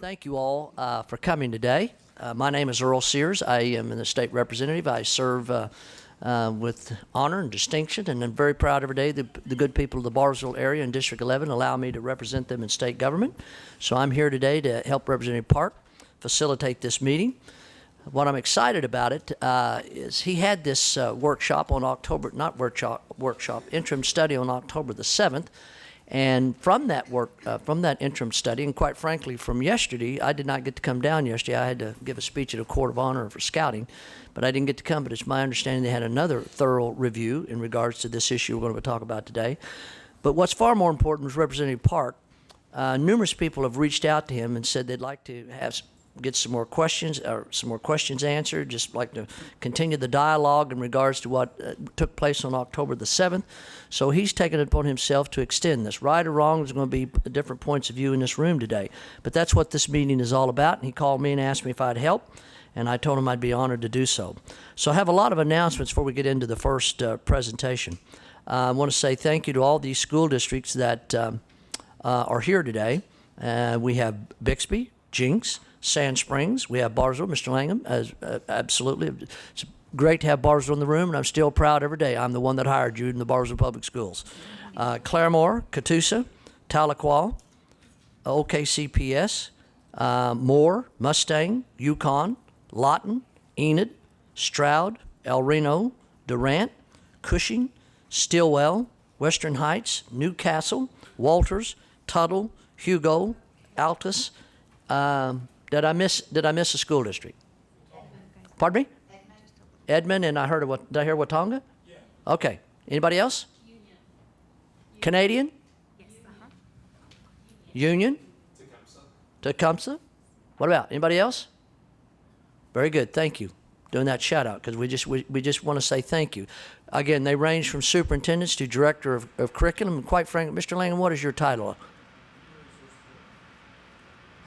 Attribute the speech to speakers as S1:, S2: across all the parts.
S1: Thank you all for coming today. My name is Earl Sears. I am the state representative. I serve with honor and distinction, and I'm very proud every day that the good people of the Bartlesville area in District 11 allow me to represent them in state government. So I'm here today to help Representative Park facilitate this meeting. What I'm excited about it is he had this workshop on interim study on October the 7th. And from that from that interim study, and quite frankly, from yesterday, I did not get to come down yesterday. I had to give a speech at a court of honor for scouting, but I didn't get to come. But it's my understanding they had another thorough review in regards to this issue we're going to talk about today. But what's far more important was Representative Park. Numerous people have reached out to him and said they'd like to get some more questions answered, just like to continue the dialogue in regards to what took place on October the 7th. So he's taken it upon himself to extend this. Right or wrong, there's going to be different points of view in this room today. But that's what this meeting is all about. And he called me and asked me if I'd help, and I told him I'd be honored to do so. So I have a lot of announcements before we get into the first presentation. I want to say thank you to all these school districts that are here today. We have Bixby, Jinx, Sand Springs. We have Bartlesville. Mr. Langham, absolutely. It's great to have Bartlesville in the room, and I'm still proud every day. I'm the one that hired you in the Bartlesville Public Schools. Claremore, Catoosa, Tahlequah, OKCPS, Moore, Mustang, Yukon, Lawton, Enid, Stroud, El Reno, Durant, Cushing, Stillwell, Western Heights, Newcastle, Walters, Tuttle, Hugo, Altus. Did I miss a school district? Pardon me? Edmond, and I heard of what? Did I hear Watonga? Yeah. Okay. Anybody else? Union. Canadian? Yes. Union? Tecumseh. What about anybody else? Very good. Thank you. Doing that shout out because we just want to say thank you. Again, they range from superintendents to director of curriculum. And quite frankly, Mr. Langham, what is your title?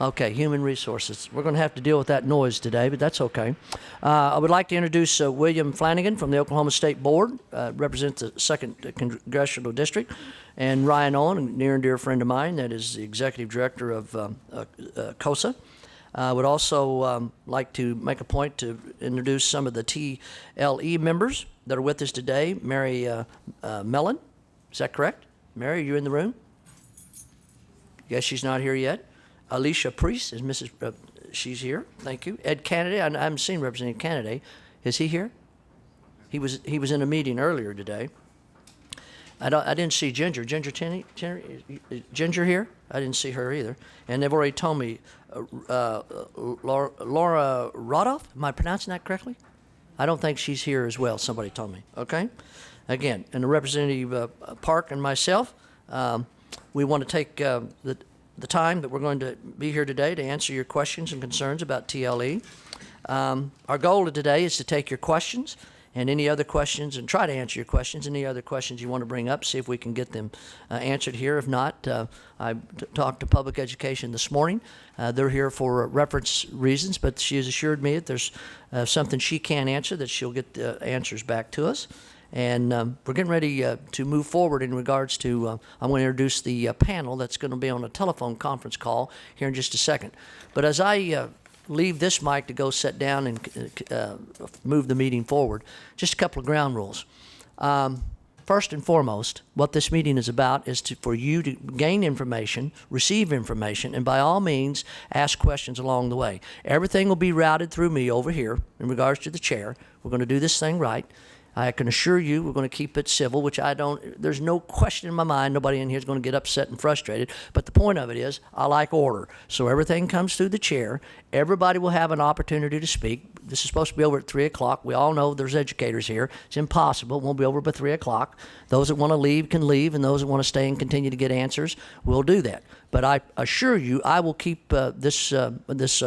S1: Okay, human resources. We're going to have to deal with that noise today, but that's okay. I would like to introduce William Flanagan from the Oklahoma State Board, represents the 2nd Congressional District, and Ryan Owen, a near and dear friend of mine, that is the Executive Director of COSA. I would also like to make a point to introduce some of the TLE members that are with us today. Mary Mellon, is that correct? Mary, are you in the room? Yes, she's not here yet. Alicia Priest is Mrs. She's here. Thank you. Ed Kennedy. I haven't seen Representative Kennedy. Is he here? He was in a meeting earlier today. I didn't see Ginger. Ginger here? I didn't see her either. And they've already told me Laura Rodoff. Am I pronouncing that correctly? I don't think she's here as well. Somebody told me. Okay. Again, and the Representative Park and myself, we want to take the time that we're going to be here today to answer your questions and concerns about TLE. Our goal of today is to take your questions and any other questions and try to answer your questions. Any other questions you want to bring up, see if we can get them answered here. If not, I talked to Public Education this morning. They're here for reference reasons, but she has assured me that there's something she can't answer, that she'll get the answers back to us. And we're getting ready to move forward in regards to, I'm going to introduce the panel that's going to be on a telephone conference call here in just a second. But as I leave this mic to go sit down and move the meeting forward, just a couple of ground rules. First and foremost, what this meeting is about is for you to gain information, receive information, and by all means, ask questions along the way. Everything will be routed through me over here in regards to the chair. We're going to do this thing right. I can assure you we're going to keep it civil, which there's no question in my mind. Nobody in here is going to get upset and frustrated. But the point of it is I like order. So everything comes through the chair. Everybody will have an opportunity to speak. This is supposed to be over at 3 o'clock. We all know there's educators here. It's impossible. It won't be over by 3 o'clock. Those that want to leave can leave, and those that want to stay and continue to get answers will do that. But I assure you I will keep this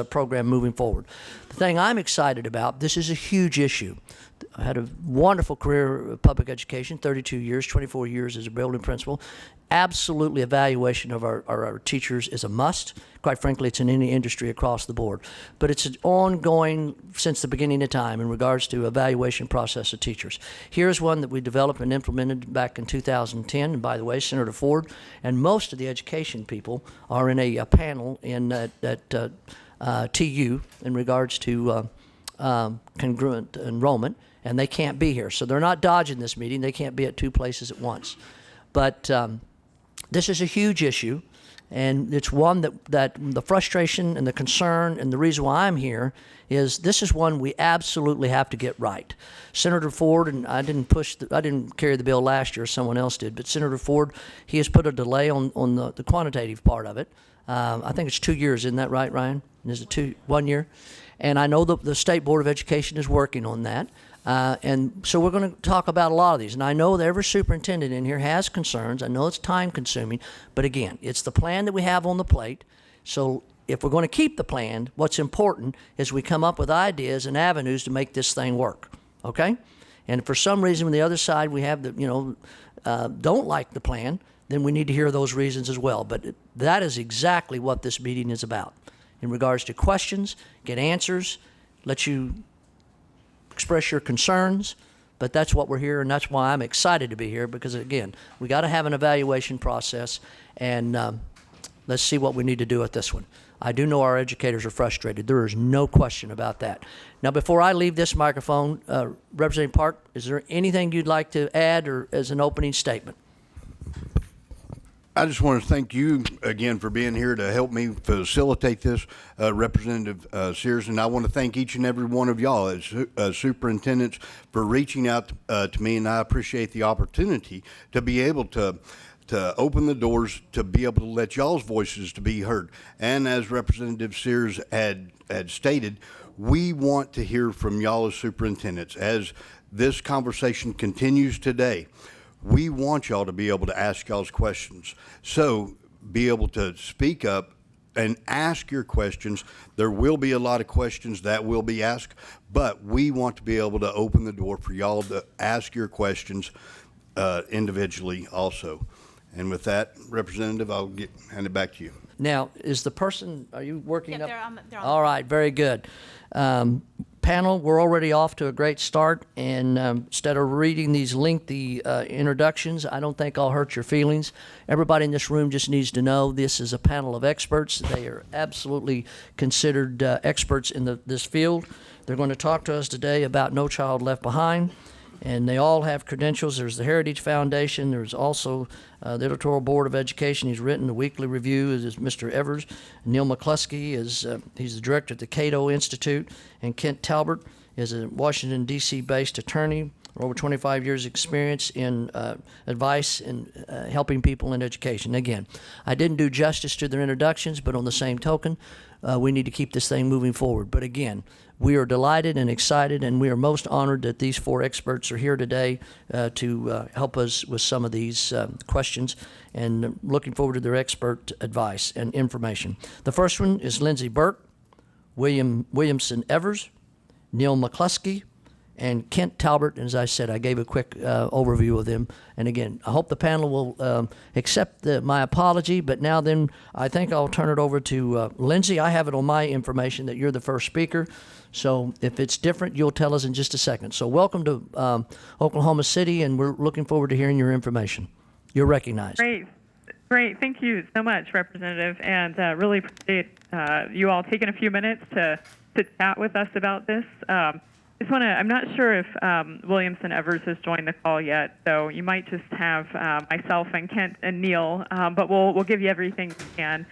S1: program moving forward. The thing I'm excited about, this is a huge issue. had a wonderful career of public education, 32 years, 24 years as a building principal. Absolutely, evaluation of our teachers is a must. Quite frankly, it's in any industry across the board. But it's an ongoing since the beginning of time in regards to evaluation process of teachers. Here's one that we developed and implemented back in 2010. And by the way, Senator Ford and most of the education people are in a panel in TU in regards to congruent enrollment, and they can't be here. So they're not dodging this meeting. They can't be at two places at once. But this is a huge issue, and it's one that the frustration and the concern and the reason why I'm here is this is one we absolutely have to get right. Senator Ford, and I didn't carry the bill last year, someone else did, but Senator Ford, he has put a delay on the quantitative part of it. I think it's 2 years, isn't that right, Ryan? Is it 1 year? And I know the State Board of Education is working on that. And so we're going to talk about a lot of these. And I know that every superintendent in here has concerns. I know it's time consuming. But again, it's the plan that we have on the plate. So if we're going to keep the plan, what's important is we come up with ideas and avenues to make this thing work. Okay? And if for some reason on the other side we have don't like the plan, then we need to hear those reasons as well. But that is exactly what this meeting is about. In regards to questions, get answers, let you express your concerns, but that's what we're here, and that's why I'm excited to be here, because again, we got to have an evaluation process, and let's see what we need to do with this one. I do know our educators are frustrated. There is no question about that. Now, before I leave this microphone, Representative Park, is there anything you'd like to add or as an opening statement?
S2: I just want to thank you again for being here to help me facilitate this, Representative Sears, and I want to thank each and every one of y'all as superintendents for reaching out to me, and I appreciate the opportunity to be able to open the doors to be able to let y'all's voices to be heard. And as Representative Sears had stated, we want to hear from y'all as superintendents. As this conversation continues today, we want y'all to be able to ask y'all's questions. So be able to speak up and ask your questions. There will be a lot of questions that will be asked, but we want to be able to open the door for y'all to ask your questions individually also. And with that, Representative, I'll hand it back to you.
S1: Now, is the person, are you working up?
S3: They're on
S1: All right, very good. Panel, we're already off to a great start, and instead of reading these lengthy introductions, I don't think I'll hurt your feelings. Everybody in this room just needs to know this is a panel of experts. They are absolutely considered experts in this field. They're going to talk to us today about No Child Left Behind, and they all have credentials. There's the Heritage Foundation. There's also the Editorial Board of Education. He's written the weekly review is Mr. Evers. Neil McCluskey is he's the director at the Cato Institute, and Kent Talbert is a Washington, D.C. based attorney, over 25 years experience in advice and helping people in education. Again, I didn't do justice to their introductions, but on the same token, we need to keep this thing moving forward. But again, we are delighted and excited, and we are most honored that these four experts are here today to help us with some of these questions, and looking forward to their expert advice and information. The first one is Lindsay Burke, Williamson Evers, Neil McCluskey, and Kent Talbert. And as I said, I gave a quick overview of them. And again, I hope the panel will accept my apology, but now then I think I'll turn it over to Lindsay. I have it on my information that you're the first speaker. So if it's different, you'll tell us in just a second. So welcome to Oklahoma City, and we're looking forward to hearing your information. You're recognized.
S4: Great. Thank you so much, Representative, and really appreciate you all taking a few minutes to chat with us about this. I'm not sure if Williamson Evers has joined the call yet, so you might just have myself and Kent and Neil, but we'll give you everything we can.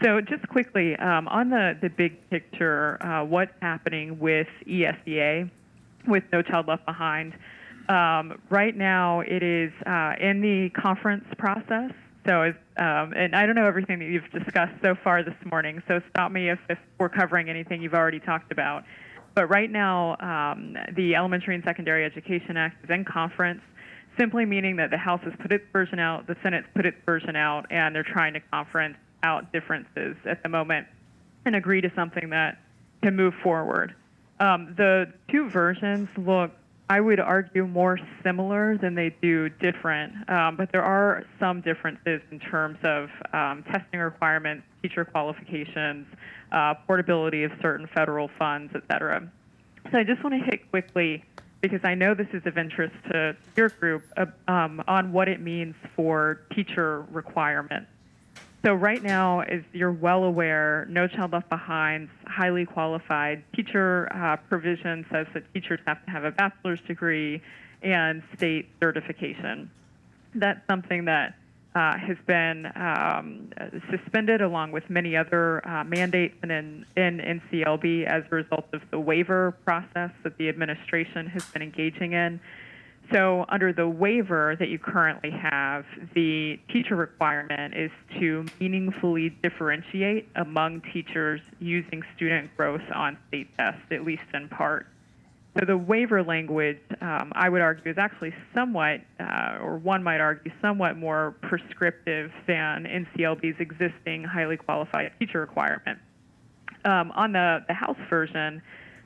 S4: So just quickly, on the big picture, what's happening with ESEA, with No Child Left Behind? Right now, it is in the conference process. So, and I don't know everything that you've discussed so far this morning, so stop me if we're covering anything you've already talked about. But right now, the Elementary and Secondary Education Act is in conference, simply meaning that the House has put its version out, the Senate's put its version out, and they're trying to conference out differences at the moment and agree to something that can move forward. The two versions look I would argue more similar than they do different, but there are some differences in terms of testing requirements, teacher qualifications, portability of certain federal funds, et cetera. So I just want to hit quickly, because I know this is of interest to your group, on what it means for teacher requirements. So right now, as you're well aware, No Child Left Behind's highly qualified teacher provision says that teachers have to have a bachelor's degree and state certification. That's something that has been suspended along with many other mandates in NCLB as a result of the waiver process that the administration has been engaging in. So under the waiver that you currently have, the teacher requirement is to meaningfully differentiate among teachers using student growth on state tests, at least in part. So the waiver language, I would argue, is actually somewhat, or one might argue, somewhat more prescriptive than NCLB's existing highly qualified teacher requirement. On the House version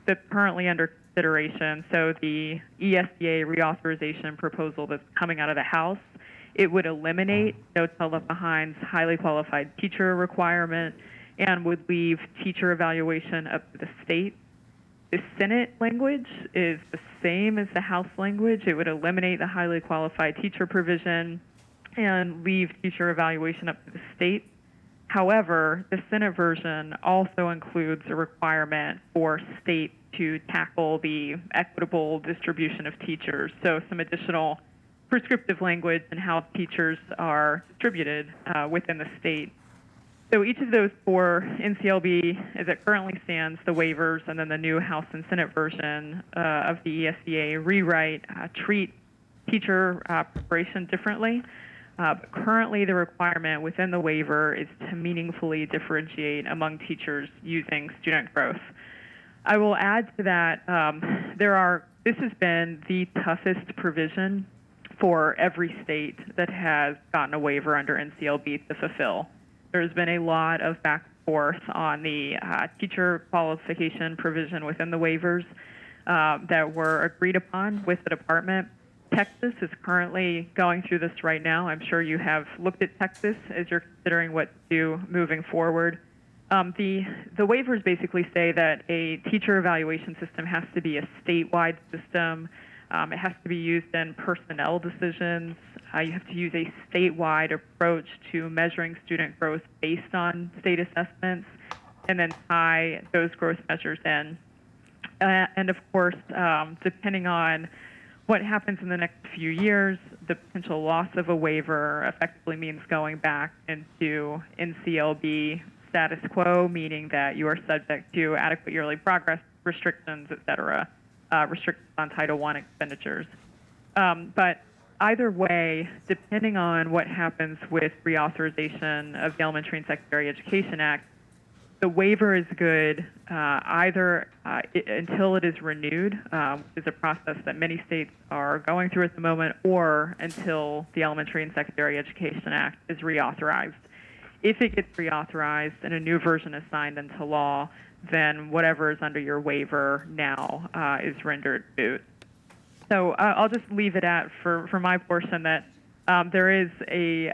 S4: that's currently under consideration, so the ESDA reauthorization proposal that's coming out of the House, it would eliminate No Child Left Behind's highly qualified teacher requirement and would leave teacher evaluation up to the state. The Senate language is the same as the House language. It would eliminate the highly qualified teacher provision and leave teacher evaluation up to the state. However, the Senate version also includes a requirement for states to tackle the equitable distribution of teachers. So some additional prescriptive language in how teachers are distributed within the state. So each of those four, NCLB, as it currently stands, the waivers, and then the new House and Senate version of the ESDA rewrite, treat teacher preparation differently. But currently, the requirement within the waiver is to meaningfully differentiate among teachers using student growth. I will add to that, this has been the toughest provision for every state that has gotten a waiver under NCLB to fulfill. There's been a lot of back and forth on the teacher qualification provision within the waivers that were agreed upon with the department. Texas is currently going through this right now. I'm sure you have looked at Texas as you're considering what to do moving forward. The waivers basically say that a teacher evaluation system has to be a statewide system. It has to be used in personnel decisions. You have to use a statewide approach to measuring student growth based on state assessments, and then tie those growth measures in. And of course, depending on what happens in the next few years, the potential loss of a waiver effectively means going back into NCLB status quo, meaning that you are subject to adequate yearly progress restrictions, et cetera, restrictions on Title I expenditures. But either way, depending on what happens with reauthorization of the Elementary and Secondary Education Act, the waiver is good until it is renewed, which is a process that many states are going through at the moment, or until the Elementary and Secondary Education Act is reauthorized. If it gets reauthorized and a new version is signed into law, then whatever is under your waiver now is rendered moot. So I'll just leave it at, for my portion, that there is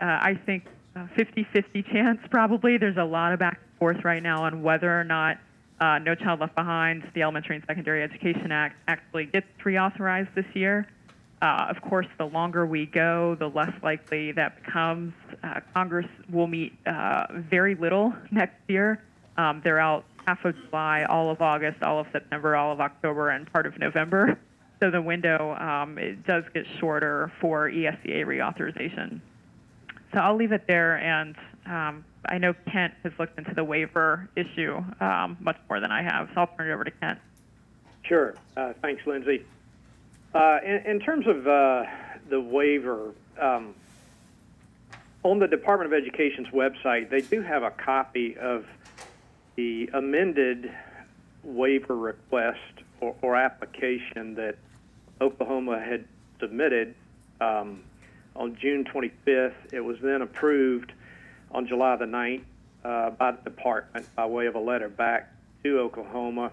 S4: I think, 50-50 chance probably. There's a lot of back and forth right now on whether or not No Child Left Behind, the Elementary and Secondary Education Act, actually gets reauthorized this year. Of course, the longer we go, the less likely that becomes. Congress will meet very little next year. They're out half of July, all of August, all of September, all of October, and part of November. So the window, it does get shorter for ESDA reauthorization. So I'll leave it there, and I know Kent has looked into the waiver issue much more than I have, so I'll turn it over to Kent.
S3: Sure. Thanks, Lindsay. In terms of the waiver, on the Department of Education's website, they do have a copy of the amended waiver request or application that Oklahoma had submitted on June 25th. It was then approved on July the 9th by the department by way of a letter back to Oklahoma.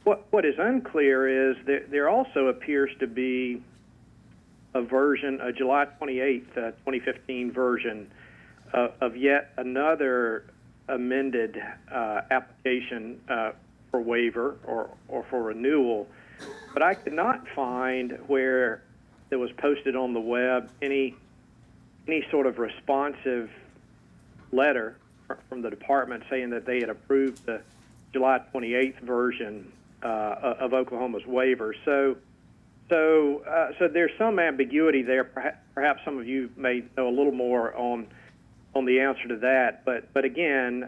S3: what is unclear is that there also appears to be a version, a July 28th, 2015 version of yet another amended application for waiver or for renewal, but I could not find where it was posted on the web any sort of responsive letter from the department saying that they had approved the July 28th version of Oklahoma's waiver. So there's some ambiguity there. Perhaps some of you may know a little more on the answer to that. But again,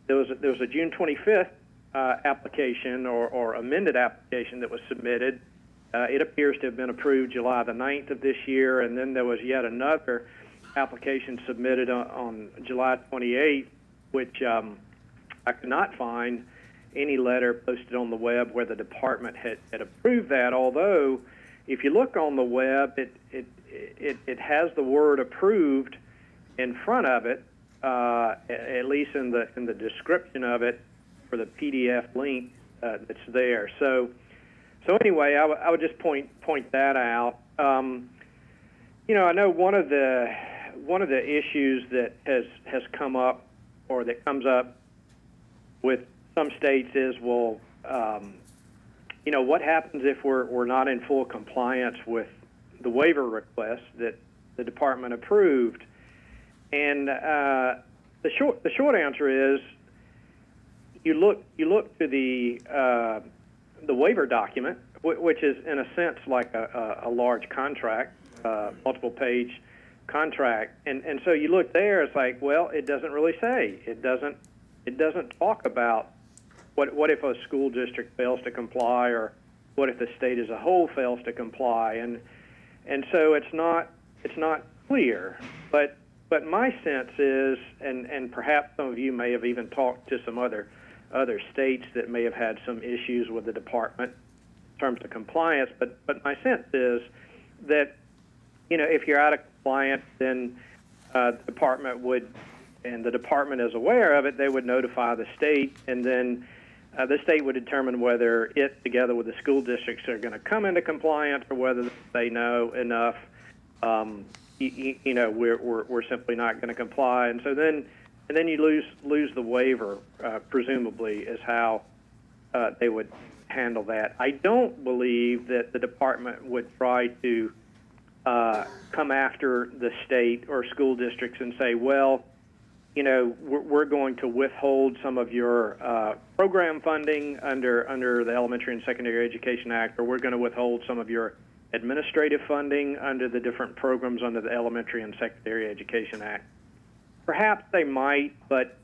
S3: there was a June 25th application or amended application that was submitted. It appears to have been approved July the 9th of this year, and then there was yet another application submitted on July 28th, which I could not find any letter posted on the web where the department had approved that. Although, if you look on the web, it has the word approved in front of it, at least in the description of it for the PDF link that's there. So anyway, I would just point that out. You know, I know one of the issues that has come up or that comes up with some states is, well, you know, what happens if we're not in full compliance with the waiver request that the department approved? And the short answer is, you look to the waiver document, which is in a sense like a large contract, multiple page contract, and so you look there. It's like, well, it doesn't really say. It doesn't talk about what if a school district fails to comply, or what if the state as a whole fails to comply, and so it's not clear. But my sense is, and perhaps some of you may have even talked to some other states that may have had some issues with the department in terms of compliance, but my sense is that, you know, if you're out of compliance, then the department would, and the department is aware of it, they would notify the state, and then the state would determine whether it, together with the school districts, are going to come into compliance, or whether they know enough. You know, we're simply not going to comply, and so then you lose the waiver. Presumably, is how they would handle that. I don't believe that the department would try to come after the state or school districts and say, well, you know, we're going to withhold some of your program funding under the Elementary and Secondary Education Act, or we're going to withhold some of your administrative funding under the different programs under the Elementary and Secondary Education Act. Perhaps they might, but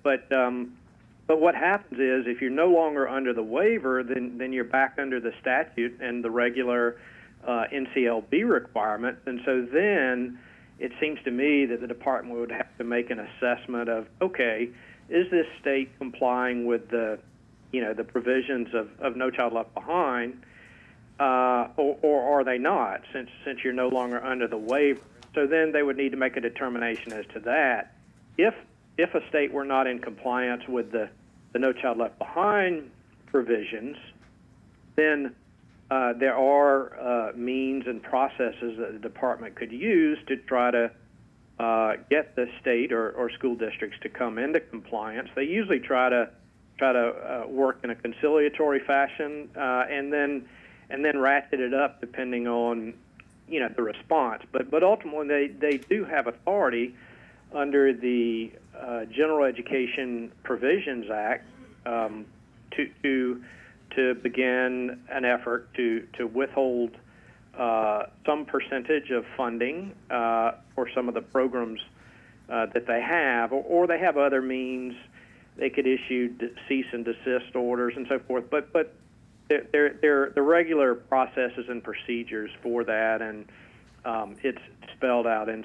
S3: what happens is, if you're no longer under the waiver, then you're back under the statute and the regular NCLB requirement, and so then it seems to me that the department would have to make an assessment of, okay, is this state complying with the provisions of No Child Left Behind, or are they not, since you're no longer under the waiver? So then they would need to make a determination as to that. If a state were not in compliance with the No Child Left Behind provisions, then there are means and processes that the department could use to try to get the state or school districts to come into compliance. They usually try to work in a conciliatory fashion, and then ratchet it up depending on, you know, the response. But ultimately, they do have authority under the General Education Provisions Act to begin an effort to withhold some percentage of funding for some of the programs that they have, or they have other means. They could issue cease and desist orders and so forth. But there are regular processes and procedures for that, and it's spelled out in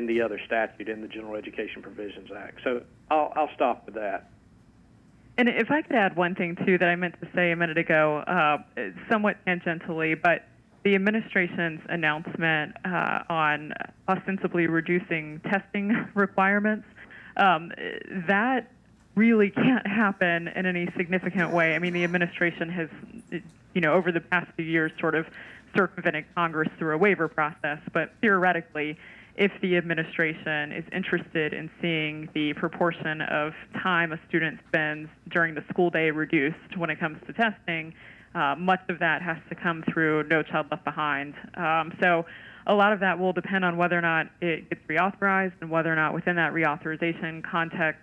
S3: the other statute, in the General Education Provisions Act. So I'll stop with that.
S4: And if I could add one thing, too, that I meant to say a minute ago, somewhat tangentially, but the administration's announcement on ostensibly reducing testing requirements, that really can't happen in any significant way. I mean, the administration has, over the past few years sort of circumvented Congress through a waiver process, but theoretically, if the administration is interested in seeing the proportion of time a student spends during the school day reduced when it comes to testing, much of that has to come through No Child Left Behind. So a lot of that will depend on whether or not it gets reauthorized and whether or not within that reauthorization context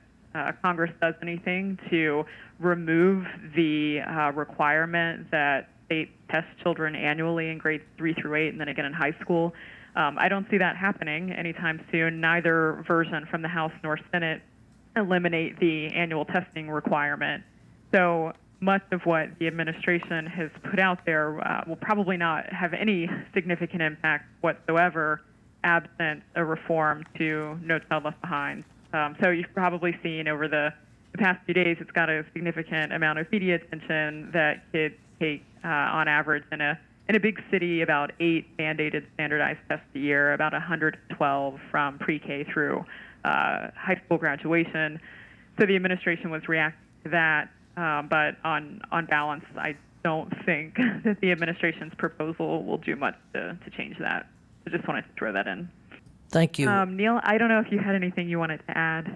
S4: Congress does anything to remove the requirement that states test children annually in grades 3 through 8 and then again in high school. I don't see that happening anytime soon. Neither version from the House nor Senate eliminate the annual testing requirement. So much of what the administration has put out there will probably not have any significant impact whatsoever absent a reform to No Child Left Behind. So you've probably seen over the past few days, it's got a significant amount of media attention that kids take on average in a big city about 8 mandated standardized tests a year, about 112 from pre-K through high school graduation. So the administration was reacting to that, but on balance, I don't think that the administration's proposal will do much to change that. I just wanted to throw that in.
S1: Thank you.
S4: Neil, I don't know if you had anything you wanted to add.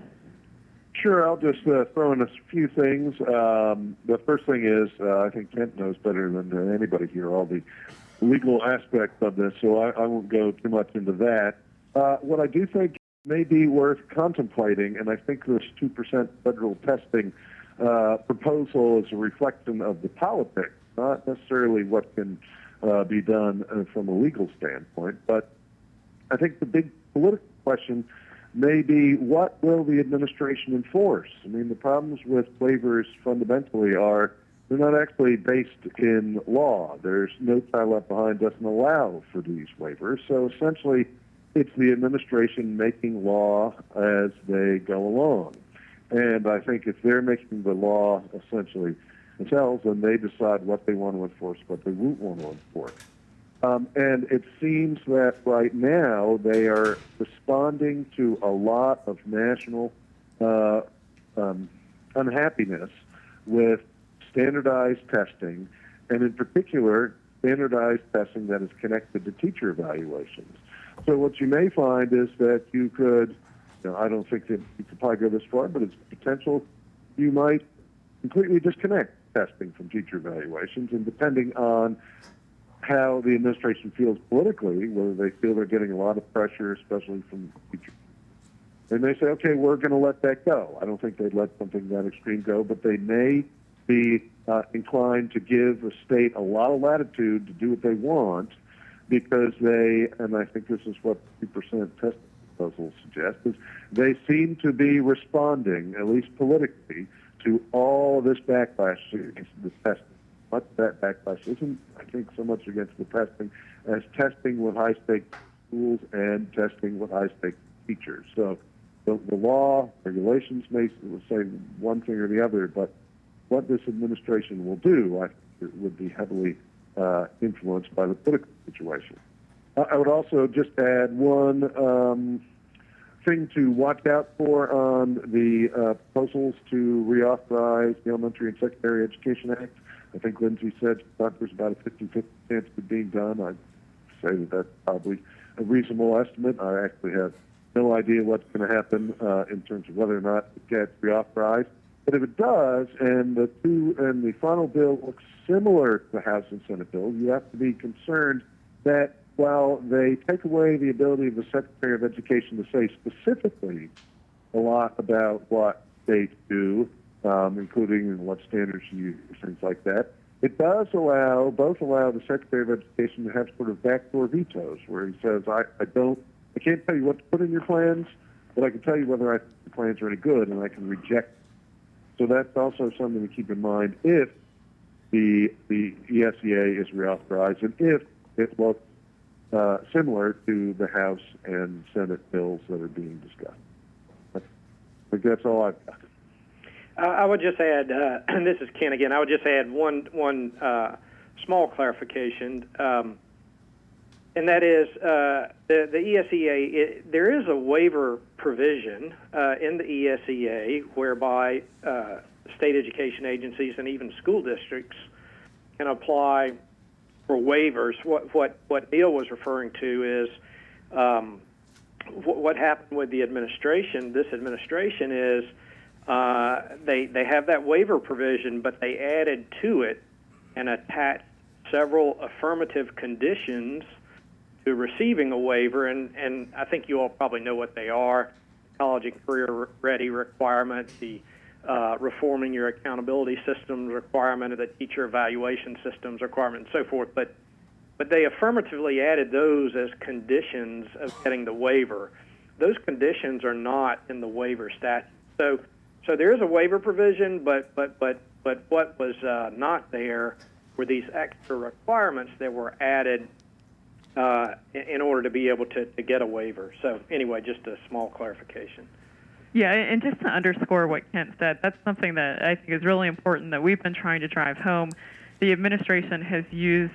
S5: Sure, I'll just throw in a few things. The first thing is, I think Kent knows better than anybody here all the legal aspects of this, so I won't go too much into that. What I do think may be worth contemplating, and I think this 2% federal testing proposal is a reflection of the politics, not necessarily what can be done from a legal standpoint, but I think the big political question may be, what will the administration enforce? I mean, the problems with waivers fundamentally are they're not actually based in law. There's No Child Left Behind doesn't allow for these waivers. So essentially, it's the administration making law as they go along. And I think if they're making the law essentially themselves, then they decide what they want to enforce, what they won't want to enforce. And it seems that right now they are responding to a lot of national unhappiness with standardized testing, and in particular, standardized testing that is connected to teacher evaluations. So what you may find is that you could, I don't think that you could probably go this far, but it's potential you might completely disconnect testing from teacher evaluations, and depending on how the administration feels politically, whether they feel they're getting a lot of pressure, especially from teachers, they may say, okay, we're going to let that go. I don't think they'd let something that extreme go, but they may be inclined to give the state a lot of latitude to do what they want because they, and I think this is what the 2% test proposal suggests, is they seem to be responding, at least politically, to all this backlash against the testing. Much of that backlash isn't, I think, so much against the testing as testing with high-stake schools and testing with high-stake teachers. So the law, regulations may say one thing or the other, but what this administration will do, I think, it would be heavily influenced by the political situation. I would also just add one thing to watch out for on the proposals to reauthorize the Elementary and Secondary Education Act. I think Lindsay said she thought there's about a 50-50 chance of it being done. I'd say that that's probably a reasonable estimate. I actually have no idea what's going to happen in terms of whether or not it gets reauthorized. But if it does, and the final bill looks similar to the House and Senate bill, you have to be concerned that while they take away the ability of the Secretary of Education to say specifically a lot about what states do, including what standards you use, things like that, it does allow the Secretary of Education to have sort of backdoor vetoes, where he says, I can't tell you what to put in your plans, but I can tell you whether I think the plans are any good, and I can reject them. So that's also something to keep in mind if the ESEA is reauthorized, and if it looks similar to the House and Senate bills that are being discussed. I think that's all I've got.
S3: I would just add, and this is Ken again, I would just add one small clarification. And that is the ESEA. There is a waiver provision in the ESEA whereby state education agencies and even school districts can apply for waivers. What Neil was referring to is what happened with the administration. This administration is they have that waiver provision, but they added to it and attached several affirmative conditions to receiving a waiver, and I think you all probably know what they are: college and career ready requirement, the reforming your accountability systems requirement, the teacher evaluation systems requirement, and so forth. But they affirmatively added those as conditions of getting the waiver. Those conditions are not in the waiver statute. So there is a waiver provision, but what was not there were these extra requirements that were added in order to be able to get a waiver. So anyway, just a small clarification.
S4: Yeah, and just to underscore what Kent said, that's something that I think is really important that we've been trying to drive home. The administration has used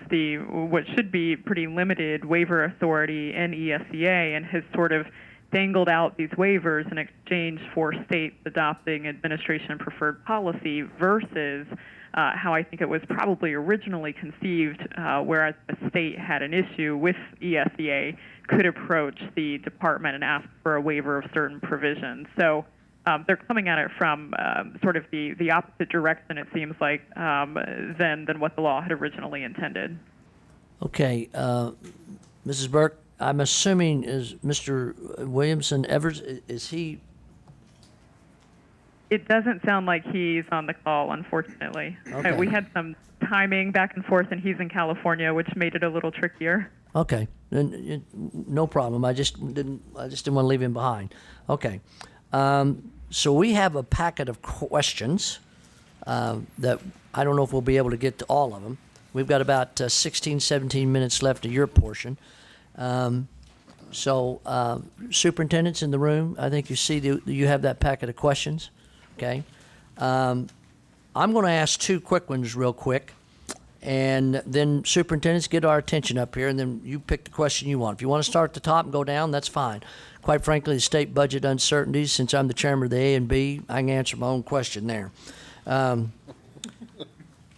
S4: what should be pretty limited waiver authority in ESEA and has sort of dangled out these waivers in exchange for states adopting administration preferred policy versus how I think it was probably originally conceived, whereas a state had an issue with ESEA, could approach the department and ask for a waiver of certain provisions. So they're coming at it from sort of the opposite direction, it seems like, than what the law had originally intended.
S1: Okay, Mrs. Burke, I'm assuming is Mr. Williamson Evers, is he?
S4: It doesn't sound like he's on the call, unfortunately.
S1: Okay.
S4: We had some timing back and forth, and he's in California, which made it a little trickier.
S1: Okay, no problem. I just didn't want to leave him behind. Okay, so we have a packet of questions that I don't know if we'll be able to get to all of them. We've got about 16, 17 minutes left of your portion. So superintendent's in the room. I think you see you have that packet of questions. Okay, I'm going to ask two quick ones real quick, and then superintendents, get our attention up here, and then you pick the question you want. If you want to start at the top and go down, that's fine. Quite frankly, the state budget uncertainties, since I'm the chairman of the A and B, I can answer my own question there.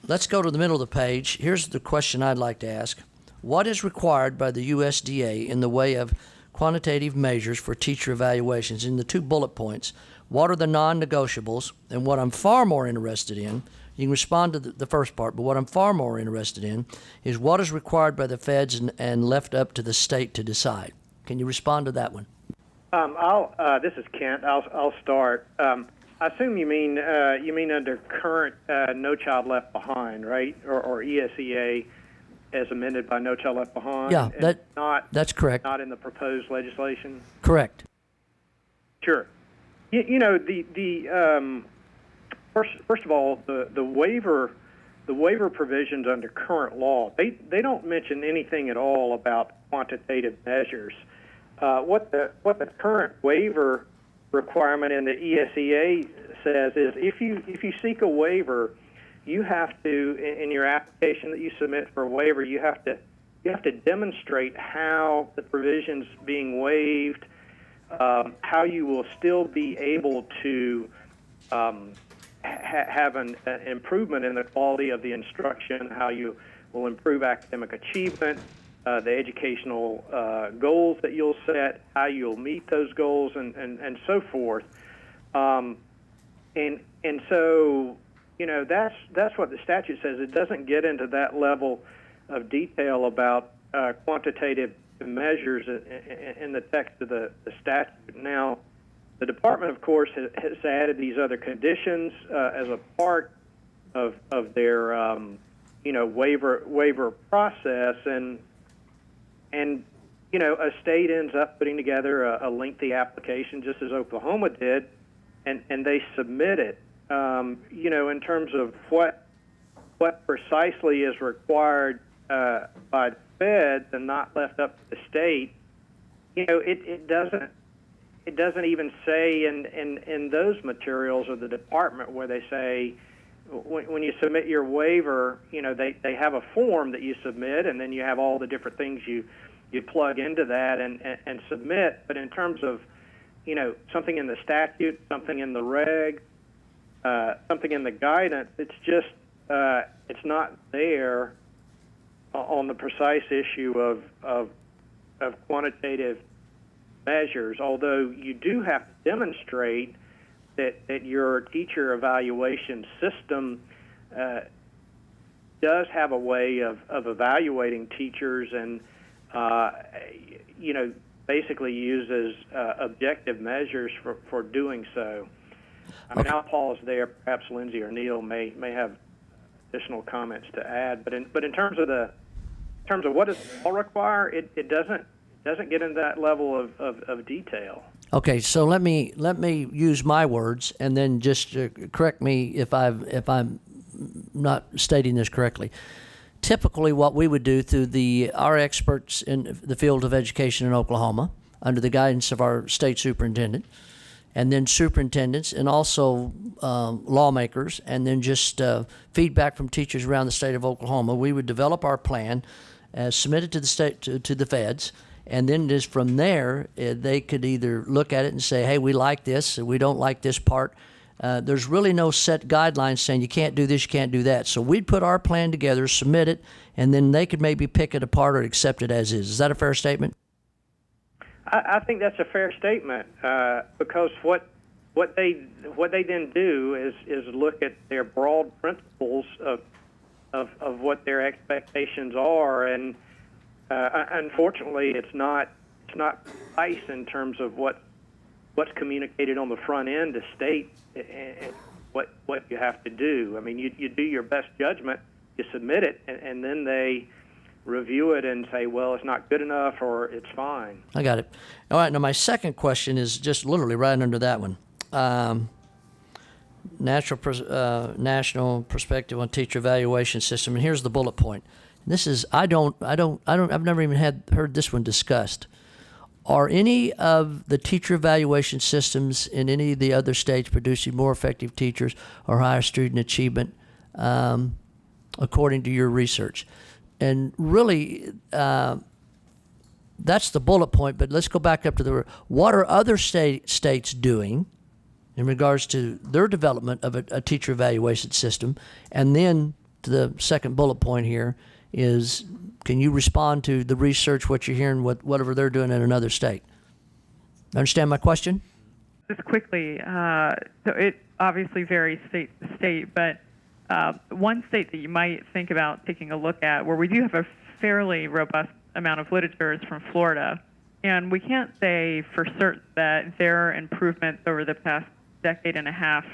S1: Let's go to the middle of the page. Here's the question I'd like to ask. What is required by the USDA in the way of quantitative measures for teacher evaluations? In the 2 bullet points, what are the non-negotiables? And what I'm far more interested in, you can respond to the first part, but what I'm far more interested in is what is required by the feds and left up to the state to decide. Can you respond to that one?
S3: This is Kent. I'll start. I assume you mean under current No Child Left Behind, right? Or ESEA as amended by No Child Left Behind?
S1: Yeah, that's correct.
S3: Not in the proposed legislation?
S1: Correct.
S3: Sure. You know, first of all, the waiver provisions under current law, they don't mention anything at all about quantitative measures. What the current waiver requirement in the ESEA says is if you seek a waiver, you have to, in your application that you submit for a waiver, you have to demonstrate how the provisions being waived, how you will still be able to have an improvement in the quality of the instruction, how you will improve academic achievement, the educational goals that you'll set, how you'll meet those goals, and so forth. And so, you know, that's what the statute says. It doesn't get into that level of detail about quantitative measures in the text of the statute. Now, the department, of course, has added these other conditions as a part of their waiver process, and you know, a state ends up putting together a lengthy application, just as Oklahoma did, and they submit it. You know, in terms of what precisely is required by the feds and not left up to the state, you know, it doesn't even say in those materials of the department where they say when you submit your waiver, you know, they have a form that you submit, and then you have all the different things you you plug into that and submit. But in terms of, something in the statute, something in the reg, something in the guidance, it's just it's not there on the precise issue of quantitative measures. Although you do have to demonstrate that your teacher evaluation system does have a way of evaluating teachers and basically uses objective measures for doing so. I mean, I'll pause there. Perhaps Lindsay or Neil may have additional comments to add. But in terms of what does the law require, it doesn't get into that level of detail.
S1: Okay, so let me use my words, and then just correct me if I'm not stating this correctly. Typically, what we would do through our experts in the field of education in Oklahoma, under the guidance of our state superintendent, and then superintendents, and also lawmakers, and then just feedback from teachers around the state of Oklahoma, we would develop our plan, submit it to the state to the feds, and then just from there they could either look at it and say, hey, we like this, we don't like this part. There's really no set guidelines saying you can't do this, you can't do that. So we'd put our plan together, submit it, and then they could maybe pick it apart or accept it as is. Is that a fair statement?
S3: I think that's a fair statement because what they then do is look at their broad principles of what their expectations are, and unfortunately, it's not precise in terms of what's communicated on the front end to state and what you have to do. I mean, you do your best judgment, you submit it, and then they review it and say, well, it's not good enough or it's fine.
S1: I got it. All right, now my second question is just literally right under that one. National perspective on teacher evaluation system, and here's the bullet point. This is I've never even heard this one discussed. Are any of the teacher evaluation systems in any of the other states producing more effective teachers or higher student achievement, according to your research? And really, that's the bullet point, but let's go back up to what are other states doing in regards to their development of a teacher evaluation system? And then to the second bullet point here is, can you respond to the research, what you're hearing, whatever they're doing in another state? Understand my question?
S4: Just quickly, so it obviously varies state to state, but one state that you might think about taking a look at, where we do have a fairly robust amount of literature, is from Florida. And we can't say for certain that their improvements over the past decade and a half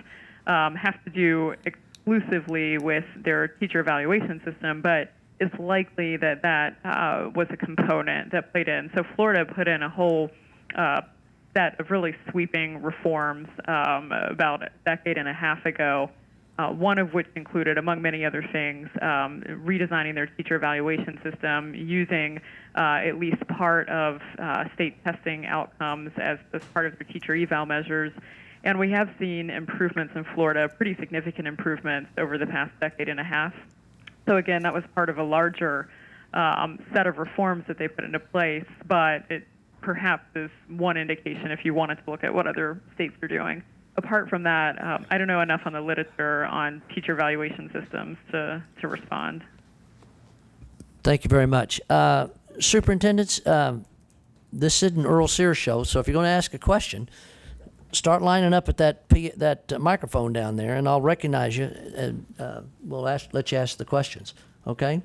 S4: have to do exclusively with their teacher evaluation system, but it's likely that was a component that played in. So Florida put in a whole set of really sweeping reforms about a decade and a half ago, one of which included, among many other things, redesigning their teacher evaluation system, using at least part of state testing outcomes as part of their teacher eval measures. And we have seen improvements in Florida, pretty significant improvements over the past decade and a half. So again, that was part of a larger set of reforms that they put into place, but it perhaps is one indication if you wanted to look at what other states are doing. Apart from that, I don't know enough on the literature on teacher evaluation systems to respond.
S1: Thank you very much. Superintendents, this isn't Earl Sears show, so if you're going to ask a question, start lining up at that microphone down there, and I'll recognize you, and we'll let you ask the questions. Okay?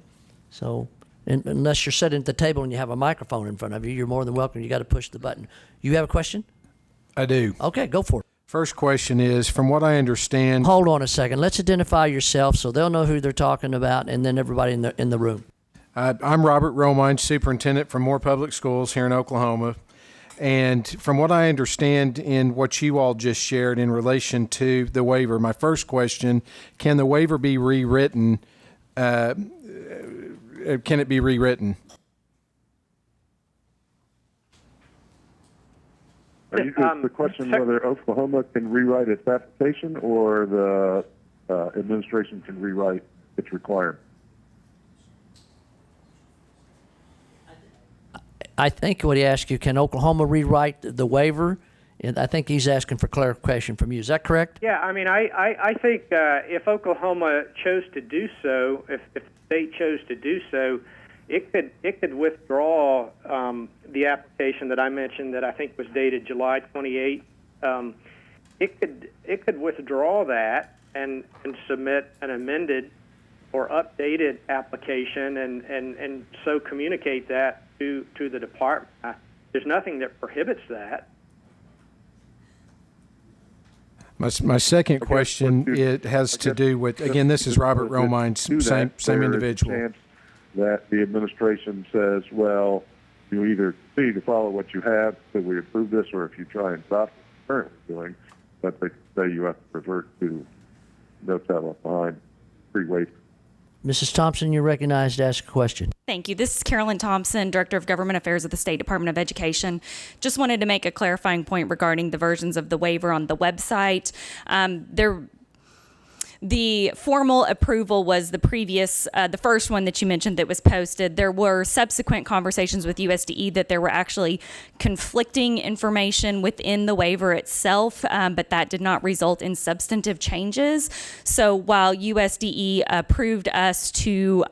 S1: So, unless you're sitting at the table and you have a microphone in front of you, you're more than welcome. You got to push the button. You have a question?
S6: I do.
S1: Okay, go for it.
S6: First question is, from what I understand...
S1: Hold on a second. Let's identify yourself so they'll know who they're talking about, and then everybody in the room.
S6: I'm Robert Romine, superintendent for Moore Public Schools here in Oklahoma. And from what I understand in what you all just shared in relation to the waiver, my first question, can the waiver be rewritten? Can it be rewritten?
S5: Is the question whether Oklahoma can rewrite its application or the administration can rewrite its requirement?
S1: I think what he asked you, can Oklahoma rewrite the waiver? And I think he's asking for clarification from you. Is that correct?
S3: Yeah, I mean, I think if Oklahoma chose to do so, if the state chose to do so, it could withdraw the application that I mentioned that I think was dated July 28. It could withdraw that and submit an amended or updated application and so communicate that to the department. There's nothing that prohibits that.
S6: My second question, it has to do with, again, this is Robert Romine, same individual.
S5: There is a chance that the administration says, well, you either continue to follow what you have till we approve this, or if you try and stop what you're currently doing, but they say you have to revert to no child left behind, free waiver.
S1: Mrs. Thompson, you're recognized to ask a question.
S7: Thank you. This is Carolyn Thompson, Director of Government Affairs at the State Department of Education. Just wanted to make a clarifying point regarding the versions of the waiver on the website. The formal approval was the previous, the first one that you mentioned that was posted. There were subsequent conversations with USDE that there were actually conflicting information within the waiver itself, but that did not result in substantive changes. So while USDE approved us to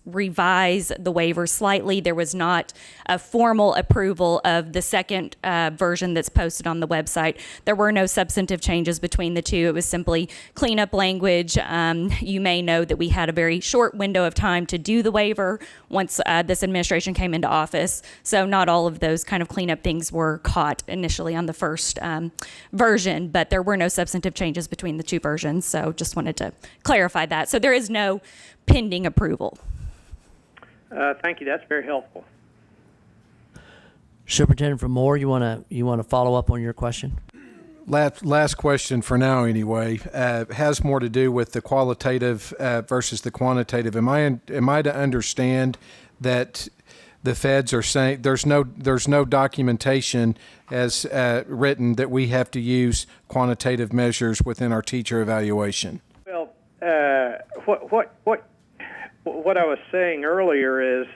S7: revise the waiver slightly, there was not a formal approval of the second version that's posted on the website. There were no substantive changes between the two. It was simply cleanup language. You may know that we had a very short window of time to do the waiver once this administration came into office. So not all of those kind of cleanup things were caught initially on the first version, but there were no substantive changes between the two versions. So just wanted to clarify that. So there is no pending approval.
S3: Thank you. That's very helpful.
S1: Superintendent from Moore, you want to follow up on your question?
S6: Last question for now, anyway, has more to do with the qualitative versus the quantitative. Am I to understand that the feds are saying there's no documentation as written that we have to use quantitative measures within our teacher evaluation?
S3: Well, what I was saying earlier is,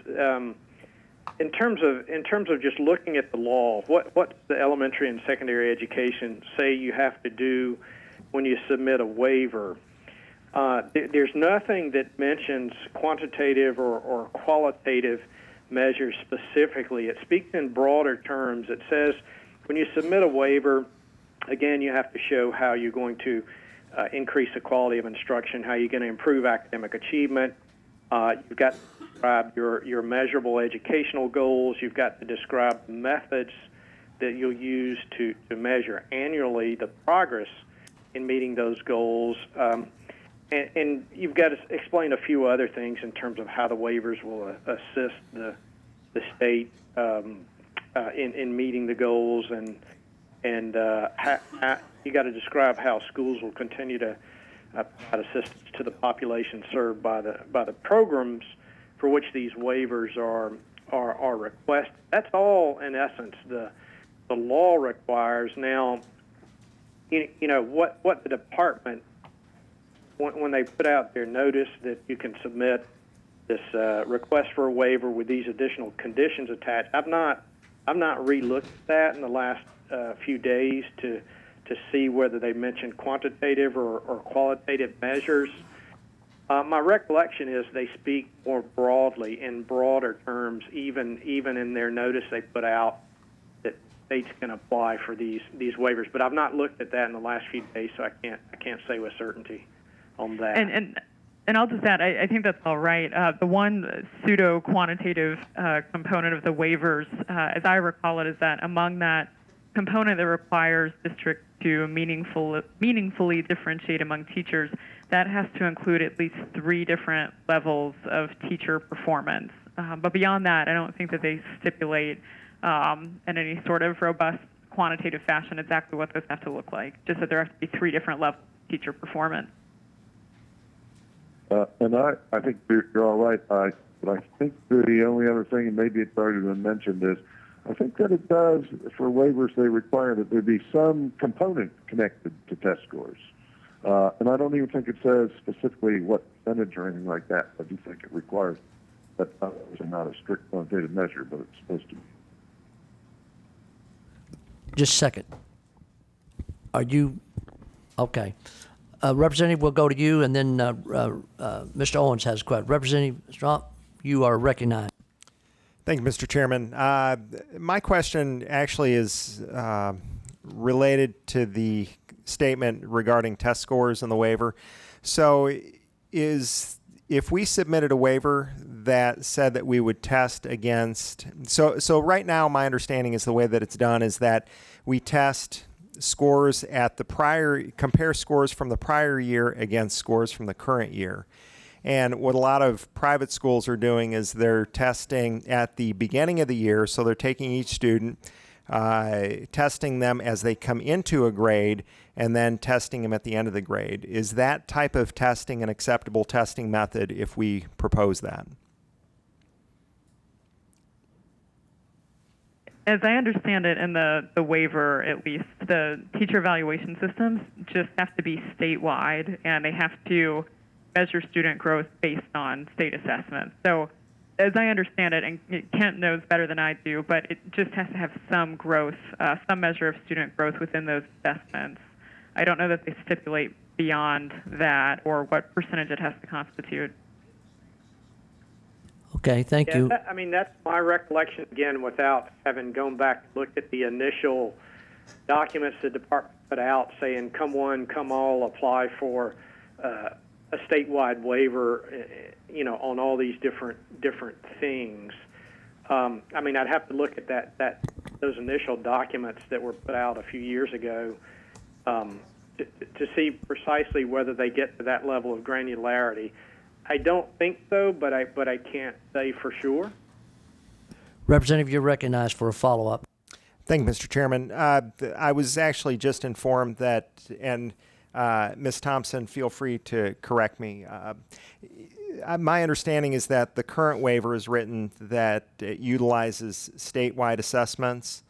S3: in terms of just looking at the law, what the elementary and secondary education say you have to do when you submit a waiver? There's nothing that mentions quantitative or qualitative measures specifically. It speaks in broader terms. It says when you submit a waiver, again, you have to show how you're going to increase the quality of instruction, how you're going to improve academic achievement. You've got to describe your measurable educational goals. You've got to describe methods that you'll use to measure annually the progress in meeting those goals. And you've got to explain a few other things in terms of how the waivers will assist the state in meeting the goals, and you got to describe how schools will continue to provide assistance to the population served by the programs for which these waivers are requested. That's all, in essence, the law requires. Now, you know what the department, when they put out their notice that you can submit this request for a waiver with these additional conditions attached, I've not re-looked at that in the last few days to see whether they mentioned quantitative or qualitative measures. My recollection is they speak more broadly, in broader terms, even in their notice they put out that states can apply for these waivers. But I've not looked at that in the last few days, so I can't say with certainty on that.
S4: And I'll just add, I think that's all right. The one pseudo-quantitative component of the waivers, as I recall it, is that among that component that requires districts to meaningfully differentiate among teachers, that has to include at least 3 different levels of teacher performance. But beyond that, I don't think that they stipulate in any sort of robust quantitative fashion exactly what those have to look like, just that there have to be 3 different levels of teacher performance.
S5: And I think you're all right. But I think the only other thing, and maybe it's already been mentioned, is I think that it does, for waivers, they require that there be some component connected to test scores. And I don't even think it says specifically what percentage or anything like that. I do think it requires that. It's not a strict quantitative measure, but it's supposed to be.
S1: Just a second. Are you, okay. Representative, we'll go to you, and then Mr. Owens has a question. Representative Stromp, you are recognized.
S8: Thank you, Mr. Chairman. My question actually is related to the statement regarding test scores and the waiver. So if we submitted a waiver that said that we would test against, so right now my understanding is the way that it's done is that we test scores at the compare scores from the prior year against scores from the current year. And what a lot of private schools are doing is they're testing at the beginning of the year, so they're taking each student, testing them as they come into a grade, and then testing them at the end of the grade. Is that type of testing an acceptable testing method if we propose that?
S4: As I understand it, in the waiver, at least, the teacher evaluation systems just have to be statewide, and they have to measure student growth based on state assessments. So as I understand it, and Kent knows better than I do, but it just has to have some growth, some measure of student growth within those assessments. I don't know that they stipulate beyond that or what percentage it has to constitute.
S1: Okay, thank you.
S3: I mean, that's my recollection, again, without having gone back and looked at the initial documents the department put out saying, come one, come all, apply for a statewide waiver, on all these different things. I mean, I'd have to look at those initial documents that were put out a few years ago to see precisely whether they get to that level of granularity. I don't think so, but I can't say for sure.
S1: Representative, you're recognized for a follow-up.
S8: Thank you, Mr. Chairman. I was actually just informed that, and Ms. Thompson, feel free to correct me. My understanding is that the current waiver is written that it utilizes statewide assessments.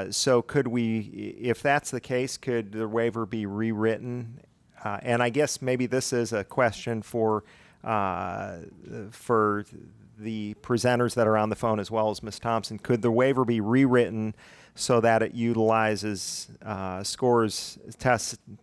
S8: So could we, if that's the case, could the waiver be rewritten? And I guess maybe this is a question for the presenters that are on the phone as well as Ms. Thompson. Could the waiver be rewritten so that it utilizes scores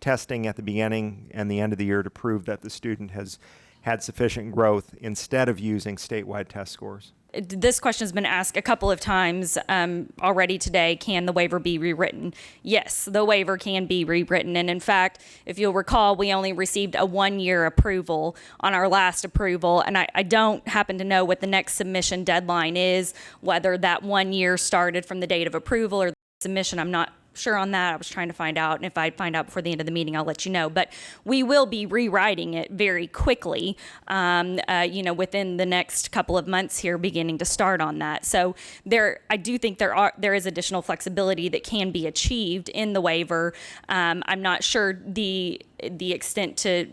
S8: testing at the beginning and the end of the year to prove that the student has had sufficient growth instead of using statewide test scores?
S7: This question has been asked a couple of times already today. Can the waiver be rewritten? Yes, the waiver can be rewritten. And in fact, if you'll recall, we only received a 1-year approval on our last approval. And I don't happen to know what the next submission deadline is, whether that 1 year started from the date of approval or the submission. I'm not sure on that. I was trying to find out, and if I find out before the end of the meeting, I'll let you know. But we will be rewriting it very quickly, within the next couple of months here, beginning to start on that. So I do think there is additional flexibility that can be achieved in the waiver. I'm not sure the extent to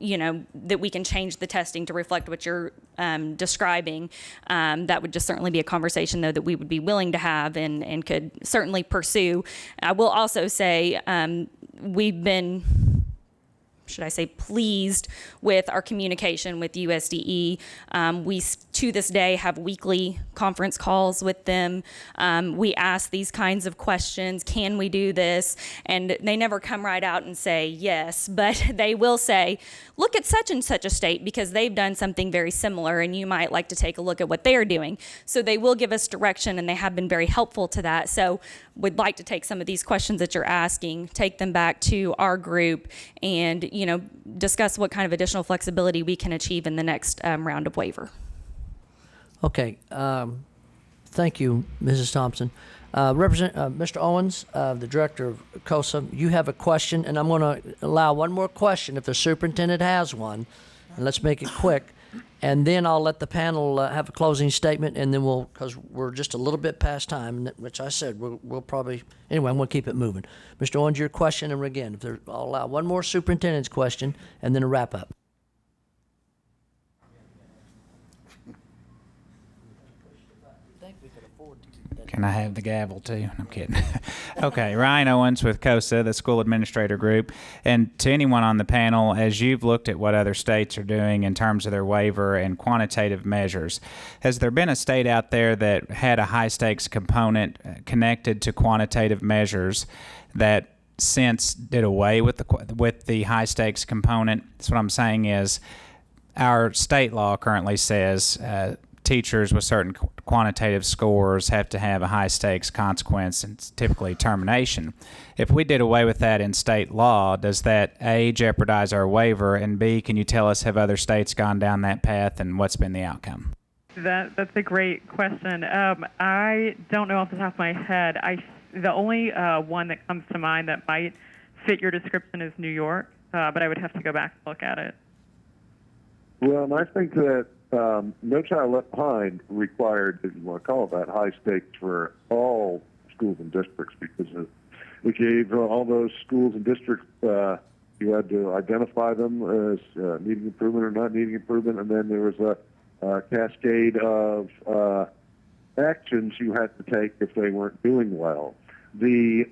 S7: that we can change the testing to reflect what you're describing. That would just certainly be a conversation, though, that we would be willing to have and could certainly pursue. I will also say we've been, should I say, pleased with our communication with USDE. We, to this day, have weekly conference calls with them. We ask these kinds of questions. Can we do this? And they never come right out and say yes, but they will say, look at such and such a state because they've done something very similar and you might like to take a look at what they're doing. So they will give us direction, and they have been very helpful to that. So we'd like to take some of these questions that you're asking, take them back to our group, and discuss what kind of additional flexibility we can achieve in the next round of waiver.
S1: Okay. Thank you, Mrs. Thompson. Mr. Owens, the director of COSA, you have a question, and I'm going to allow one more question if the superintendent has one. And let's make it quick. And then I'll let the panel have a closing statement, and then because we're just a little bit past time, which I said we'll probably, anyway, I'm going to keep it moving. Mr. Owens, your question, and again, I'll allow one more superintendent's question, and then a wrap up. I think we could
S9: Can I have the gavel too? I'm kidding. Okay, Ryan Owens with COSA, the School Administrator Group. And to anyone on the panel, as you've looked at what other states are doing in terms of their waiver and quantitative measures, has there been a state out there that had a high stakes component connected to quantitative measures that since did away with the high stakes component? That's what I'm saying is our state law currently says teachers with certain quantitative scores have to have a high stakes consequence, and it's typically termination. If we did away with that in state law, does that A, jeopardize our waiver, and B, can you tell us have other states gone down that path and what's been the outcome?
S4: That's a great question. I don't know off the top of my head. The only one that comes to mind that might fit your description is New York, but I would have to go back and look at it.
S5: Well, and I think that No Child Left Behind required, if you want to call it that, high stakes for all schools and districts, because it gave all those schools and districts, you had to identify them as needing improvement or not needing improvement, and then there was a cascade of actions you had to take if they weren't doing well. The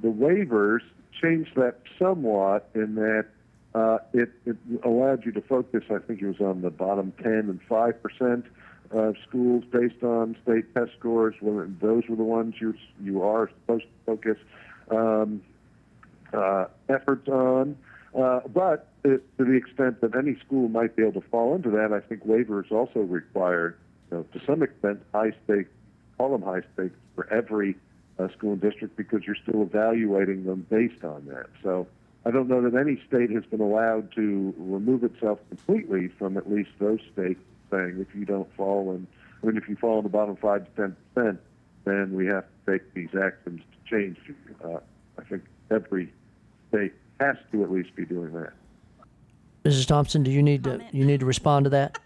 S5: waivers changed that somewhat in that it allowed you to focus, I think it was on the bottom 10 and 5% of schools based on state test scores. When those were the ones you are supposed to focus efforts on. But to the extent that any school might be able to fall into that, I think waivers also required, to some extent, high stakes, call them high stakes for every school and district, because you're still evaluating them based on that. So I don't know that any state has been allowed to remove itself completely from at least those states saying if you don't fall in, if you fall in the bottom 5 to 10%, then we have to take these actions to change you. I think every state has to at least be doing that.
S1: Mrs. Thompson, do you need to respond to that?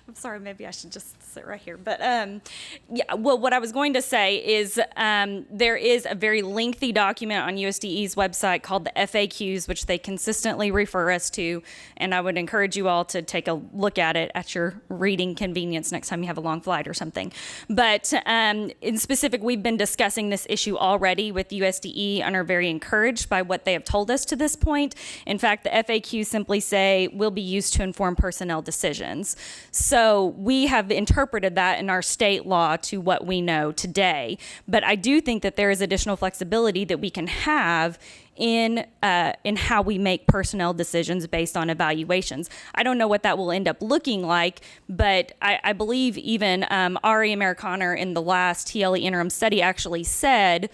S7: I'm sorry, maybe I should just sit right here. But yeah, well, what I was going to say is there is a very lengthy document on USDE's website called the FAQs, which they consistently refer us to. And I would encourage you all to take a look at it at your reading convenience next time you have a long flight or something. But in specific, we've been discussing this issue already with USDE and are very encouraged by what they have told us to this point. In fact, the FAQs simply say will be used to inform personnel decisions. So we have interpreted that in our state law to what we know today. But I do think that there is additional flexibility that we can have in how we make personnel decisions based on evaluations. I don't know what that will end up looking like, but I believe even Ari Amerikaner in the last TLE Interim Study actually said,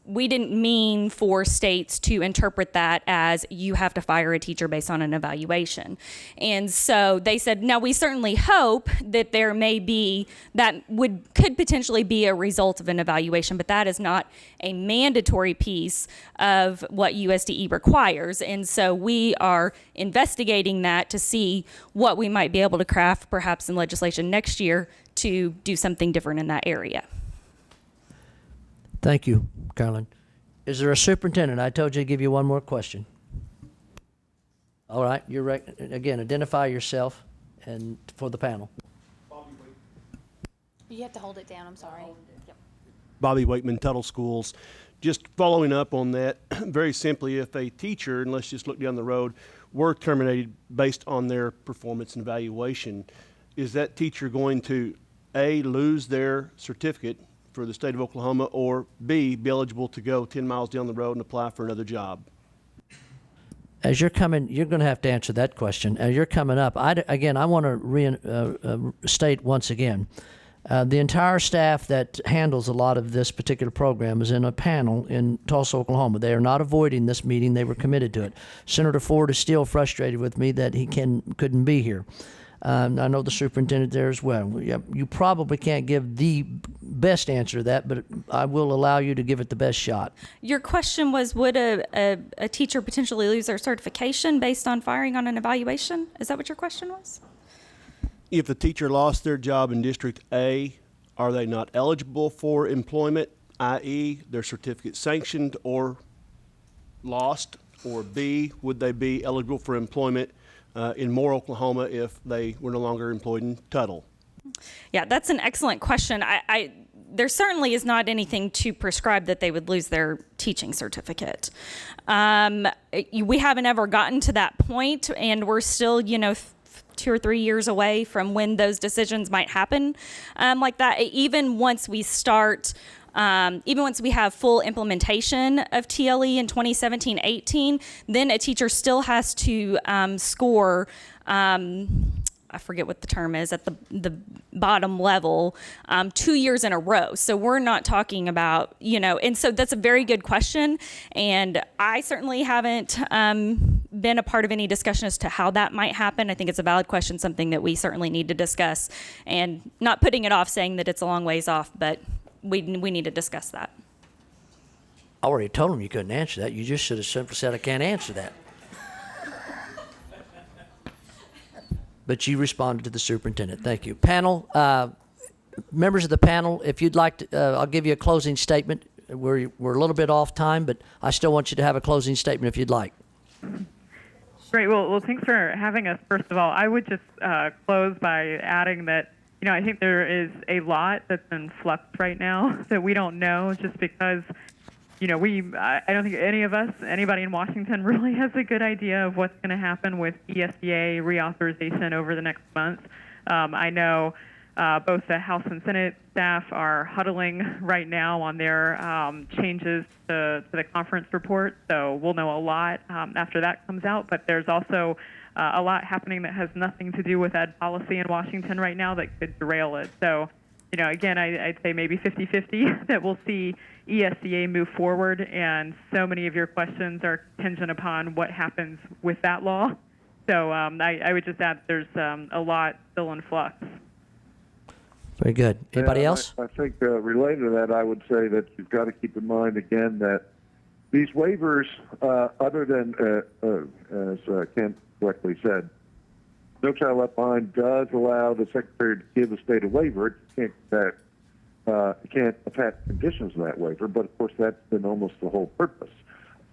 S7: we didn't mean for states to interpret that as you have to fire a teacher based on an evaluation. And so they said, now we certainly hope that there may be, could potentially be a result of an evaluation, but that is not a mandatory piece of what USDE requires. And so we are investigating that to see what we might be able to craft perhaps in legislation next year to do something different in that area.
S1: Thank you, Carolyn. Is there a superintendent? I told you to give you one more question. All right, again, identify yourself and for the panel.
S10: You have to hold it down, I'm sorry. Yep.
S11: Bobby Wakeman, Tuttle Schools. Just following up on that, very simply, if a teacher, and let's just look down the road, were terminated based on their performance and evaluation, is that teacher going to, A, lose their certificate for the state of Oklahoma, or B, be eligible to go 10 miles down the road and apply for another job?
S1: As you're coming, you're going to have to answer that question. As you're coming up, I want to state once again, the entire staff that handles a lot of this particular program is in a panel in Tulsa, Oklahoma. They are not avoiding this meeting. They were committed to it. Senator Ford is still frustrated with me that he couldn't be here. I know the superintendent there as well. You probably can't give the best answer to that, but I will allow you to give it the best shot.
S7: Your question was, would a teacher potentially lose their certification based on firing on an evaluation? Is that what your question was?
S11: If the teacher lost their job in District A, are they not eligible for employment, i.e. their certificate sanctioned or lost? Or B, would they be eligible for employment in Moore, Oklahoma, if they were no longer employed in Tuttle?
S7: Yeah, that's an excellent question. There certainly is not anything to prescribe that they would lose their teaching certificate. We haven't ever gotten to that point, and we're still, 2 or 3 years away from when those decisions might happen like that. Even once we start, even once we have full implementation of TLE in 2017-18, then a teacher still has to score, I forget what the term is, at the bottom level 2 years in a row. So we're not talking about, and so that's a very good question. And I certainly haven't been a part of any discussion as to how that might happen. I think it's a valid question, something that we certainly need to discuss, and not putting it off, saying that it's a long ways off, but we need to discuss that.
S1: I already told him you couldn't answer that. You just should have simply said, I can't answer that. But you responded to the superintendent. Thank you. Panel, members of the panel, if you'd like to, I'll give you a closing statement. We're a little bit off time, but I still want you to have a closing statement if you'd like.
S4: Great. Well, thanks for having us. First of all, I would just close by adding that, I think there is a lot that's in flux right now that we don't know, just because I don't think anybody in Washington really has a good idea of what's going to happen with ESEA reauthorization over the next month. I know both the House and Senate staff are huddling right now on their changes to the conference report, so we'll know a lot after that comes out. But there's also a lot happening that has nothing to do with ed policy in Washington right now that could derail it. So, again, I'd say maybe 50-50 that we'll see ESEA move forward, and so many of your questions are contingent upon what happens with that law. So I would just add there's a lot still in flux.
S1: Very good. Anybody else?
S5: I think related to that, I would say that you've got to keep in mind again that these waivers, other than, as Kent correctly said, No Child Left Behind does allow the Secretary to give a state a waiver. It can't attach conditions to that waiver, but of course that's been almost the whole purpose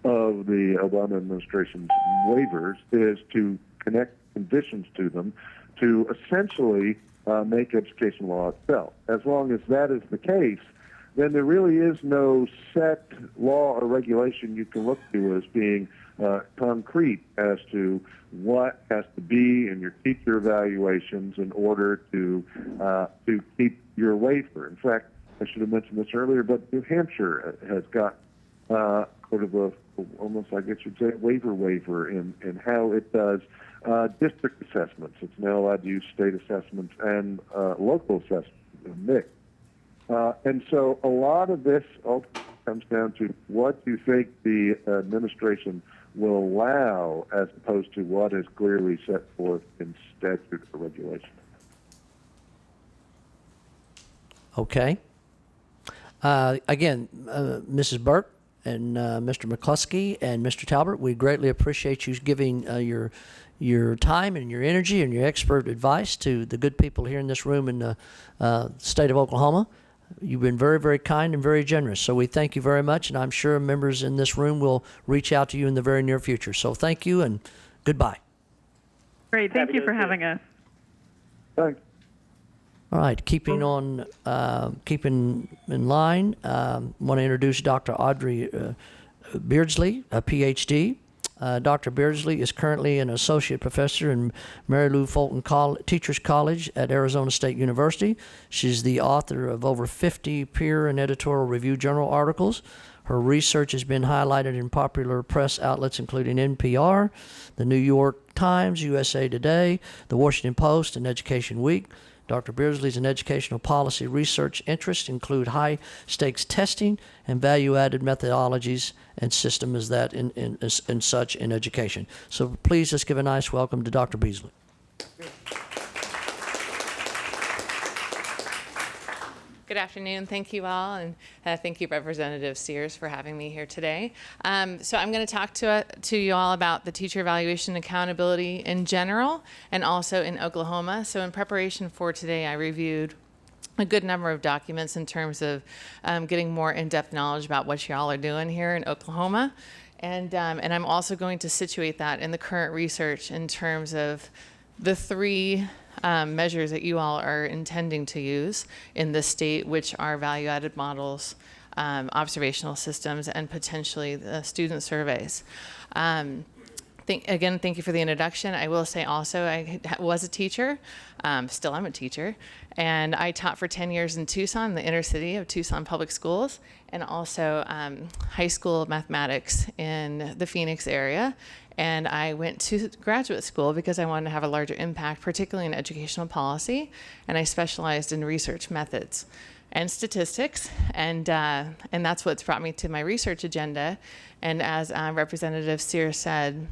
S5: of the Obama administration's waivers, is to connect conditions to them to essentially make education law itself. As long as that is the case, then there really is no set law or regulation you can look to as being concrete as to what has to be in your teacher evaluations in order to keep your waiver. In fact, I should have mentioned this earlier, but New Hampshire has got sort of almost, I guess you'd say, waiver in how it does district assessments. It's now allowed to use state assessments and local assessments mixed. And so a lot of this ultimately comes down to what you think the administration will allow as opposed to what is clearly set forth in statute or regulation.
S1: Okay. Again, Mrs. Burke and Mr. McCluskey and Mr. Talbert, we greatly appreciate you giving your time and your energy and your expert advice to the good people here in this room in the state of Oklahoma. You've been very, very kind and very generous. So we thank you very much, and I'm sure members in this room will reach out to you in the very near future. So thank you and goodbye.
S4: Great. Thank you for having us.
S5: Thanks.
S1: All right, keeping in line, want to introduce Dr. Audrey Beardsley, a PhD. Dr. Beardsley is currently an associate professor in Mary Lou Fulton Teachers College at Arizona State University. She's the author of over 50 peer and editorial review journal articles. Her research has been highlighted in popular press outlets including NPR, the New York Times, USA Today, the Washington Post, and Education Week. Dr. Beardsley's and educational policy research interests include high-stakes testing and value-added methodologies and systems that and such in education. So please just give a nice welcome to Dr. Beardsley.
S12: Good afternoon. Thank you all, and thank you, Representative Sears, for having me here today. So I'm going to talk to you all about the teacher evaluation accountability in general and also in Oklahoma. So in preparation for today, I reviewed a good number of documents in terms of getting more in-depth knowledge about what y'all are doing here in Oklahoma. And I'm also going to situate that in the current research in terms of the three measures that you all are intending to use in this state, which are value-added models, observational systems, and potentially the student surveys. Again, thank you for the introduction. I will say also I was a teacher, still I'm a teacher, and I taught for 10 years in Tucson, the inner city of Tucson Public Schools, and also high school mathematics in the Phoenix area. And I went to graduate school because I wanted to have a larger impact, particularly in educational policy, and I specialized in research methods and statistics, and that's what's brought me to my research agenda. And as Representative Sears said,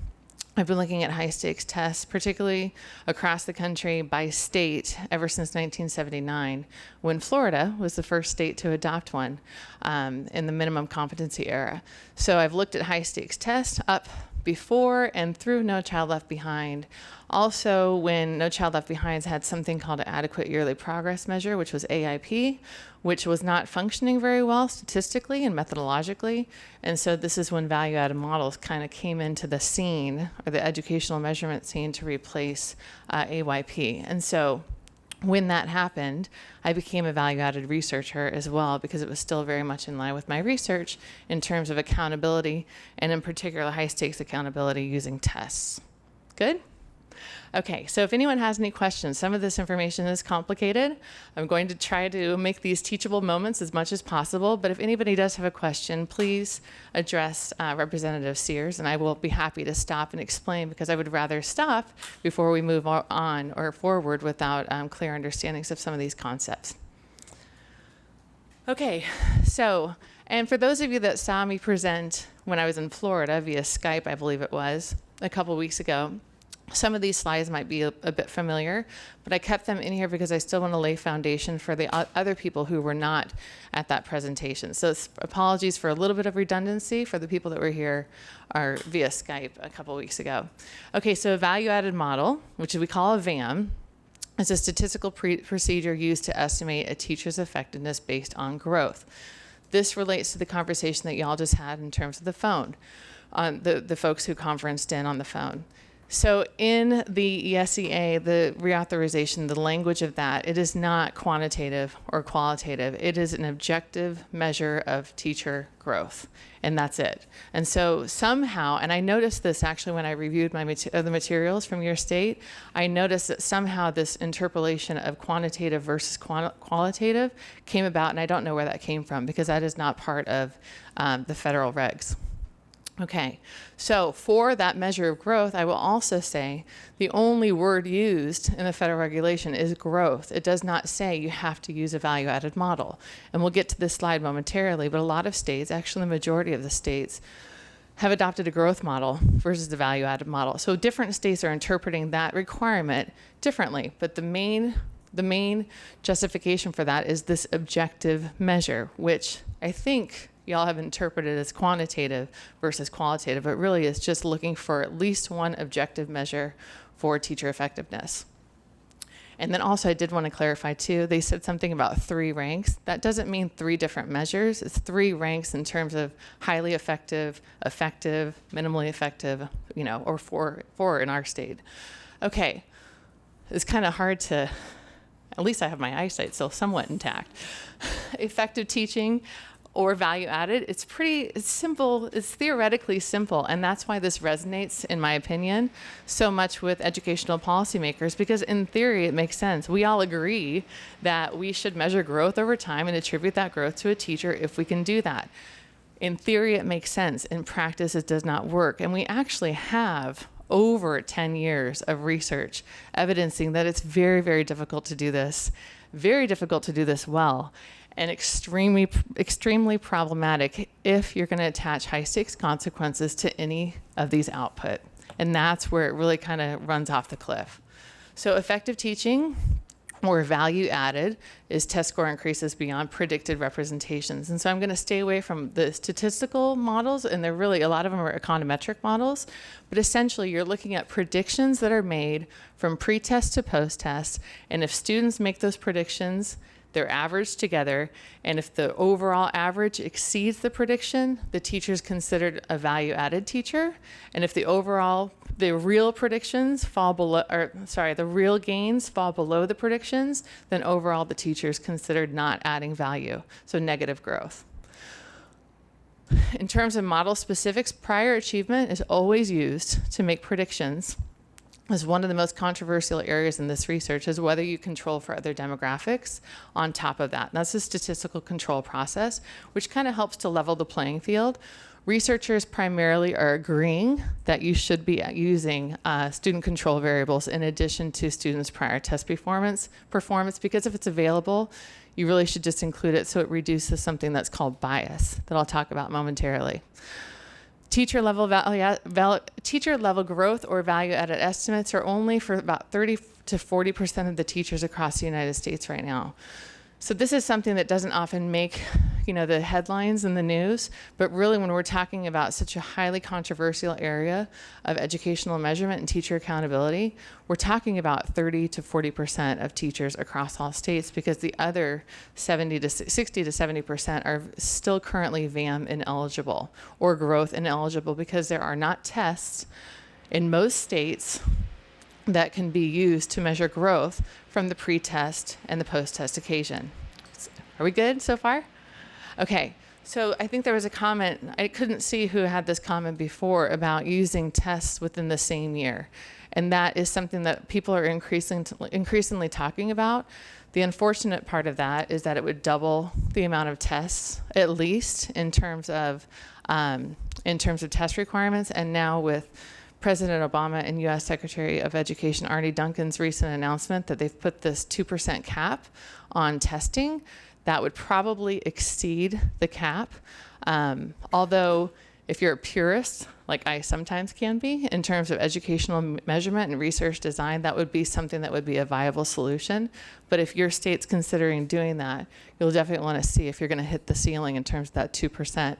S12: I've been looking at high-stakes tests, particularly across the country by state, ever since 1979, when Florida was the first state to adopt one in the minimum competency era. So I've looked at high-stakes tests up before and through No Child Left Behind. Also, when No Child Left Behind had something called an Adequate Yearly Progress Measure, which was AIP, which was not functioning very well statistically and methodologically. And so this is when value-added models kind of came into the scene, or the educational measurement scene, to replace AYP. And so when that happened, I became a value-added researcher as well, because it was still very much in line with my research in terms of accountability, and in particular high-stakes accountability using tests. Good? Okay, so if anyone has any questions, some of this information is complicated. I'm going to try to make these teachable moments as much as possible, but if anybody does have a question, please address Representative Sears, and I will be happy to stop and explain, because I would rather stop before we move on or forward without clear understandings of some of these concepts. Okay, so, and for those of you that saw me present when I was in Florida via Skype, I believe it was, a couple weeks ago, some of these slides might be a bit familiar, but I kept them in here because I still want to lay foundation for the other people who were not at that presentation. So apologies for a little bit of redundancy for the people that were here or via Skype a couple weeks ago. Okay, so a value-added model, which we call a VAM, is a statistical procedure used to estimate a teacher's effectiveness based on growth. This relates to the conversation that y'all just had in terms of the phone, the folks who conferenced in on the phone. So in the ESEA, the reauthorization, the language of that, it is not quantitative or qualitative. It is an objective measure of teacher growth, and that's it. And so somehow, and I noticed this actually when I reviewed the materials from your state, I noticed that somehow this interpolation of quantitative versus qualitative came about, and I don't know where that came from, because that is not part of the federal regs. Okay, so for that measure of growth, I will also say the only word used in the federal regulation is growth. It does not say you have to use a value-added model. And we'll get to this slide momentarily, but a lot of states, actually the majority of the states, have adopted a growth model versus the value-added model. So different states are interpreting that requirement differently, but the main justification for that is this objective measure, which I think y'all have interpreted as quantitative versus qualitative, but really is just looking for at least one objective measure for teacher effectiveness. And then also I did want to clarify too, they said something about 3 ranks. That doesn't mean 3 different measures. It's 3 ranks in terms of highly effective, effective, minimally effective, you know, or 4 in our state. Okay, it's kind of hard to, at least I have my eyesight still somewhat intact. Effective teaching or value added, it's simple, it's theoretically simple, and that's why this resonates, in my opinion, so much with educational policymakers, because in theory it makes sense. We all agree that we should measure growth over time and attribute that growth to a teacher if we can do that. In theory it makes sense, in practice it does not work, and we actually have over 10 years of research evidencing that it's very, very difficult to do this, well, and extremely problematic if you're going to attach high stakes consequences to any of these output. And that's where it really kind of runs off the cliff. So effective teaching or value added is test score increases beyond predicted representations. And so I'm going to stay away from the statistical models, and they're really, a lot of them are econometric models, but essentially you're looking at predictions that are made from pre-test to post-test, and if students make those predictions, they're averaged together, and if the overall average exceeds the prediction, the teacher is considered a value-added teacher, and if the overall the real predictions fall below, or sorry, the real gains fall below the predictions, then overall the teacher is considered not adding value, so negative growth. In terms of model specifics, prior achievement is always used to make predictions. As one of the most controversial areas in this research is whether you control for other demographics on top of that. And that's a statistical control process, which kind of helps to level the playing field. Researchers primarily are agreeing that you should be using student control variables in addition to students' prior test performance, because if it's available, you really should just include it so it reduces something that's called bias that I'll talk about momentarily. Teacher level growth or value added estimates are only for about 30 to 40% of the teachers across the United States right now. So this is something that doesn't often make, the headlines in the news, but really when we're talking about such a highly controversial area of educational measurement and teacher accountability, we're talking about 30 to 40% of teachers across all states, because the other 60 to 70% are still currently VAM ineligible or growth ineligible, because there are not tests in most states that can be used to measure growth from the pre-test and the post-test occasion. Are we good so far? Okay, so I think there was a comment, I couldn't see who had this comment before about using tests within the same year. And that is something that people are increasingly talking about. The unfortunate part of that is that it would double the amount of tests, at least in terms of test requirements. And now with President Obama and U.S. Secretary of Education Arne Duncan's recent announcement that they've put this 2% cap on testing, that would probably exceed the cap. Although if you're a purist, like I sometimes can be, in terms of educational measurement and research design, that would be something that would be a viable solution. But if your state's considering doing that, you'll definitely want to see if you're going to hit the ceiling in terms of that 2%.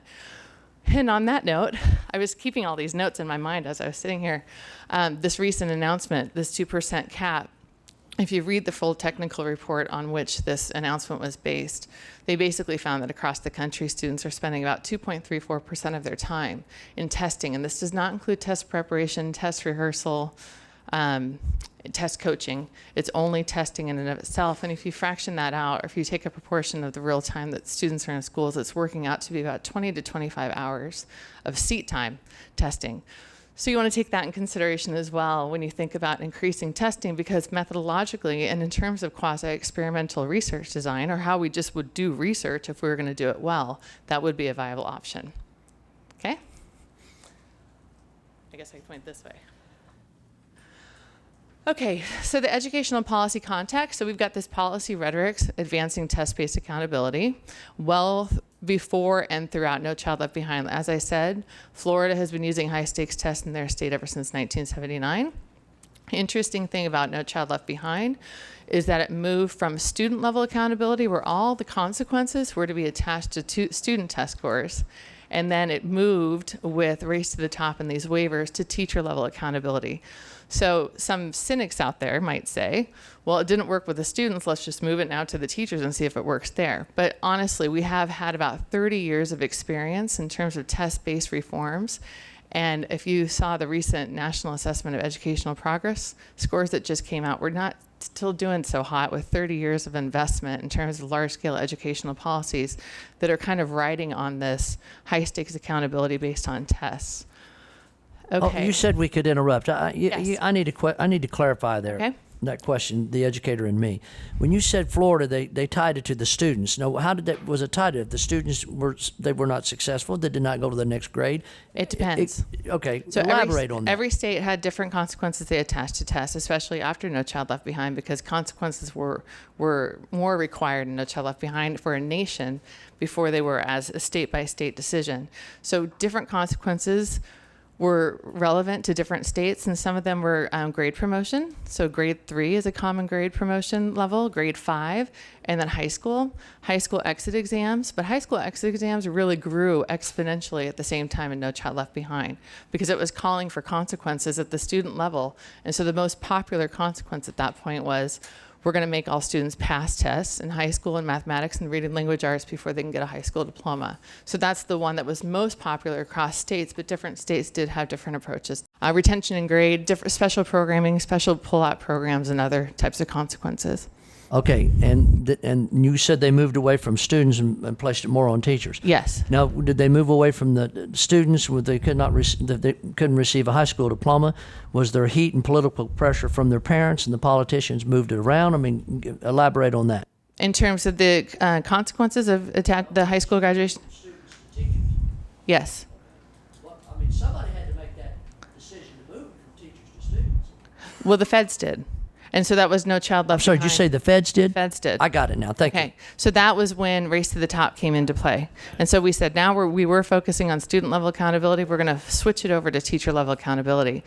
S12: And on that note, I was keeping all these notes in my mind as I was sitting here. This recent announcement, this 2% cap, if you read the full technical report on which this announcement was based, they basically found that across the country, students are spending about 2.34% of their time in testing. And this does not include test preparation, test rehearsal, test coaching. It's only testing in and of itself. And if you fraction that out, or if you take a proportion of the real time that students are in schools, it's working out to be about 20 to 25 hours of seat time testing. So you want to take that in consideration as well when you think about increasing testing, because methodologically and in terms of quasi-experimental research design, or how we just would do research if we were going to do it well, that would be a viable option. Okay? I guess I can point this way. Okay, so the educational policy context. So we've got this policy rhetoric, advancing test-based accountability, well before and throughout No Child Left Behind. As I said, Florida has been using high-stakes tests in their state ever since 1979. Interesting thing about No Child Left Behind is that it moved from student-level accountability, where all the consequences were to be attached to student test scores, and then it moved with Race to the Top and these waivers to teacher-level accountability. So some cynics out there might say, well, it didn't work with the students, let's just move it now to the teachers and see if it works there. But honestly, we have had about 30 years of experience in terms of test-based reforms. And if you saw the recent National Assessment of Educational Progress scores that just came out, we're not still doing so hot with 30 years of investment in terms of large-scale educational policies that are kind of riding on this high-stakes accountability based on tests. Okay.
S1: Oh, you said we could interrupt.
S12: Yes.
S1: I need to clarify there.
S12: Okay.
S1: That question, the educator and me. When you said Florida, they tied it to the students. Now, how did that, was it tied to, if the students were not successful, they did not go to the next grade?
S12: It depends.
S1: Okay,
S12: So
S1: elaborate on that.
S12: Every state had different consequences they attached to tests, especially after No Child Left Behind, because consequences were more required in No Child Left Behind for a nation before they were as a state-by-state decision. So different consequences were relevant to different states, and some of them were grade promotion. So grade 3 is a common grade promotion level, grade 5, and then high school exit exams. But high school exit exams really grew exponentially at the same time in No Child Left Behind, because it was calling for consequences at the student level. And so the most popular consequence at that point was, we're going to make all students pass tests in high school in mathematics and reading language arts before they can get a high school diploma. So that's the one that was most popular across states, but different states did have different approaches. Retention and grade, different special programming, special pull-out programs, and other types of consequences.
S1: Okay, and you said they moved away from students and placed it more on teachers.
S12: Yes.
S1: Now, did they move away from the students where they they couldn't receive a high school diploma? Was there heat and political pressure from their parents, and the politicians moved it around? I mean, elaborate on that.
S12: In terms of the consequences of the high school graduation?
S1: Students to teachers.
S12: Yes.
S1: Well, I mean, somebody had to make that decision to move from teachers to students.
S12: Well, the feds did. And so that was No Child Left
S1: Sorry,
S12: Behind.
S1: did you say the feds did?
S12: Feds did.
S1: I got it now. Thank you.
S12: Okay, so that was when Race to the Top came into play. And so we said now we were focusing on student level accountability. We're going to switch it over to teacher level accountability.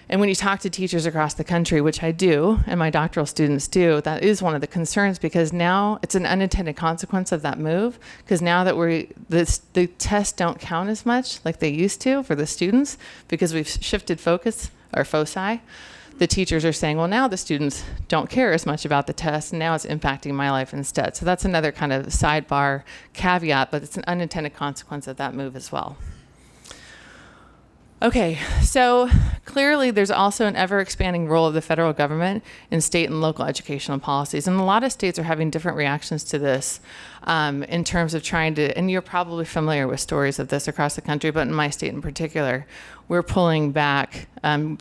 S12: And when you talk to teachers across the country, which I do, and my doctoral students do, that is one of the concerns, because now it's an unintended consequence of that move, because now that the tests don't count as much like they used to for the students, because we've shifted focus, or foci. The teachers are saying, well, now the students don't care as much about the test, and now it's impacting my life instead. So that's another kind of sidebar caveat, but it's an unintended consequence of that move as well. Okay, so clearly there's also an ever-expanding role of the federal government in state and local educational policies. And a lot of states are having different reactions to this in terms of trying to, and you're probably familiar with stories of this across the country, but in my state in particular, we're pulling back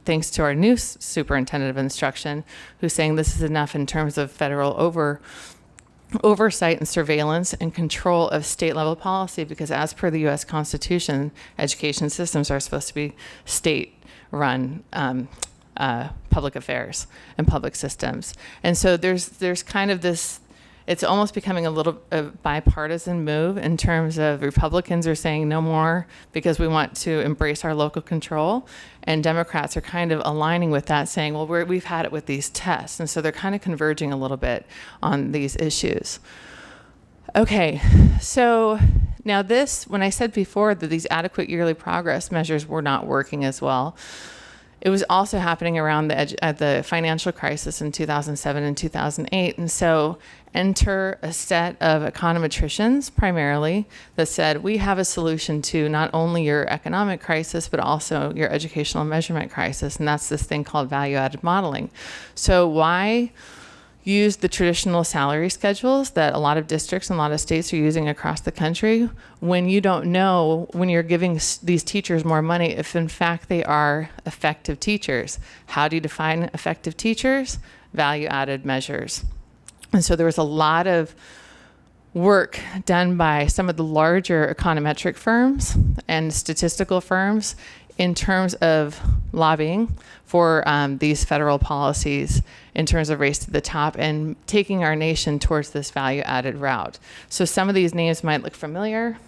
S12: thanks to our new superintendent of instruction, who's saying this is enough in terms of federal oversight and surveillance and control of state level policy, because as per the U.S. Constitution, education systems are supposed to be state run public affairs and public systems. And so there's kind of this, it's almost becoming a little bipartisan move in terms of Republicans are saying no more because we want to embrace our local control, and Democrats are kind of aligning with that, saying, well, we've had it with these tests. And so they're kind of converging a little bit on these issues. Okay, so now this, when I said before that these adequate yearly progress measures were not working as well, it was also happening around the financial crisis in 2007 and 2008. And so enter a set of econometricians primarily that said, we have a solution to not only your economic crisis, but also your educational measurement crisis. And that's this thing called value-added modeling. So why use the traditional salary schedules that a lot of districts and a lot of states are using across the country when you don't know, when you're giving these teachers more money, if in fact they are effective teachers? How do you define effective teachers? Value-added measures. And so there was a lot of work done by some of the larger econometric firms and statistical firms in terms of lobbying for these federal policies in terms of Race to the Top and taking our nation towards this value-added route. So some of these names might look familiar.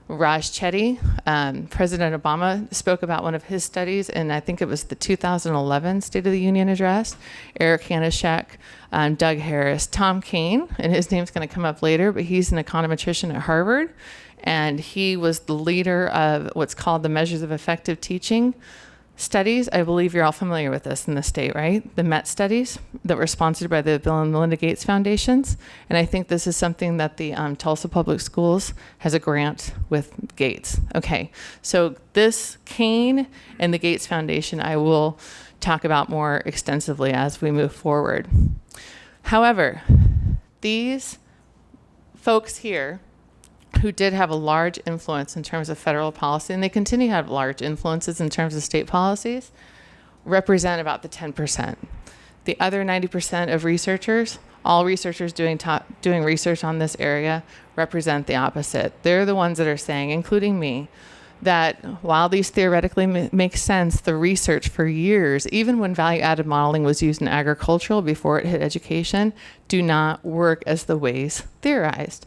S12: Raj Chetty, President Obama spoke about one of his studies, and I think it was the 2011 State of the Union address. Eric Hanashek, Doug Harris, Tom Kane, and his name's going to come up later, but he's an econometrician at Harvard, and he was the leader of what's called the Measures of Effective Teaching studies. I believe you're all familiar with this in the state, right? The MET studies that were sponsored by the Bill and Melinda Gates Foundations. And I think this is something that the Tulsa Public Schools has a grant with Gates. Okay, so this Kane and the Gates Foundation I will talk about more extensively as we move forward. However, these folks here who did have a large influence in terms of federal policy, and they continue to have large influences in terms of state policies, represent about the 10%. The other 90% of researchers, all researchers doing research on this area, represent the opposite. They're the ones that are saying, including me, that while these theoretically make sense, the research for years, even when value-added modeling was used in agricultural before it hit education, do not work as the ways theorized.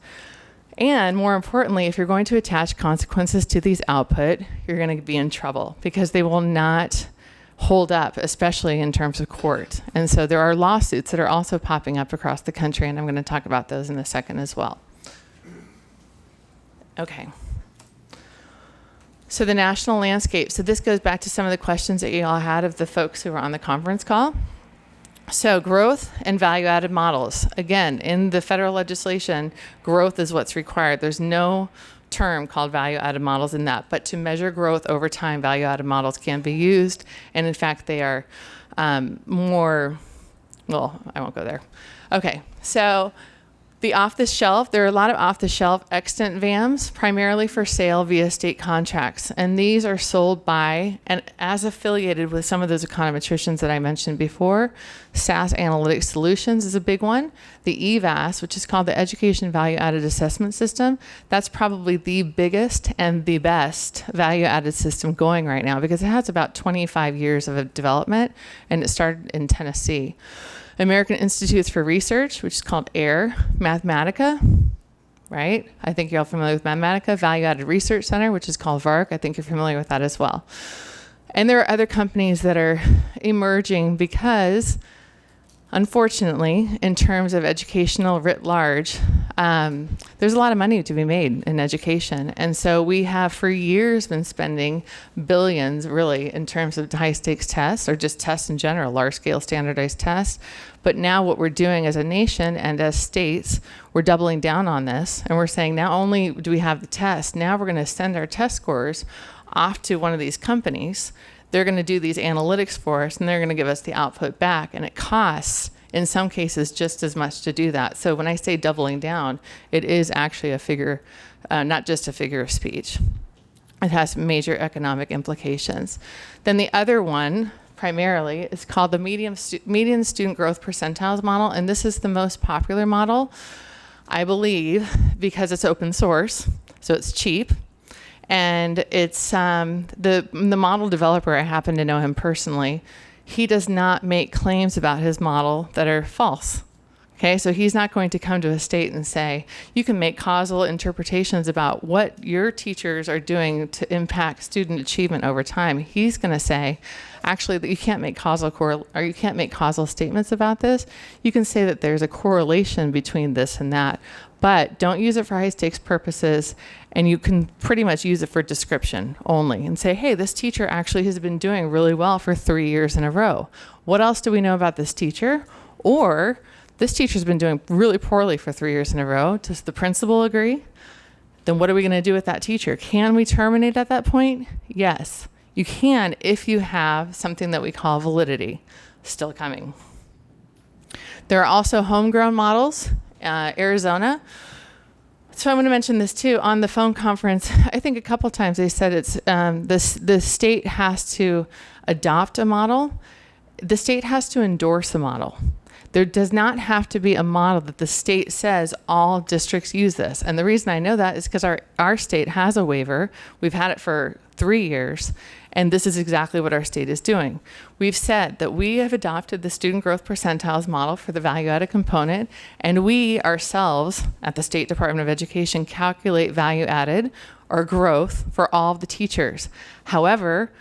S12: And more importantly, if you're going to attach consequences to these output, you're going to be in trouble because they will not hold up, especially in terms of court. And so there are lawsuits that are also popping up across the country, and I'm going to talk about those in a second as well. Okay. So the national landscape. So this goes back to some of the questions that you all had of the folks who were on the conference call. So growth and value-added models. Again, in the federal legislation, growth is what's required. There's no term called value-added models in that, but to measure growth over time, value-added models can be used, and in fact, they are more, well, I won't go there. Okay, so the off-the-shelf, there are a lot of off-the-shelf extant VAMs, primarily for sale via state contracts. And these are sold by, and as affiliated with some of those econometricians that I mentioned before. SAS Analytics Solutions is a big one. The EVAS, which is called the Education Value Added Assessment System, that's probably the biggest and the best value-added system going right now because it has about 25 years of development, and it started in Tennessee. American Institutes for Research, which is called AIR, Mathematica, right? I think you're all familiar with Mathematica. Value Added Research Center, which is called VARC. I think you're familiar with that as well. And there are other companies that are emerging because, unfortunately, in terms of educational writ large, there's a lot of money to be made in education. And so we have for years been spending billions, really, in terms of high stakes tests or just tests in general, large scale standardized tests. But now what we're doing as a nation and as states, we're doubling down on this. And we're saying not only do we have the test, now we're going to send our test scores off to one of these companies. They're going to do these analytics for us, and they're going to give us the output back. And it costs, in some cases, just as much to do that. So when I say doubling down, it is actually a figure, not just a figure of speech. It has major economic implications. Then the other one, primarily, is called the median student growth percentiles model. And this is the most popular model, I believe, because it's open source, so it's cheap. And it's the model developer, I happen to know him personally, he does not make claims about his model that are false. Okay, so he's not going to come to a state and say, you can make causal interpretations about what your teachers are doing to impact student achievement over time. He's going to say, actually, that you can't make causal statements about this. You can say that there's a correlation between this and that, but don't use it for high stakes purposes, and you can pretty much use it for description only and say, hey, this teacher actually has been doing really well for 3 years in a row. What else do we know about this teacher? Or this teacher's been doing really poorly for 3 years in a row. Does the principal agree? Then what are we going to do with that teacher? Can we terminate at that point? Yes, you can if you have something that we call validity still coming. There are also homegrown models. Arizona. So I'm going to mention this too. On the phone conference, I think a couple times they said it's the state has to adopt a model. The state has to endorse a model. There does not have to be a model that the state says all districts use this. And the reason I know that is because our state has a waiver. We've had it for 3 years. And this is exactly what our state is doing. We've said that we have adopted the student growth percentiles model for the value-added component, and we ourselves at the State Department of Education calculate value-added or growth for all of the teachers. However,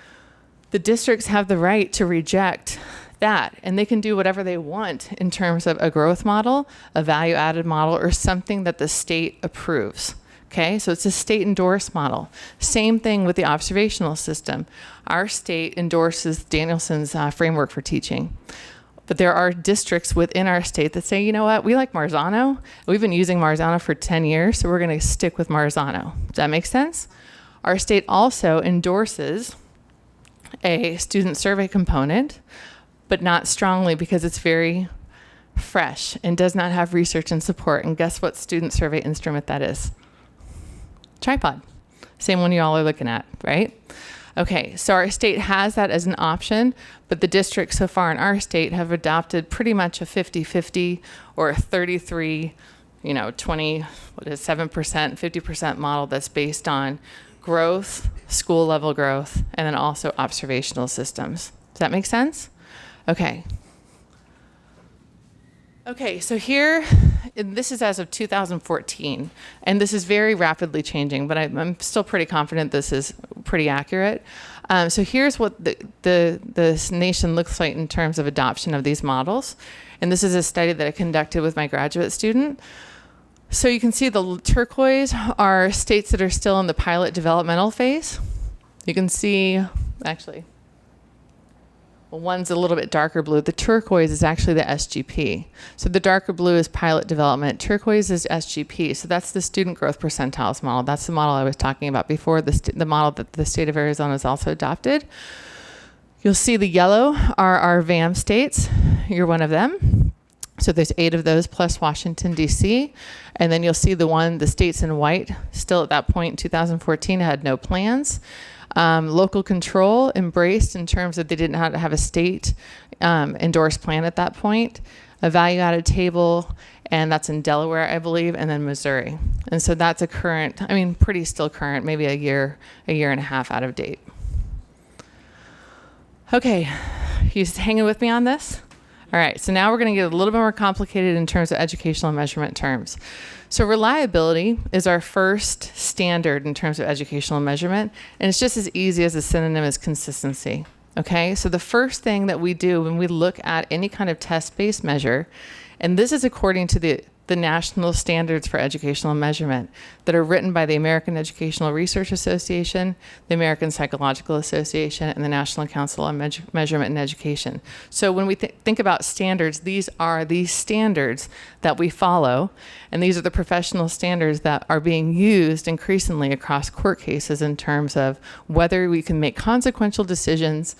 S12: the districts have the right to reject that, and they can do whatever they want in terms of a growth model, a value-added model, or something that the state approves. Okay, so it's a state endorsed model. Same thing with the observational system. Our state endorses Danielson's framework for teaching. But there are districts within our state that say, you know what, we like Marzano. We've been using Marzano for 10 years, so we're going to stick with Marzano. Does that make sense? Our state also endorses a student survey component, but not strongly because it's very fresh and does not have research and support. And guess what student survey instrument that is? Tripod. Same one you all are looking at, right? Okay, so our state has that as an option, but the districts so far in our state have adopted pretty much a 50-50 or a 33, 7%, 50% model that's based on growth, school level growth, and then also observational systems. Does that make sense? Okay. Okay, so here, this is as of 2014, and this is very rapidly changing, but I'm still pretty confident this is pretty accurate. So here's what this nation looks like in terms of adoption of these models, and this is a study that I conducted with my graduate student. So you can see the turquoise are states that are still in the pilot developmental phase. You can see, actually, Well, one's a little bit darker blue. The turquoise is actually the SGP. So the darker blue is pilot development. Turquoise is SGP. So that's the student growth percentiles model. That's the model I was talking about before, the model that the state of Arizona has also adopted. You'll see the yellow are our VAM states. You're one of them. So there's 8 of those plus Washington, D.C. And then you'll see the states in white, still at that point in 2014, had no plans. Local control embraced in terms of they didn't have a state endorsed plan at that point. A value added table, and that's in Delaware, I believe, and then Missouri. And so that's a current, pretty still current, maybe a year and a half out of date. Okay, you hanging with me on this? All right, so now we're going to get a little bit more complicated in terms of educational measurement terms. So reliability is our first standard in terms of educational measurement, and it's just as easy as a synonym as consistency. Okay, so the first thing that we do when we look at any kind of test-based measure, and this is according to the national standards for educational measurement that are written by the American Educational Research Association, the American Psychological Association, and the National Council on Measurement and Education. So when we think about standards, these are these standards that we follow, and these are the professional standards that are being used increasingly across court cases in terms of whether we can make consequential decisions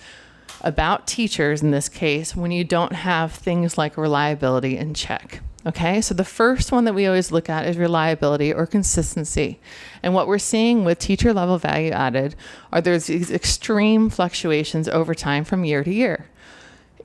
S12: about teachers in this case when you don't have things like reliability in check. Okay, so the first one that we always look at is reliability or consistency. And what we're seeing with teacher level value added are there's these extreme fluctuations over time from year to year.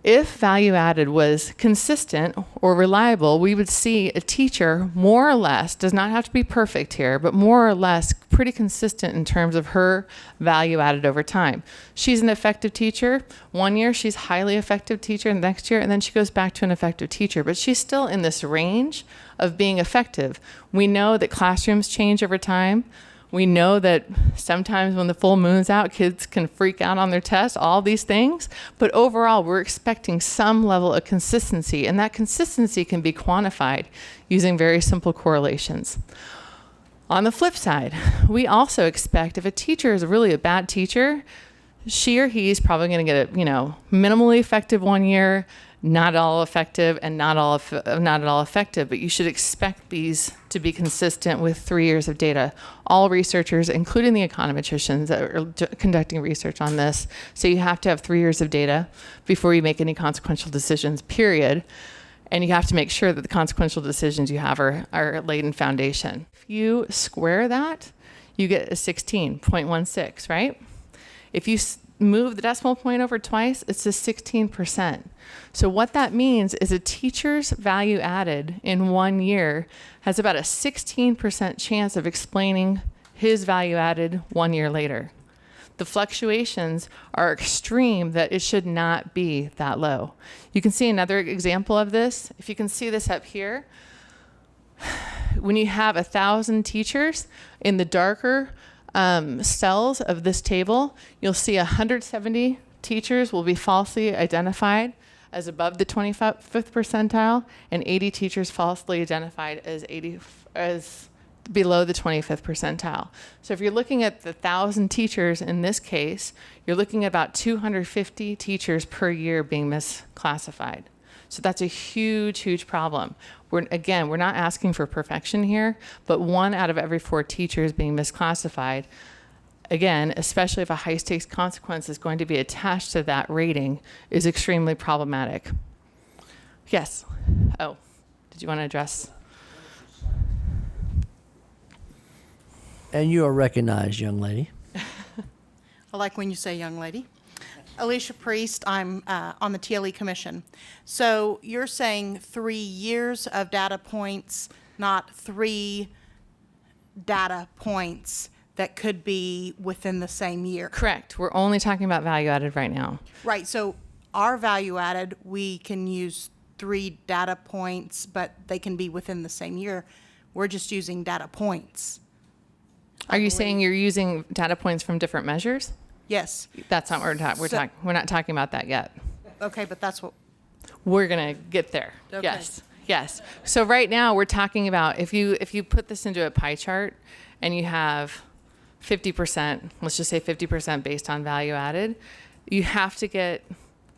S12: If value added was consistent or reliable, we would see a teacher more or less, does not have to be perfect here, but more or less pretty consistent in terms of her value added over time. She's an effective teacher. One year she's highly effective teacher, and the next year, and then she goes back to an effective teacher, but she's still in this range of being effective. We know that classrooms change over time. We know that sometimes when the full moon's out, kids can freak out on their tests, all these things. But overall, we're expecting some level of consistency, and that consistency can be quantified using very simple correlations. On the flip side, we also expect if a teacher is really a bad teacher, she or he is probably going to get a minimally effective 1 year, not all effective, and not at all effective, but you should expect these to be consistent with 3 years of data. All researchers, including the econometricians that are conducting research on this, so you have to have 3 years of data before you make any consequential decisions, period. And you have to make sure that the consequential decisions you have are laid in foundation. If you square that, you get a 16.16, right? If you move the decimal point over twice, it's a 16%. So what that means is a teacher's value added in 1 year has about a 16% chance of explaining his value added 1 year later. The fluctuations are extreme that it should not be that low. You can see another example of this. If you can see this up here, when you have 1,000 teachers in the darker cells of this table, you'll see 170 teachers will be falsely identified as above the 25th percentile, and 80 teachers falsely identified as below the 25th percentile. So if you're looking at the 1,000 teachers in this case, you're looking at about 250 teachers per year being misclassified. So that's a huge, huge problem. We're not asking for perfection here, but 1 out of every 4 teachers being misclassified, again, especially if a high stakes consequence is going to be attached to that rating, is extremely problematic. Yes. Oh, did you want to address?
S1: And you are recognized, young lady.
S13: I like when you say young lady. Alicia Priest, I'm on the TLE Commission. So you're saying 3 years of data points, not 3 data points that could be within the same year.
S12: Correct. We're only talking about value added right now.
S13: Right. So our value added, we can use 3 data points, but they can be within the same year. We're just using data points.
S12: Are you saying you're using data points from different measures?
S13: Yes.
S12: That's not what we're not talking about that yet.
S13: Okay, but that's what
S12: we're going to get there.
S13: Okay.
S12: Yes. So right now we're talking about if you put this into a pie chart and you have 50%, let's just say 50% based on value added, you have to get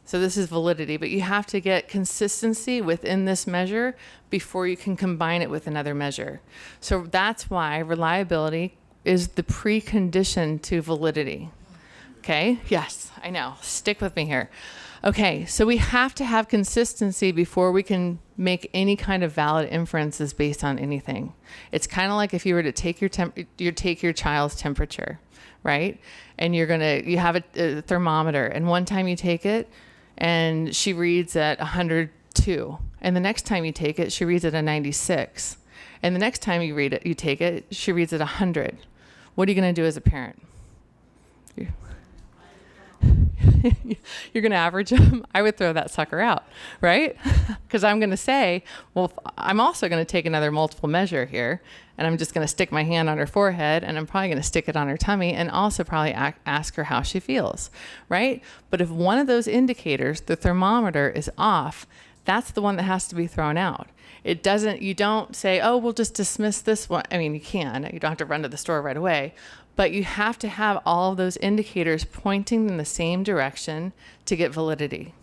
S12: So this is validity, but you have to get consistency within this measure before you can combine it with another measure. So that's why reliability is the precondition to validity. Okay, yes, I know, stick with me here. Okay, so we have to have consistency before we can make any kind of valid inferences based on anything. It's kind of like if you were to take your child's temperature, right? And you have a thermometer, and one time you take it, and she reads at 102, and the next time you take it, she reads at a 96, and the next time you take it, she reads at 100. What are you going to do as a parent? You're going to average them. I would throw that sucker out, right? Because I'm going to say, well, I'm also going to take another multiple measure here, and I'm just going to stick my hand on her forehead, and I'm probably going to stick it on her tummy, and also probably ask her how she feels, right? But if one of those indicators, the thermometer, is off, that's the one that has to be thrown out. You don't say, oh, we'll just dismiss this one. I mean, you can. You don't have to run to the store right away. But you have to have all of those indicators pointing in the same direction to get validity.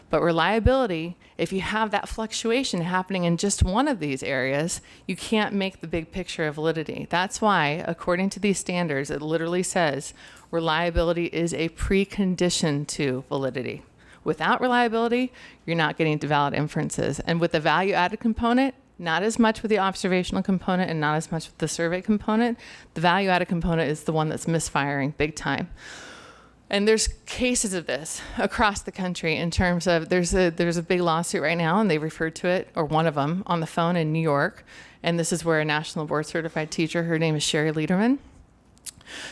S12: But reliability, if you have that fluctuation happening in just one of these areas, you can't make the big picture of validity. That's why, according to these standards, it literally says reliability is a precondition to validity. Without reliability, you're not getting to valid inferences. And with the value-added component, not as much with the observational component and not as much with the survey component, the value-added component is the one that's misfiring big time. And there's cases of this across the country in terms of, there's a big lawsuit right now, and they referred to it, or one of them, on the phone in New York. And this is where a national board certified teacher, her name is Sherry Lederman.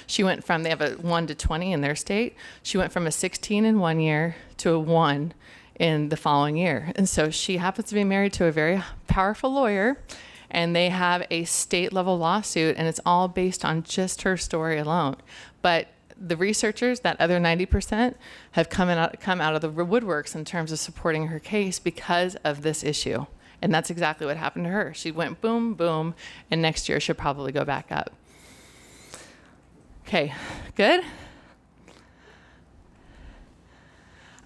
S12: She went from, they have a 1 to 20 in their state. She went from a 16 in 1 year to a 1 in the following year. And so she happens to be married to a very powerful lawyer, and they have a state level lawsuit, and it's all based on just her story alone. But the researchers, that other 90%, have come out of the woodworks in terms of supporting her case because of this issue. And that's exactly what happened to her. She went boom, boom, and next year she'll probably go back up. Okay, good?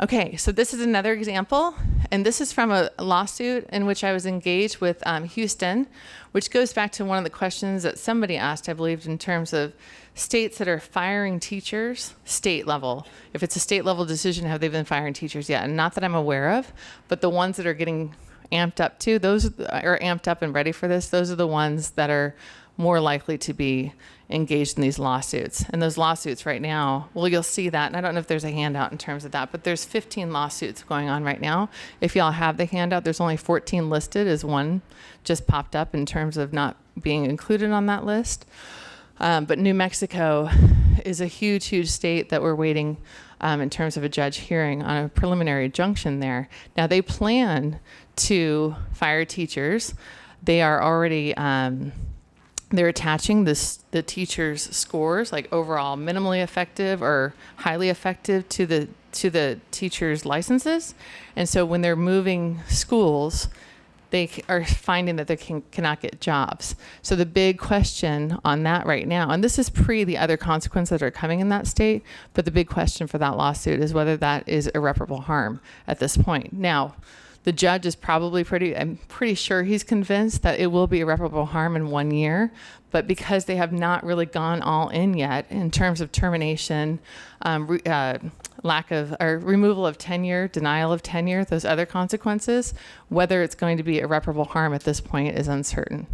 S12: Okay, so this is another example, and this is from a lawsuit in which I was engaged with Houston, which goes back to one of the questions that somebody asked, I believe, in terms of states that are firing teachers, state level. If it's a state level decision, have they been firing teachers yet? And not that I'm aware of, but the ones that are getting amped up to, those are amped up and ready for this, those are the ones that are more likely to be engaged in these lawsuits. And those lawsuits right now, well, you'll see that, and I don't know if there's a handout in terms of that, but there's 15 lawsuits going on right now. If y'all have the handout, there's only 14 listed, as one just popped up in terms of not being included on that list. But New Mexico is a huge, huge state that we're waiting in terms of a judge hearing on a preliminary injunction there. Now, they plan to fire teachers. They are already they're attaching the teachers' scores, like overall minimally effective or highly effective, to the teachers' licenses. And so when they're moving schools, they are finding that they cannot get jobs. So the big question on that right now, and this is pre the other consequences that are coming in that state, but the big question for that lawsuit is whether that is irreparable harm at this point. Now, the judge is probably I'm pretty sure he's convinced that it will be irreparable harm in 1 year, but because they have not really gone all in yet in terms of termination, removal of tenure, denial of tenure, those other consequences, whether it's going to be irreparable harm at this point is uncertain.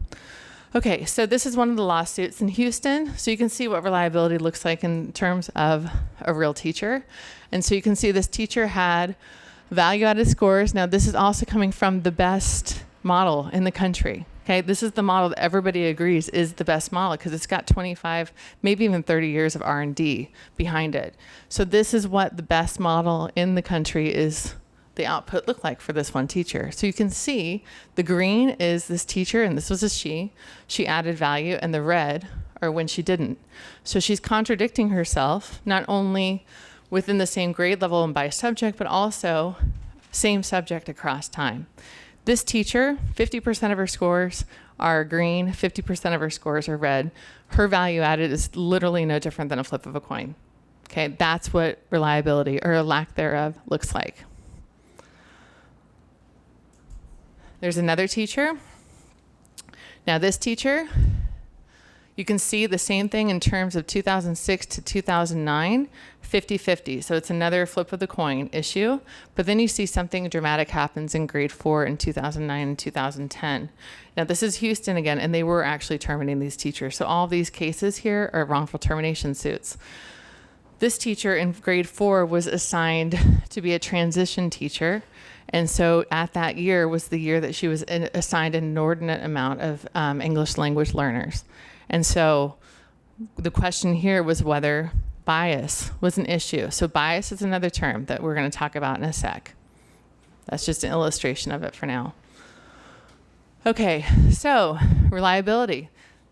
S12: Okay, so this is one of the lawsuits in Houston. So you can see what reliability looks like in terms of a real teacher. And so you can see this teacher had value-added scores. Now, this is also coming from the best model in the country. Okay, this is the model that everybody agrees is the best model because it's got 25, maybe even 30 years of R&D behind it. So this is what the best model in the country is, the output look like for this one teacher. So you can see the green is this teacher, and this was a she added value, and the red are when she didn't. So she's contradicting herself, not only within the same grade level and by subject, but also same subject across time. This teacher, 50% of her scores are green, 50% of her scores are red. Her value added is literally no different than a flip of a coin. Okay, that's what reliability, or a lack thereof, looks like. There's another teacher. Now this teacher, you can see the same thing in terms of 2006 to 2009, 50-50. So it's another flip of the coin issue. But then you see something dramatic happens in grade 4 in 2009 and 2010. Now this is Houston again, and they were actually terminating these teachers. So all these cases here are wrongful termination suits. This teacher in grade 4 was assigned to be a transition teacher. And so at that year was the year that she was assigned an inordinate amount of English language learners. And so the question here was whether bias was an issue. So bias is another term that we're going to talk about in a sec. That's just an illustration of it for now. Okay, so reliability.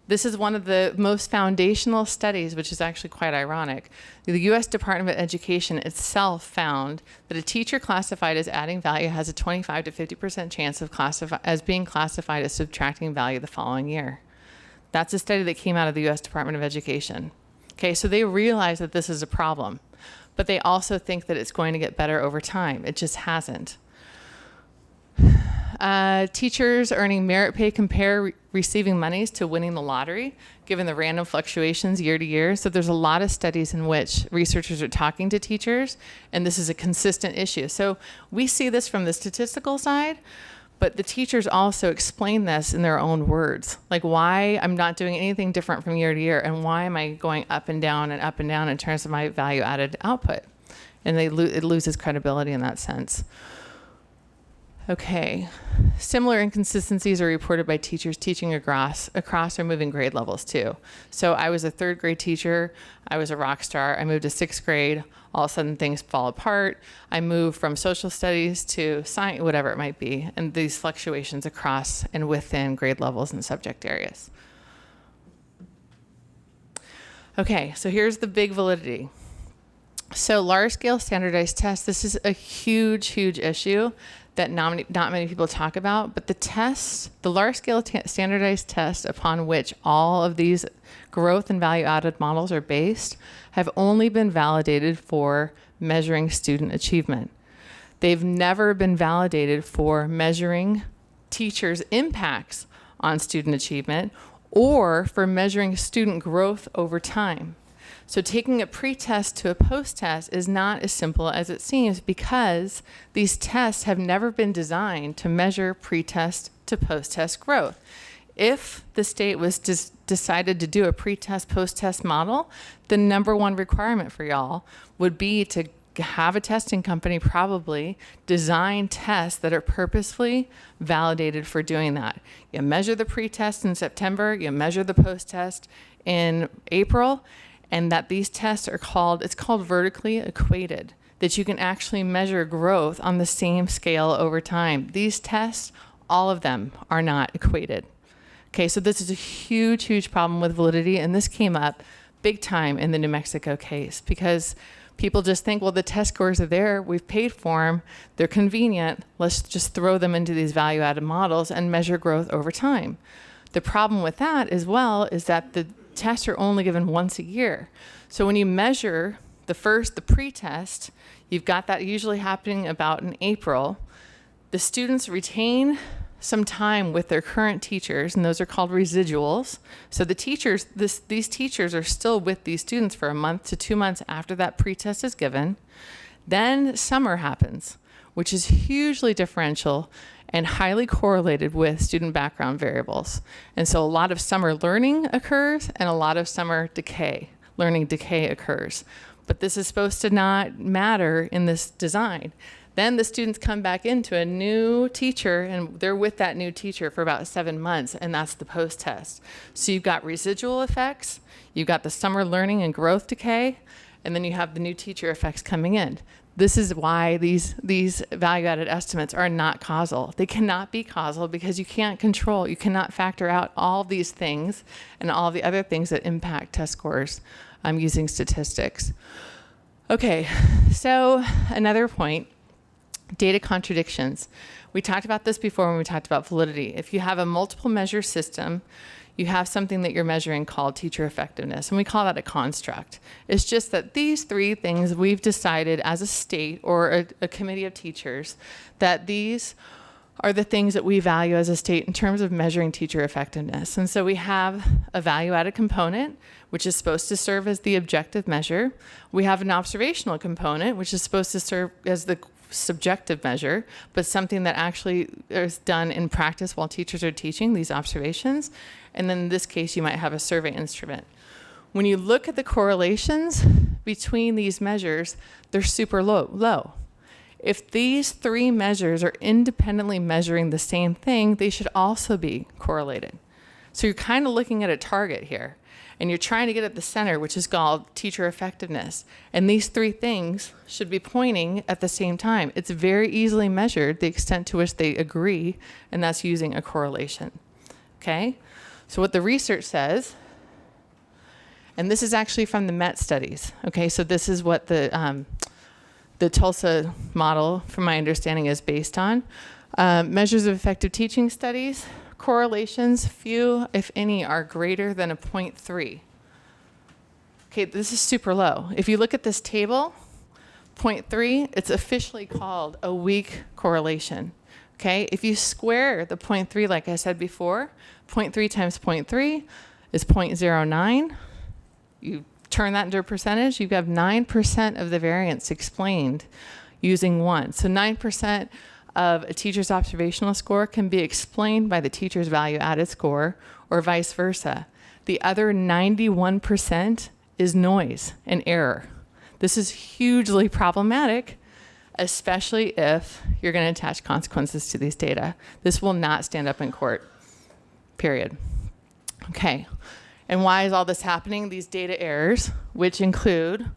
S12: This is one of the most foundational studies, which is actually quite ironic. The U.S. Department of Education itself found that a teacher classified as adding value has a 25 to 50% chance of being classified as subtracting value the following year. That's a study that came out of the U.S. Department of Education. Okay, so they realize that this is a problem, but they also think that it's going to get better over time. It just hasn't. Teachers earning merit pay compare receiving monies to winning the lottery, given the random fluctuations year to year. So there's a lot of studies in which researchers are talking to teachers, and this is a consistent issue. So we see this from the statistical side, but the teachers also explain this in their own words, like why I'm not doing anything different from year to year, and why am I going up and down in terms of my value-added output. And it loses credibility in that sense. Okay, similar inconsistencies are reported by teachers teaching across or moving grade levels too. So I was a 3rd grade teacher, I was a rock star, I moved to 6th grade, all of a sudden things fall apart. I moved from social studies to science, whatever it might be, and these fluctuations across and within grade levels and subject areas. Okay, so here's the big validity. So large-scale standardized tests, this is a huge, huge issue that not many people talk about, but the large-scale standardized tests upon which all of these growth and value-added models are based have only been validated for measuring student achievement. They've never been validated for measuring teachers' impacts on student achievement or for measuring student growth over time. So taking a pre-test to a post-test is not as simple as it seems, because these tests have never been designed to measure pre-test to post-test growth. If the state was decided to do a pre-test, post-test model, the number one requirement for y'all would be to have a testing company probably design tests that are purposefully validated for doing that. You measure the pre-test in September, you measure the post-test in April, and that these tests are it's called vertically equated, that you can actually measure growth on the same scale over time. These tests, all of them are not equated. Okay, so this is a huge, huge problem with validity, and this came up big time in the New Mexico case, because people just think, well, the test scores are there, we've paid for them, they're convenient, let's just throw them into these value-added models and measure growth over time. The problem with that as well is that the tests are only given once a year. So when you measure the pre-test, you've got that usually happening about in April. The students retain some time with their current teachers, and those are called residuals. So the teachers, these teachers are still with these students for a month to 2 months after that pre-test is given. Then summer happens, which is hugely differential and highly correlated with student background variables. And so a lot of summer learning occurs and a lot of summer learning decay occurs. But this is supposed to not matter in this design. Then the students come back into a new teacher, and they're with that new teacher for about 7 months, and that's the post-test. So you've got residual effects, you've got the summer learning and growth decay, and then you have the new teacher effects coming in. This is why these value-added estimates are not causal. They cannot be causal because you cannot factor out all these things and all the other things that impact test scores using statistics. Okay, so another point, data contradictions. We talked about this before when we talked about validity. If you have a multiple measure system, you have something that you're measuring called teacher effectiveness, and we call that a construct. It's just that these 3 things we've decided as a state or a committee of teachers that these are the things that we value as a state in terms of measuring teacher effectiveness. And so we have a value-added component, which is supposed to serve as the objective measure. We have an observational component, which is supposed to serve as the subjective measure, but something that actually is done in practice while teachers are teaching these observations. And then in this case, you might have a survey instrument. When you look at the correlations between these measures, they're super low. If these three measures are independently measuring the same thing, they should also be correlated. So you're kind of looking at a target here, and you're trying to get at the center, which is called teacher effectiveness. And these three things should be pointing at the same time. It's very easily measured, the extent to which they agree, and that's using a correlation. Okay? So what the research says, and this is actually from the Met studies. Okay, so this is what the Tulsa model, from my understanding, is based on. Measures of effective teaching studies, correlations, few, if any, are greater than a 0.3. Okay, this is super low. If you look at this table, 0.3, it's officially called a weak correlation. Okay, if you square the 0.3, like I said before, 0.3 times 0.3 is 0.09. You turn that into a percentage, you have 9% of the variance explained using 1. So 9% of a teacher's observational score can be explained by the teacher's value-added score, or vice versa. The other 91% is noise and error. This is hugely problematic, especially if you're going to attach consequences to these data. This will not stand up in court, period. Okay. And why is all this happening? These data errors, which include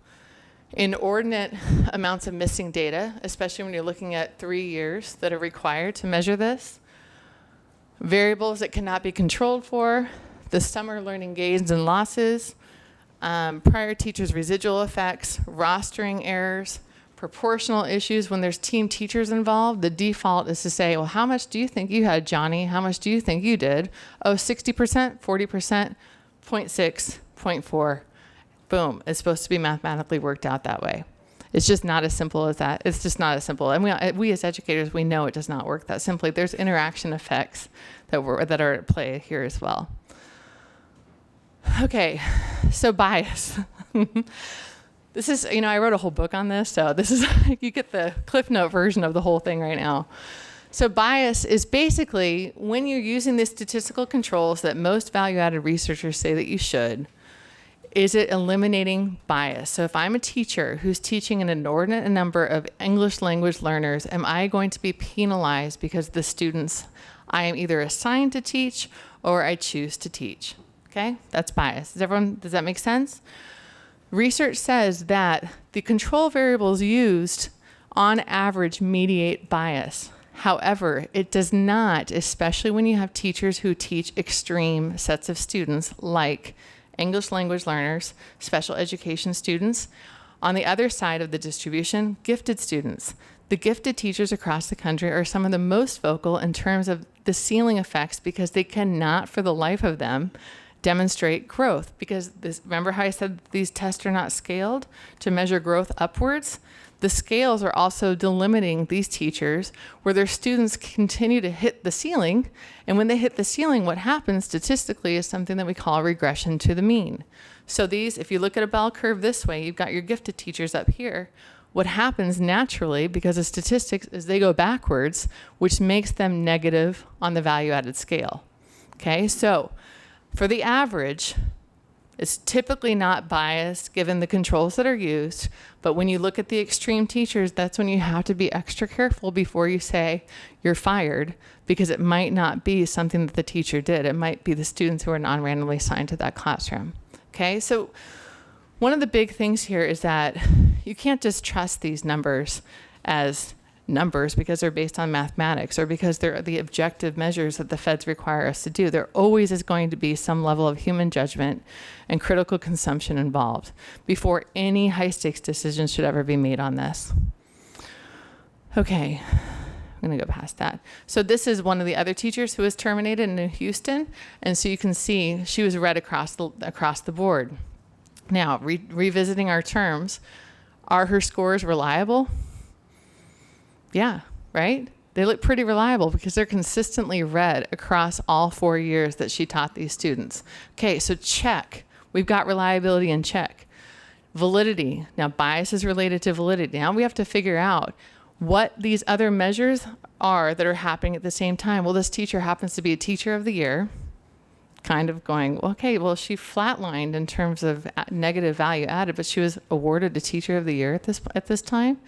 S12: inordinate amounts of missing data, especially when you're looking at 3 years that are required to measure this, variables that cannot be controlled for, the summer learning gains and losses, prior teachers' residual effects, rostering errors, proportional issues. When there's team teachers involved, the default is to say, well, how much do you think you had, Johnny? How much do you think you did? Oh, 60%, 40%, 0.6, 0.4, boom. It's supposed to be mathematically worked out that way. It's just not as simple as that. It's just not as simple. And we as educators, we know it does not work that simply. There's interaction effects that are at play here as well. Okay, so bias. This is, I wrote a whole book on this, so this is, you get the Cliff Note version of the whole thing right now. So bias is basically when you're using the statistical controls that most value-added researchers say that you should, is it eliminating bias? So if I'm a teacher who's teaching an inordinate number of English language learners, am I going to be penalized because the students I am either assigned to teach or I choose to teach? Okay, that's bias. Does that make sense? Research says that the control variables used on average mediate bias. However, it does not, especially when you have teachers who teach extreme sets of students like English language learners, special education students. On the other side of the distribution, gifted students. The gifted teachers across the country are some of the most vocal in terms of the ceiling effects because they cannot, for the life of them, demonstrate growth. Because remember how I said these tests are not scaled to measure growth upwards? The scales are also delimiting these teachers where their students continue to hit the ceiling. And when they hit the ceiling, what happens statistically is something that we call regression to the mean. So these, if you look at a bell curve this way, you've got your gifted teachers up here. What happens naturally, because of statistics, is they go backwards, which makes them negative on the value-added scale. Okay, so for the average, it's typically not biased given the controls that are used, but when you look at the extreme teachers, that's when you have to be extra careful before you say you're fired, because it might not be something that the teacher did. It might be the students who are non-randomly assigned to that classroom. Okay, so one of the big things here is that you can't just trust these numbers as numbers because they're based on mathematics or because they're the objective measures that the feds require us to do. There always is going to be some level of human judgment and critical consumption involved before any high stakes decisions should ever be made on this. Okay, I'm going to go past that. So this is one of the other teachers who was terminated in Houston, and so you can see she was red across the board. Now, revisiting our terms, are her scores reliable? Yeah, right? They look pretty reliable because they're consistently read across all 4 years that she taught these students. Okay, so check. We've got reliability in check. Validity. Now, bias is related to validity. Now we have to figure out what these other measures are that are happening at the same time. Well, this teacher happens to be a teacher of the year, kind of going, okay, well, she flatlined in terms of negative value added, but she was awarded a teacher of the year at this time.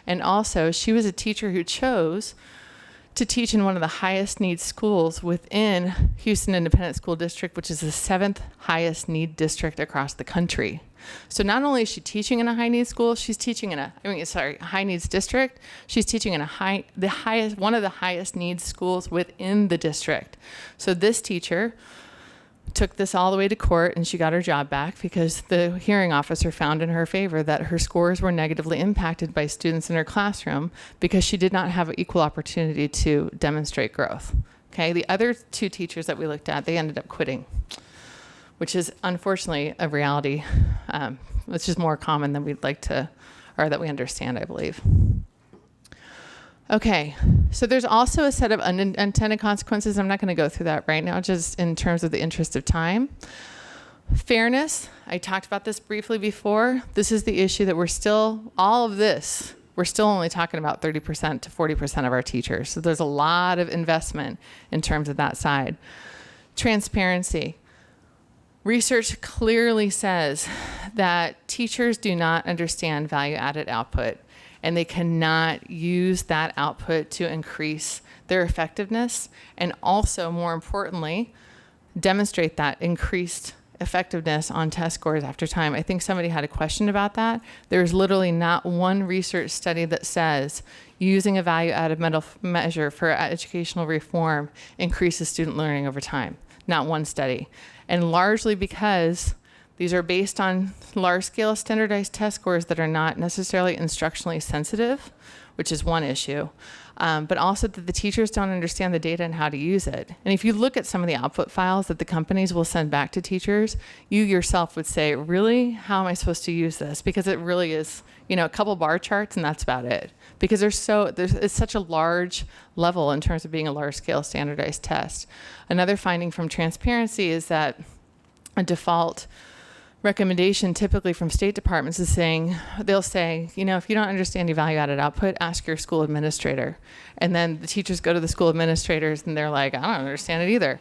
S12: And also, she was a teacher who chose to teach in one of the highest need schools within Houston Independent School District, which is the 7th highest need district across the country. So not only is she teaching in a high needs school, she's teaching in a high needs district. She's teaching in one of the highest needs schools within the district. So this teacher took this all the way to court, and she got her job back because the hearing officer found in her favor that her scores were negatively impacted by students in her classroom because she did not have equal opportunity to demonstrate growth. Okay, the other 2 teachers that we looked at, they ended up quitting, which is unfortunately a reality, which is more common than we'd like to, or that we understand, I believe. Okay, so there's also a set of unintended consequences. I'm not going to go through that right now, just in terms of the interest of time. Fairness, I talked about this briefly before. This is the issue that we're still only talking about 30% to 40% of our teachers. So there's a lot of investment in terms of that side. Transparency. Research clearly says that teachers do not understand value-added output, and they cannot use that output to increase their effectiveness and also, more importantly, demonstrate that increased effectiveness on test scores after time. I think somebody had a question about that. There's literally not one research study that says using a value-added measure for educational reform increases student learning over time. Not one study. And largely because these are based on large-scale standardized test scores that are not necessarily instructionally sensitive, which is one issue, but also that the teachers don't understand the data and how to use it. And if you look at some of the output files that the companies will send back to teachers, you yourself would say, really, how am I supposed to use this? Because it really is, a couple bar charts and that's about it. Because it's such a large level in terms of being a large-scale standardized test. Another finding from transparency is that a default recommendation typically from state departments is they'll say, if you don't understand your value-added output, ask your school administrator. And then the teachers go to the school administrators and they're like, I don't understand it either.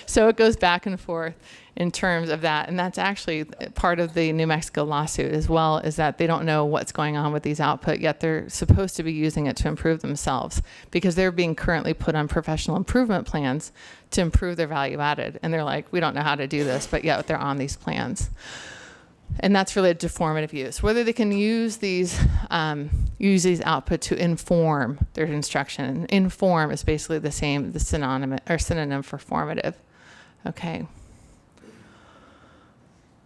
S12: So it goes back and forth in terms of that. And that's actually part of the New Mexico lawsuit as well, is that they don't know what's going on with these output, yet they're supposed to be using it to improve themselves because they're being currently put on professional improvement plans to improve their value added. And they're like, we don't know how to do this, but yet they're on these plans. And that's related to formative use. Whether they can use these output to inform their instruction. Inform is basically the synonym for formative.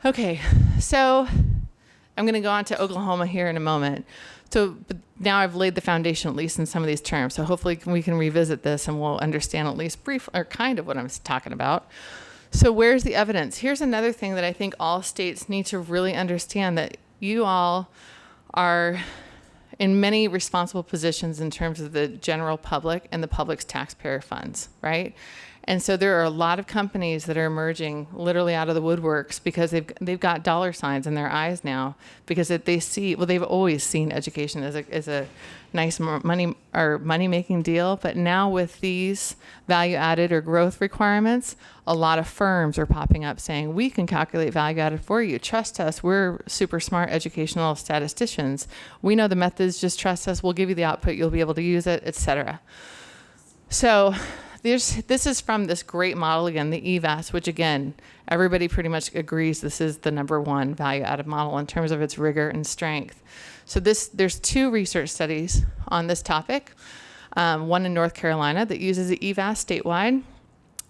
S12: Okay, so I'm going to go on to Oklahoma here in a moment. So but now I've laid the foundation, at least in some of these terms. So hopefully we can revisit this and we'll understand at least brief or kind of what I'm talking about. So where's the evidence? Here's another thing that I think all states need to really understand, that you all are in many responsible positions in terms of the general public and the public's taxpayer funds, right? And so there are a lot of companies that are emerging literally out of the woodworks because they've got dollar signs in their eyes now, because they've always seen education as a nice money-making deal. But now with these value-added or growth requirements, a lot of firms are popping up saying, we can calculate value-added for you. Trust us. We're super smart educational statisticians. We know the methods. Just trust us. We'll give you the output. You'll be able to use it, etc. So this is from this great model, again, the EVAS, which, again, everybody pretty much agrees this is the #1 value-added model in terms of its rigor and strength. So there's 2 research studies on this topic, one in North Carolina that uses the EVAS statewide,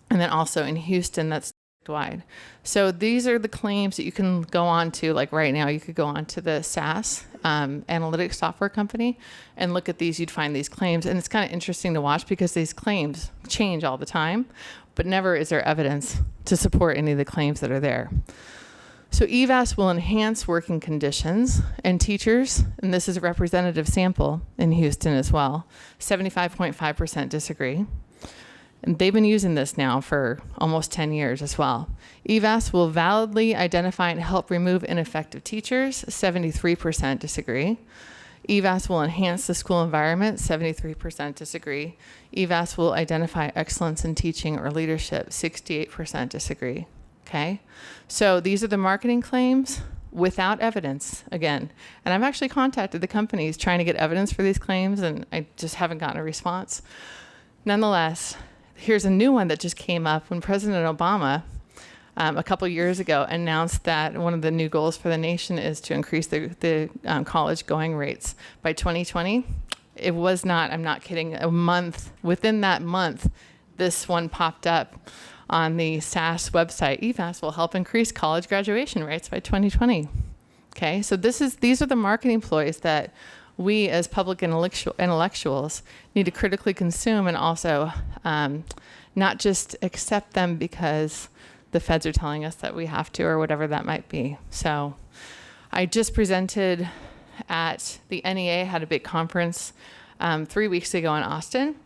S12: and then also in Houston that's statewide. So these are the claims that you can go on to, like right now, you could go on to the SAS analytics software company and look at these. You'd find these claims, and it's kind of interesting to watch because these claims change all the time, but never is there evidence to support any of the claims that are there. So EVAS will enhance working conditions, and teachers, and this is a representative sample in Houston as well, 75.5% disagree. And they've been using this now for almost 10 years as well. EVAS will validly identify and help remove ineffective teachers, 73% disagree. EVAS will enhance the school environment, 73% disagree. EVAS will identify excellence in teaching or leadership, 68% disagree. Okay, so these are the marketing claims without evidence, again. And I've actually contacted the companies trying to get evidence for these claims, and I just haven't gotten a response. Nonetheless, here's a new one that just came up when President Obama, a couple years ago, announced that one of the new goals for the nation is to increase the college going rates by 2020. It was not, I'm not kidding, a month, within that month, this one popped up on the SAS website. EVAS will help increase college graduation rates by 2020. Okay, so these are the marketing ploys that we as public intellectuals need to critically consume, and also not just accept them because the feds are telling us that we have to, or whatever that might be. So I just presented at the NEA, had a big conference 3 weeks ago in Austin,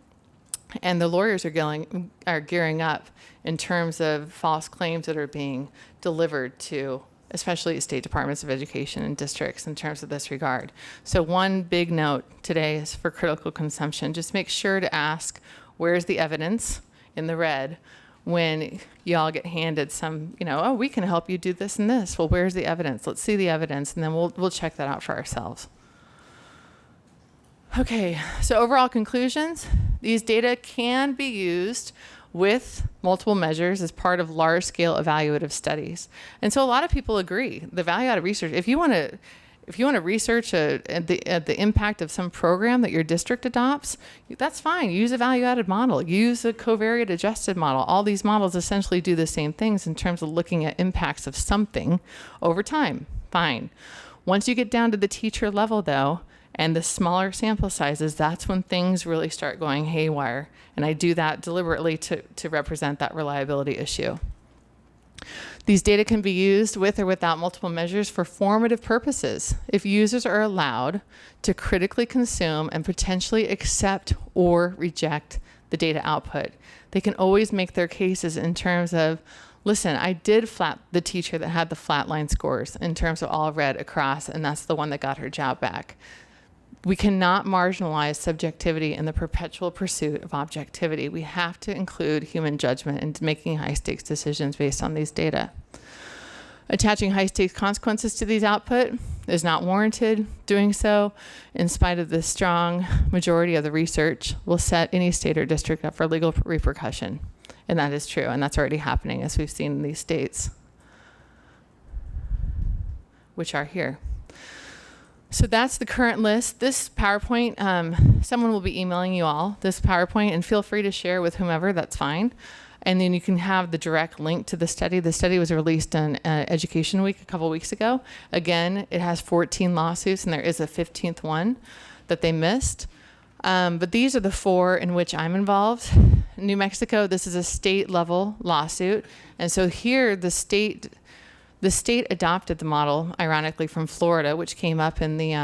S12: and the lawyers are gearing up in terms of false claims that are being delivered to especially state departments of education and districts in terms of this regard. So one big note today is for critical consumption. Just make sure to ask, where's the evidence in the red when y'all get handed some, oh, we can help you do this and this. Well, where's the evidence? Let's see the evidence, and then we'll check that out for ourselves. Okay, so overall conclusions. These data can be used with multiple measures as part of large-scale evaluative studies. And so a lot of people agree. The value-added research, if you want to research the impact of some program that your district adopts, that's fine. Use a value-added model. Use a covariate adjusted model. All these models essentially do the same things in terms of looking at impacts of something over time. Fine. Once you get down to the teacher level, though, and the smaller sample sizes, that's when things really start going haywire. And I do that deliberately to represent that reliability issue. These data can be used with or without multiple measures for formative purposes if users are allowed to critically consume and potentially accept or reject the data output. They can always make their cases in terms of, listen, I did flat the teacher that had the flatline scores in terms of all red across, and that's the one that got her job back. We cannot marginalize subjectivity in the perpetual pursuit of objectivity. We have to include human judgment in making high-stakes decisions based on these data. Attaching high-stakes consequences to these output is not warranted. Doing so, in spite of the strong majority of the research, will set any state or district up for legal repercussion. And that is true, and that's already happening, as we've seen in these states, which are here. So that's the current list. This PowerPoint, someone will be emailing you all this PowerPoint, and feel free to share with whomever, that's fine. And then you can have the direct link to the study. The study was released on Education Week a couple weeks ago. Again, it has 14 lawsuits, and there is a 15th one that they missed. But these are the 4 in which I'm involved. New Mexico, this is a state level lawsuit. And so here the state adopted the model, ironically, from Florida, which came up in the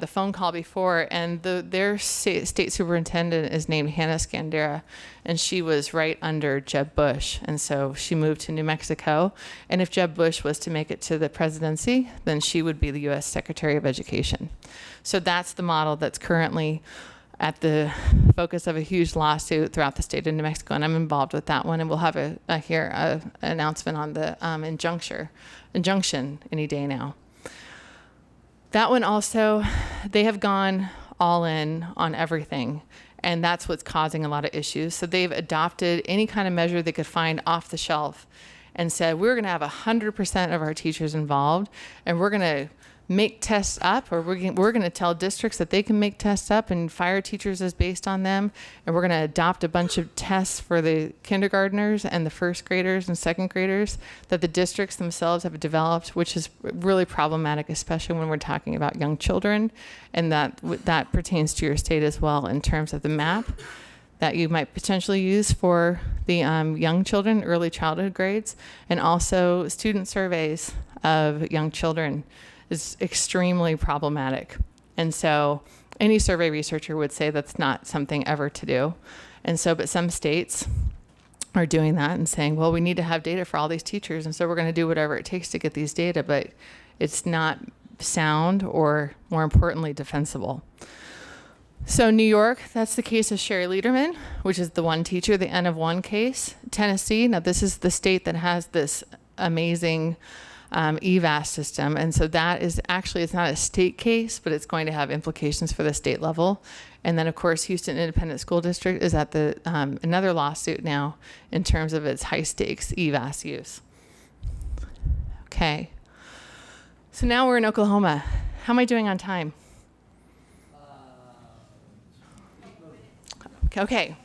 S12: phone call before, and their state superintendent is named Hannah Scandera, and she was right under Jeb Bush, and so she moved to New Mexico. And if Jeb Bush was to make it to the presidency, then she would be the U.S. Secretary of Education. So that's the model that's currently at the focus of a huge lawsuit throughout the state of New Mexico, and I'm involved with that one, and we'll have an announcement on the injunction any day now. That one also, they have gone all in on everything, and that's what's causing a lot of issues. So they've adopted any kind of measure they could find off the shelf and said, we're going to have 100% of our teachers involved, and we're going to make tests up, or we're going to tell districts that they can make tests up and fire teachers as based on them, and we're going to adopt a bunch of tests for the kindergartners and the first graders and second graders that the districts themselves have developed, which is really problematic, especially when we're talking about young children, and that pertains to your state as well in terms of the map. that you might potentially use for the young children, early childhood grades, and also student surveys of young children is extremely problematic. And so any survey researcher would say that's not something ever to do. And so, but some states are doing that and saying, well, we need to have data for all these teachers, and so we're going to do whatever it takes to get these data, but it's not sound or, more importantly, defensible. So New York, that's the case of Sherry Lederman, which is the one teacher, the N of 1 case. Tennessee, now this is the state that has this amazing EVAS system, and so that is actually, it's not a state case, but it's going to have implications for the state level. And then, of course, Houston Independent School District is at the another lawsuit now in terms of its high stakes EVAS use. Okay. So now we're in Oklahoma. How am I doing on time? Okay.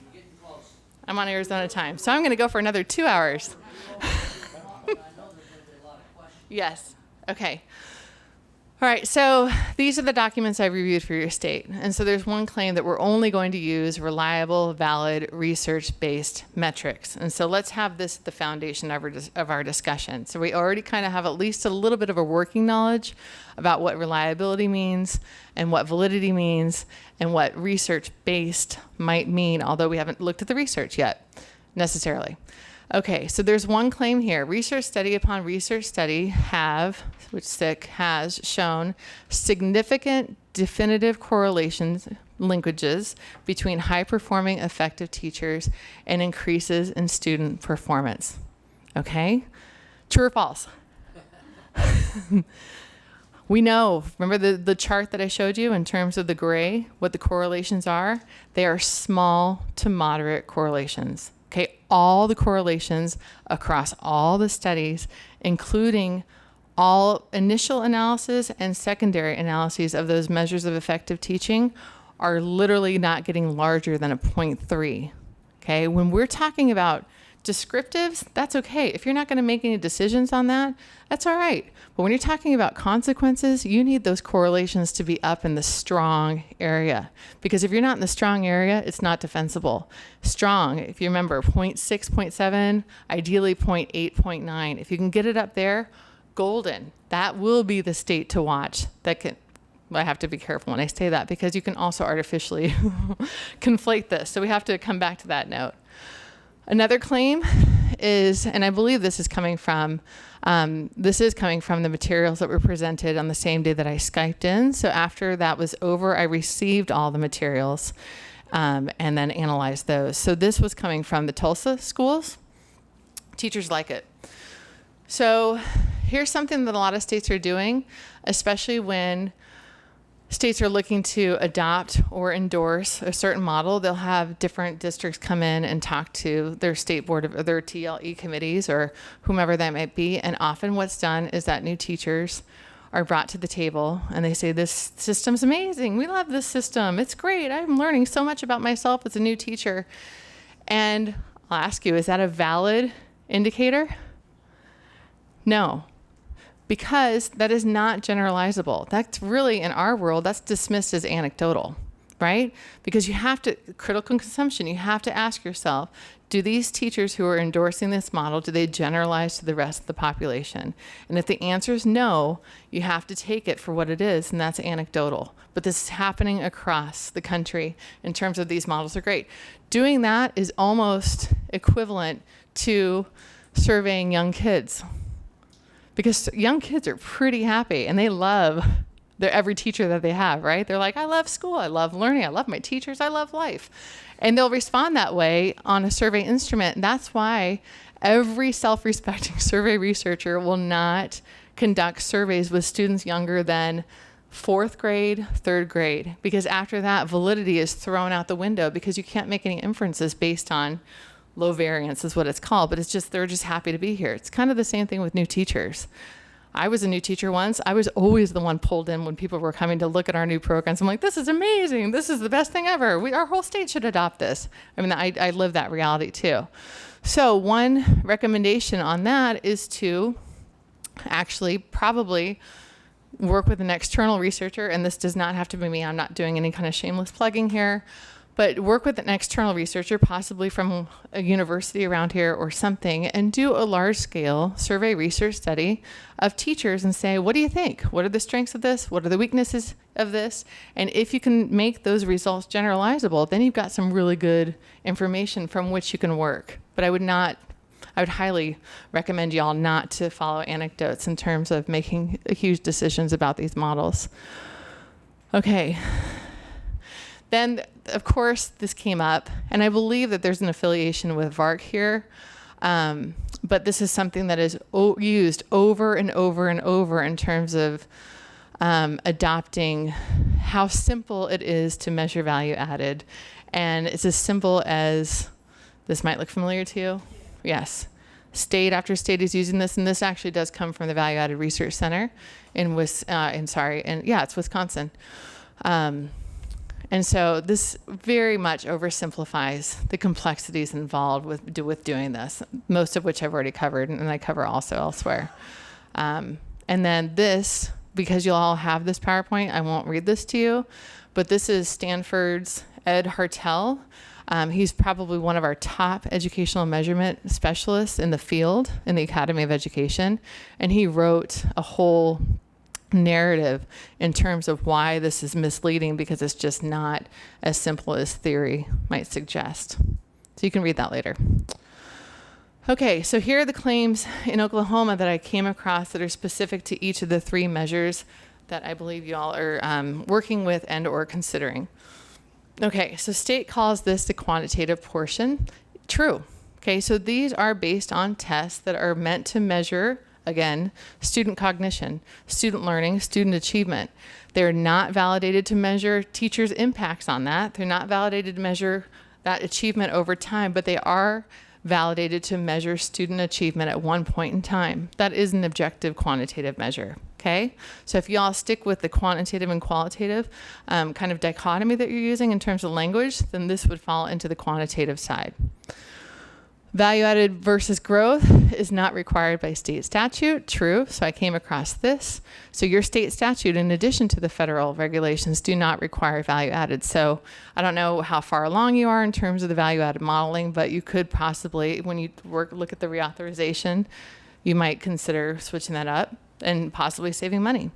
S12: I'm on Arizona time. So I'm going to go for another 2 hours. Yes. Okay. All right. So these are the documents I've reviewed for your state. And so there's one claim that we're only going to use reliable, valid, research-based metrics. And so let's have this at the foundation of our discussion. So we already kind of have at least a little bit of a working knowledge about what reliability means and what validity means and what research-based might mean, although we haven't looked at the research yet necessarily. Okay, so there's one claim here. Research study upon research study has shown significant definitive correlations, linkages between high-performing effective teachers and increases in student performance. Okay? True or false? We know, remember the chart that I showed you in terms of the gray, what the correlations are? They are small to moderate correlations. Okay, all the correlations across all the studies, including all initial analysis and secondary analyses of those measures of effective teaching, are literally not getting larger than a 0.3. Okay, when we're talking about descriptives, that's okay. If you're not going to make any decisions on that, that's all right. But when you're talking about consequences, you need those correlations to be up in the strong area. Because if you're not in the strong area, it's not defensible. Strong, if you remember, 0.6, 0.7, ideally 0.8, 0.9. If you can get it up there, golden. That will be the state to watch. That can, I have to be careful when I say that because you can also artificially conflate this. So we have to come back to that note. Another claim is, and I believe this is coming from the materials that were presented on the same day that I Skyped in. So after that was over, I received all the materials and then analyzed those. So this was coming from the Tulsa schools. Teachers like it. So here's something that a lot of states are doing, especially when states are looking to adopt or endorse a certain model. They'll have different districts come in and talk to their state board of their TLE committees or whomever that might be. And often what's done is that new teachers are brought to the table and they say, this system's amazing. We love this system. It's great. I'm learning so much about myself as a new teacher. And I'll ask you, is that a valid indicator? No. Because that is not generalizable. That's really, in our world, that's dismissed as anecdotal, right? Because you have to, critical consumption, you have to ask yourself, do these teachers who are endorsing this model, do they generalize to the rest of the population? And if the answer is no, you have to take it for what it is, and that's anecdotal. But this is happening across the country in terms of these models are great. Doing that is almost equivalent to surveying young kids. Because young kids are pretty happy and they love every teacher that they have, right? They're like, I love school, I love learning, I love my teachers, I love life. And they'll respond that way on a survey instrument. And that's why every self-respecting survey researcher will not conduct surveys with students younger than 4th grade, 3rd grade, because after that, validity is thrown out the window because you can't make any inferences based on low variance is what it's called, but it's just, they're just happy to be here. It's kind of the same thing with new teachers. I was a new teacher once. I was always the one pulled in when people were coming to look at our new programs. I'm like, this is amazing. This is the best thing ever. Our whole state should adopt this. I mean, I live that reality too. So one recommendation on that is to actually probably work with an external researcher, and this does not have to be me. I'm not doing any kind of shameless plugging here. But work with an external researcher, possibly from a university around here or something, and do a large-scale survey research study of teachers and say, what do you think? What are the strengths of this? What are the weaknesses of this? And if you can make those results generalizable, then you've got some really good information from which you can work. But I would highly recommend y'all not to follow anecdotes in terms of making huge decisions about these models. Okay. Then, of course, this came up, and I believe that there's an affiliation with VARC here, but this is something that is used over and over and over in terms of adopting how simple it is to measure value added. And it's as simple as, this might look familiar to you? Yes. State after state is using this, and this actually does come from the Value Added Research Center in it's Wisconsin. And so this very much oversimplifies the complexities involved with doing this, most of which I've already covered, and I cover also elsewhere. And then this, because you'll all have this PowerPoint, I won't read this to you, but this is Stanford's Ed Hartel. He's probably one of our top educational measurement specialists in the field, in the Academy of Education, and he wrote a whole narrative in terms of why this is misleading, because it's just not as simple as theory might suggest. So you can read that later. Okay, so here are the claims in Oklahoma that I came across that are specific to each of the three measures that I believe you all are working with and or considering. Okay, so state calls this the quantitative portion. True. Okay, so these are based on tests that are meant to measure, again, student cognition, student learning, student achievement. They're not validated to measure teachers' impacts on that. They're not validated to measure that achievement over time, but they are validated to measure student achievement at one point in time. That is an objective quantitative measure, okay? So if you all stick with the quantitative and qualitative kind of dichotomy that you're using in terms of language, then this would fall into the quantitative side. Value added versus growth is not required by state statute. True. So I came across this. So your state statute, in addition to the federal regulations, do not require value added. So I don't know how far along you are in terms of the value added modeling, but you could possibly, when you look at the reauthorization, you might consider switching that up and possibly saving money.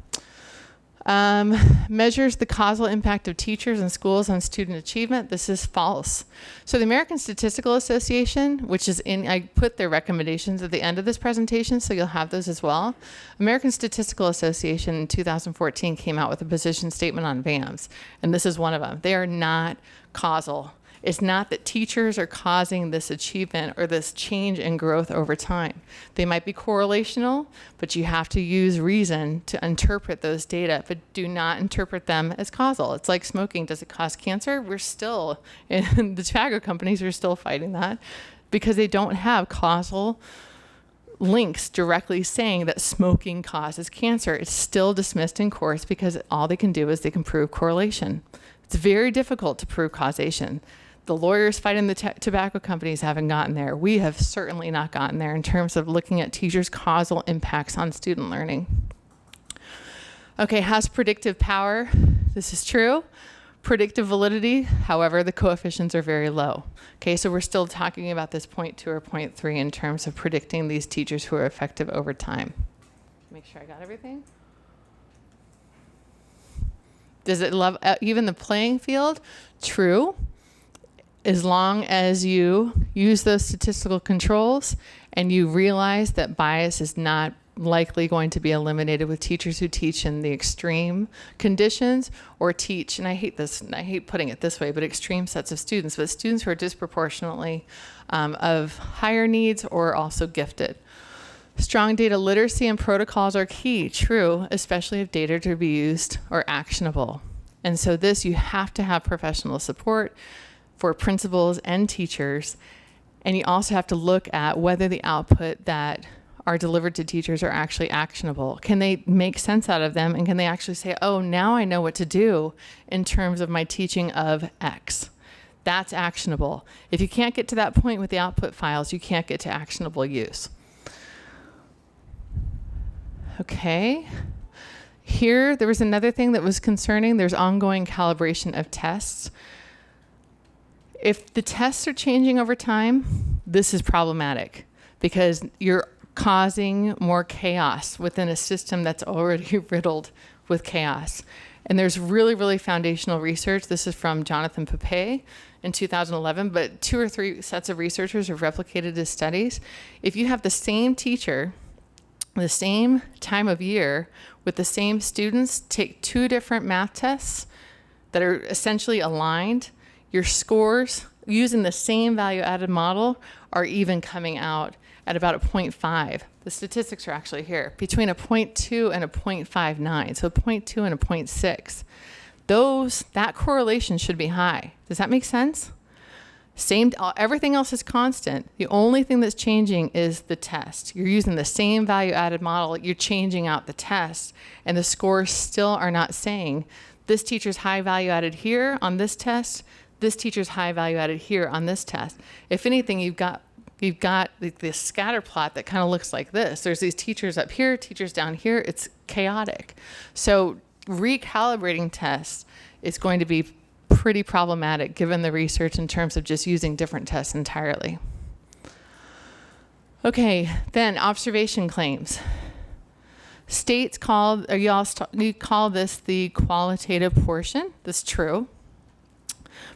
S12: Measures the causal impact of teachers and schools on student achievement. This is false. So the American Statistical Association, which is I put their recommendations at the end of this presentation, so you'll have those as well. American Statistical Association in 2014 came out with a position statement on VAMs, and this is one of them. They are not causal. It's not that teachers are causing this achievement or this change in growth over time. They might be correlational, but you have to use reason to interpret those data, but do not interpret them as causal. It's like smoking. Does it cause cancer? The tobacco companies are still fighting that because they don't have causal links directly saying that smoking causes cancer. It's still dismissed in courts because all they can do is they can prove correlation. It's very difficult to prove causation. The lawyers fighting the tobacco companies haven't gotten there. We have certainly not gotten there in terms of looking at teachers' causal impacts on student learning. Okay, has predictive power. This is true. Predictive validity, however, the coefficients are very low. Okay, so we're still talking about this 0.2 or 0.3 in terms of predicting these teachers who are effective over time. Make sure I got everything. Does it even the playing field? True. As long as you use those statistical controls and you realize that bias is not likely going to be eliminated with teachers who teach in the extreme conditions or teach, and I hate this, and I hate putting it this way, but extreme sets of students, but students who are disproportionately of higher needs or also gifted. Strong data literacy and protocols are key, true, especially if data are to be used or actionable. And so this, you have to have professional support for principals and teachers, and you also have to look at whether the output that are delivered to teachers are actually actionable. Can they make sense out of them, and can they actually say, oh, now I know what to do in terms of my teaching of X? That's actionable. If you can't get to that point with the output files, you can't get to actionable use. Okay. Here, there was another thing that was concerning. There's ongoing calibration of tests. If the tests are changing over time, this is problematic because you're causing more chaos within a system that's already riddled with chaos. And there's really, really foundational research. This is from Jonathan Papay in 2011, but 2 or 3 sets of researchers have replicated his studies. If you have the same teacher, the same time of year, with the same students, take 2 different math tests that are essentially aligned, your scores using the same value added model are even coming out at about a 0.5. The statistics are actually here, between a 0.2 and a 0.59, so a 0.2 and a 0.6. That correlation should be high. Does that make sense? Everything else is constant. The only thing that's changing is the test. You're using the same value added model, you're changing out the test, and the scores still are not saying this teacher's high value added here on this test, this teacher's high value added here on this test. If anything, you've got this scatter plot that kind of looks like this. There's these teachers up here, teachers down here. It's chaotic. So recalibrating tests is going to be pretty problematic given the research in terms of just using different tests entirely. Okay, then observation claims. States you call this the qualitative portion. That's true.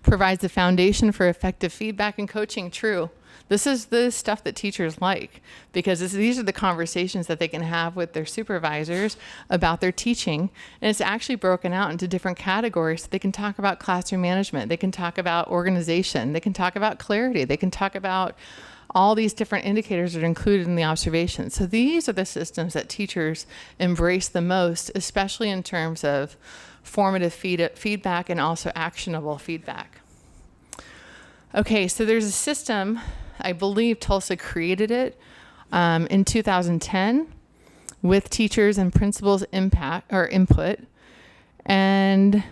S12: Provides the foundation for effective feedback and coaching. True. This is the stuff that teachers like because these are the conversations that they can have with their supervisors about their teaching. And it's actually broken out into different categories. They can talk about classroom management. They can talk about organization. They can talk about clarity. They can talk about all these different indicators that are included in the observation. So these are the systems that teachers embrace the most, especially in terms of formative feedback and also actionable feedback. Okay, so there's a system, I believe Tulsa created it in 2010 with teachers and principals input, and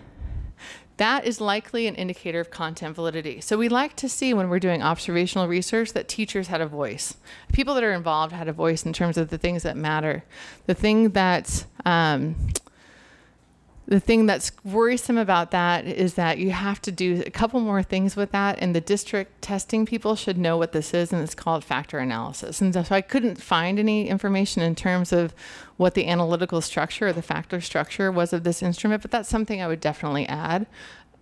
S12: that is likely an indicator of content validity. So we like to see when we're doing observational research that teachers had a voice. People that are involved had a voice in terms of the things that matter. The thing that's worrisome about that is that you have to do a couple more things with that, and the district testing people should know what this is, and it's called factor analysis. And so I couldn't find any information in terms of what the analytical structure or the factor structure was of this instrument, but that's something I would definitely add,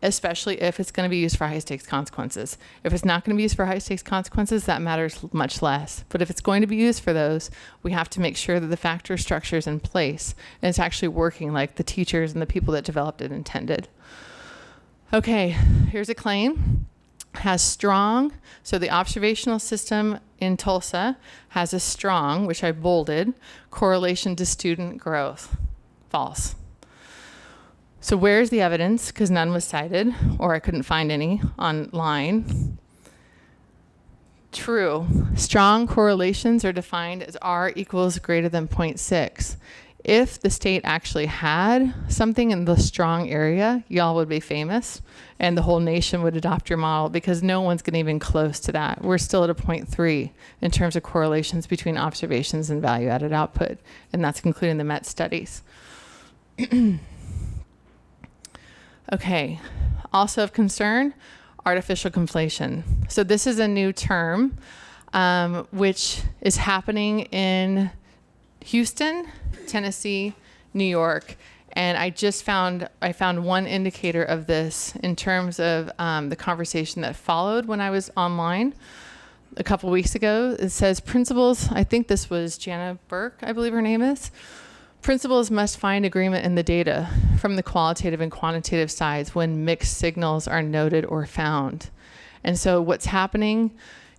S12: especially if it's going to be used for high-stakes consequences. If it's not going to be used for high-stakes consequences, that matters much less. But if it's going to be used for those, we have to make sure that the factor structure is in place and it's actually working like the teachers and the people that developed it intended. Okay, here's a claim. Has strong, so the observational system in Tulsa has a strong, which I bolded, correlation to student growth. False. So where's the evidence? Because none was cited, or I couldn't find any online. True. Strong correlations are defined as R equals greater than 0.6. If the state actually had something in the strong area, y'all would be famous, and the whole nation would adopt your model because no one's getting even close to that. We're still at a 0.3 in terms of correlations between observations and value-added output, and that's including the MET studies. Okay, also of concern, artificial conflation. So this is a new term which is happening in Houston, Tennessee, New York, and I found one indicator of this in terms of the conversation that followed when I was online a couple weeks ago. It says principals, I think this was Jana Burke, I believe her name is. Principals must find agreement in the data from the qualitative and quantitative sides when mixed signals are noted or found. And so what's happening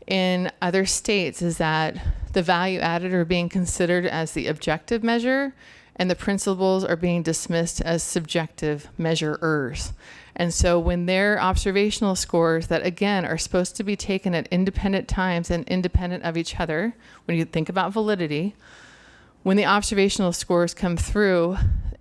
S12: in other states is that the value added are being considered as the objective measure, and the principals are being dismissed as subjective measurers. And so when their observational scores that, again, are supposed to be taken at independent times and independent of each other, when you think about validity, when the observational scores come through,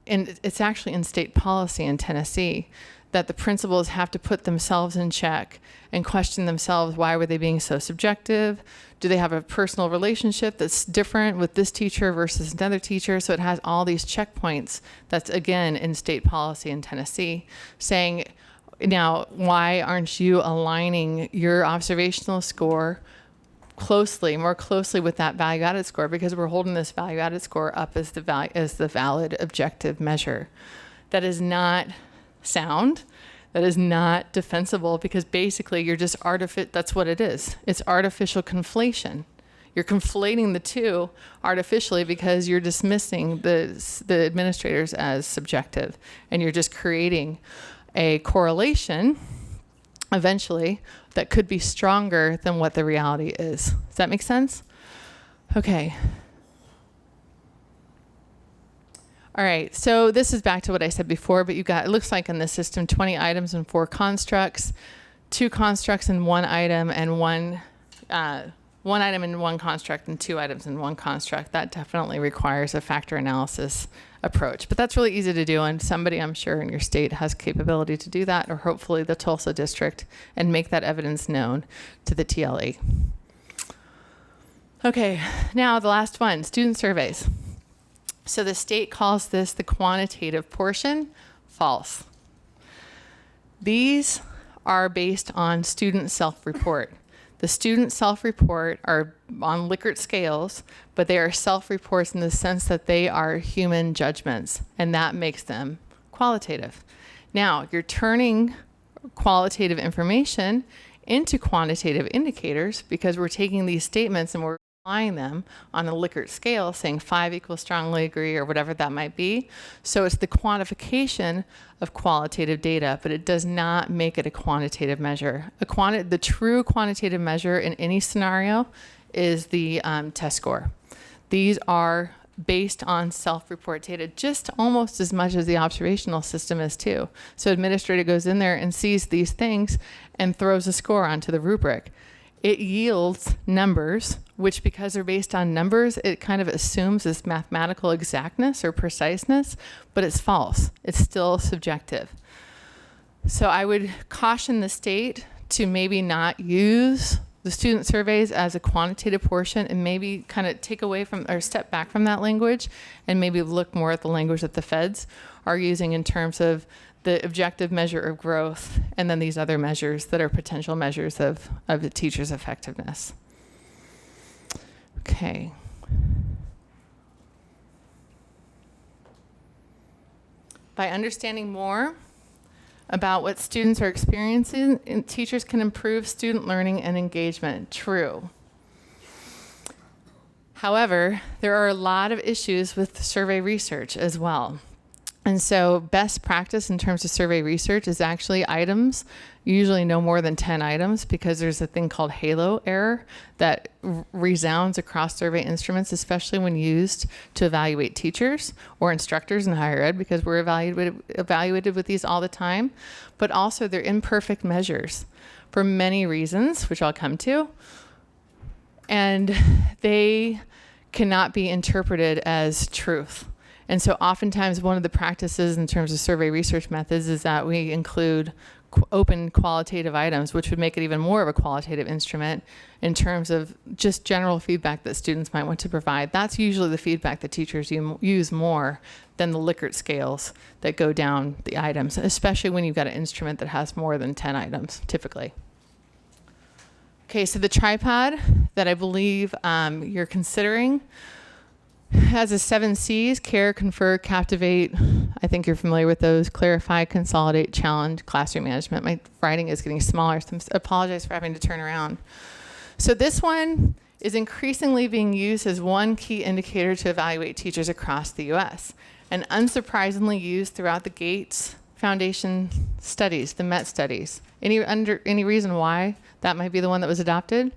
S12: and it's actually in state policy in Tennessee, that the principals have to put themselves in check and question themselves, why were they being so subjective? Do they have a personal relationship that's different with this teacher versus another teacher? So it has all these checkpoints that's, again, in state policy in Tennessee, saying Now, why aren't you aligning your observational score more closely with that value-added score? Because we're holding this value-added score up as the valid objective measure. That is not sound. That is not defensible, because basically you're just that's what it is. It's artificial conflation. You're conflating the two artificially because you're dismissing the administrators as subjective, and you're just creating a correlation eventually that could be stronger than what the reality is. Does that make sense? Okay. All right, so this is back to what I said before, but you got, it looks like in this system, 20 items and 4 constructs, 2 constructs and 1 item, and one item and 1 construct, and 2 items and 1 construct. That definitely requires a factor analysis approach, but that's really easy to do, and somebody, I'm sure, in your state has capability to do that, or hopefully the Tulsa district, and make that evidence known to the TLE. Okay, now the last one, student surveys. So the state calls this the quantitative portion. False. These are based on student self-report. The student self-report are on Likert scales, but they are self-reports in the sense that they are human judgments, and that makes them qualitative. Now, you're turning qualitative information into quantitative indicators because we're taking these statements and we're applying them on a Likert scale, saying 5 equals strongly agree, or whatever that might be. So it's the quantification of qualitative data, but it does not make it a quantitative measure. The true quantitative measure in any scenario is the test score. These are based on self-report data, just almost as much as the observational system is too. So administrator goes in there and sees these things and throws a score onto the rubric. It yields numbers, which, because they're based on numbers, it kind of assumes this mathematical exactness or preciseness, but it's false. It's still subjective. So I would caution the state to maybe not use the student surveys as a quantitative portion, and maybe kind of take away from or step back from that language and maybe look more at the language that the feds are using in terms of the objective measure of growth, and then these other measures that are potential measures of the teacher's effectiveness. Okay. By understanding more about what students are experiencing, and teachers can improve student learning and engagement. True. However, there are a lot of issues with survey research as well. And so best practice in terms of survey research is actually items, usually no more than 10 items, because there's a thing called halo error that resounds across survey instruments, especially when used to evaluate teachers or instructors in higher ed, because we're evaluated with these all the time. But also they're imperfect measures for many reasons, which I'll come to. And they cannot be interpreted as truth. And so oftentimes one of the practices in terms of survey research methods is that we include open qualitative items, which would make it even more of a qualitative instrument in terms of just general feedback that students might want to provide. That's usually the feedback that teachers use more than the Likert scales that go down the items, especially when you've got an instrument that has more than 10 items, typically. Okay, so the tripod that I believe you're considering has the 7 C's: care, confer, captivate. I think you're familiar with those. Clarify, consolidate, challenge, classroom management. My writing is getting smaller, so I apologize for having to turn around. So this one is increasingly being used as one key indicator to evaluate teachers across the U.S. and unsurprisingly used throughout the Gates Foundation studies, the MET studies. Any reason why that might be the one that was adopted?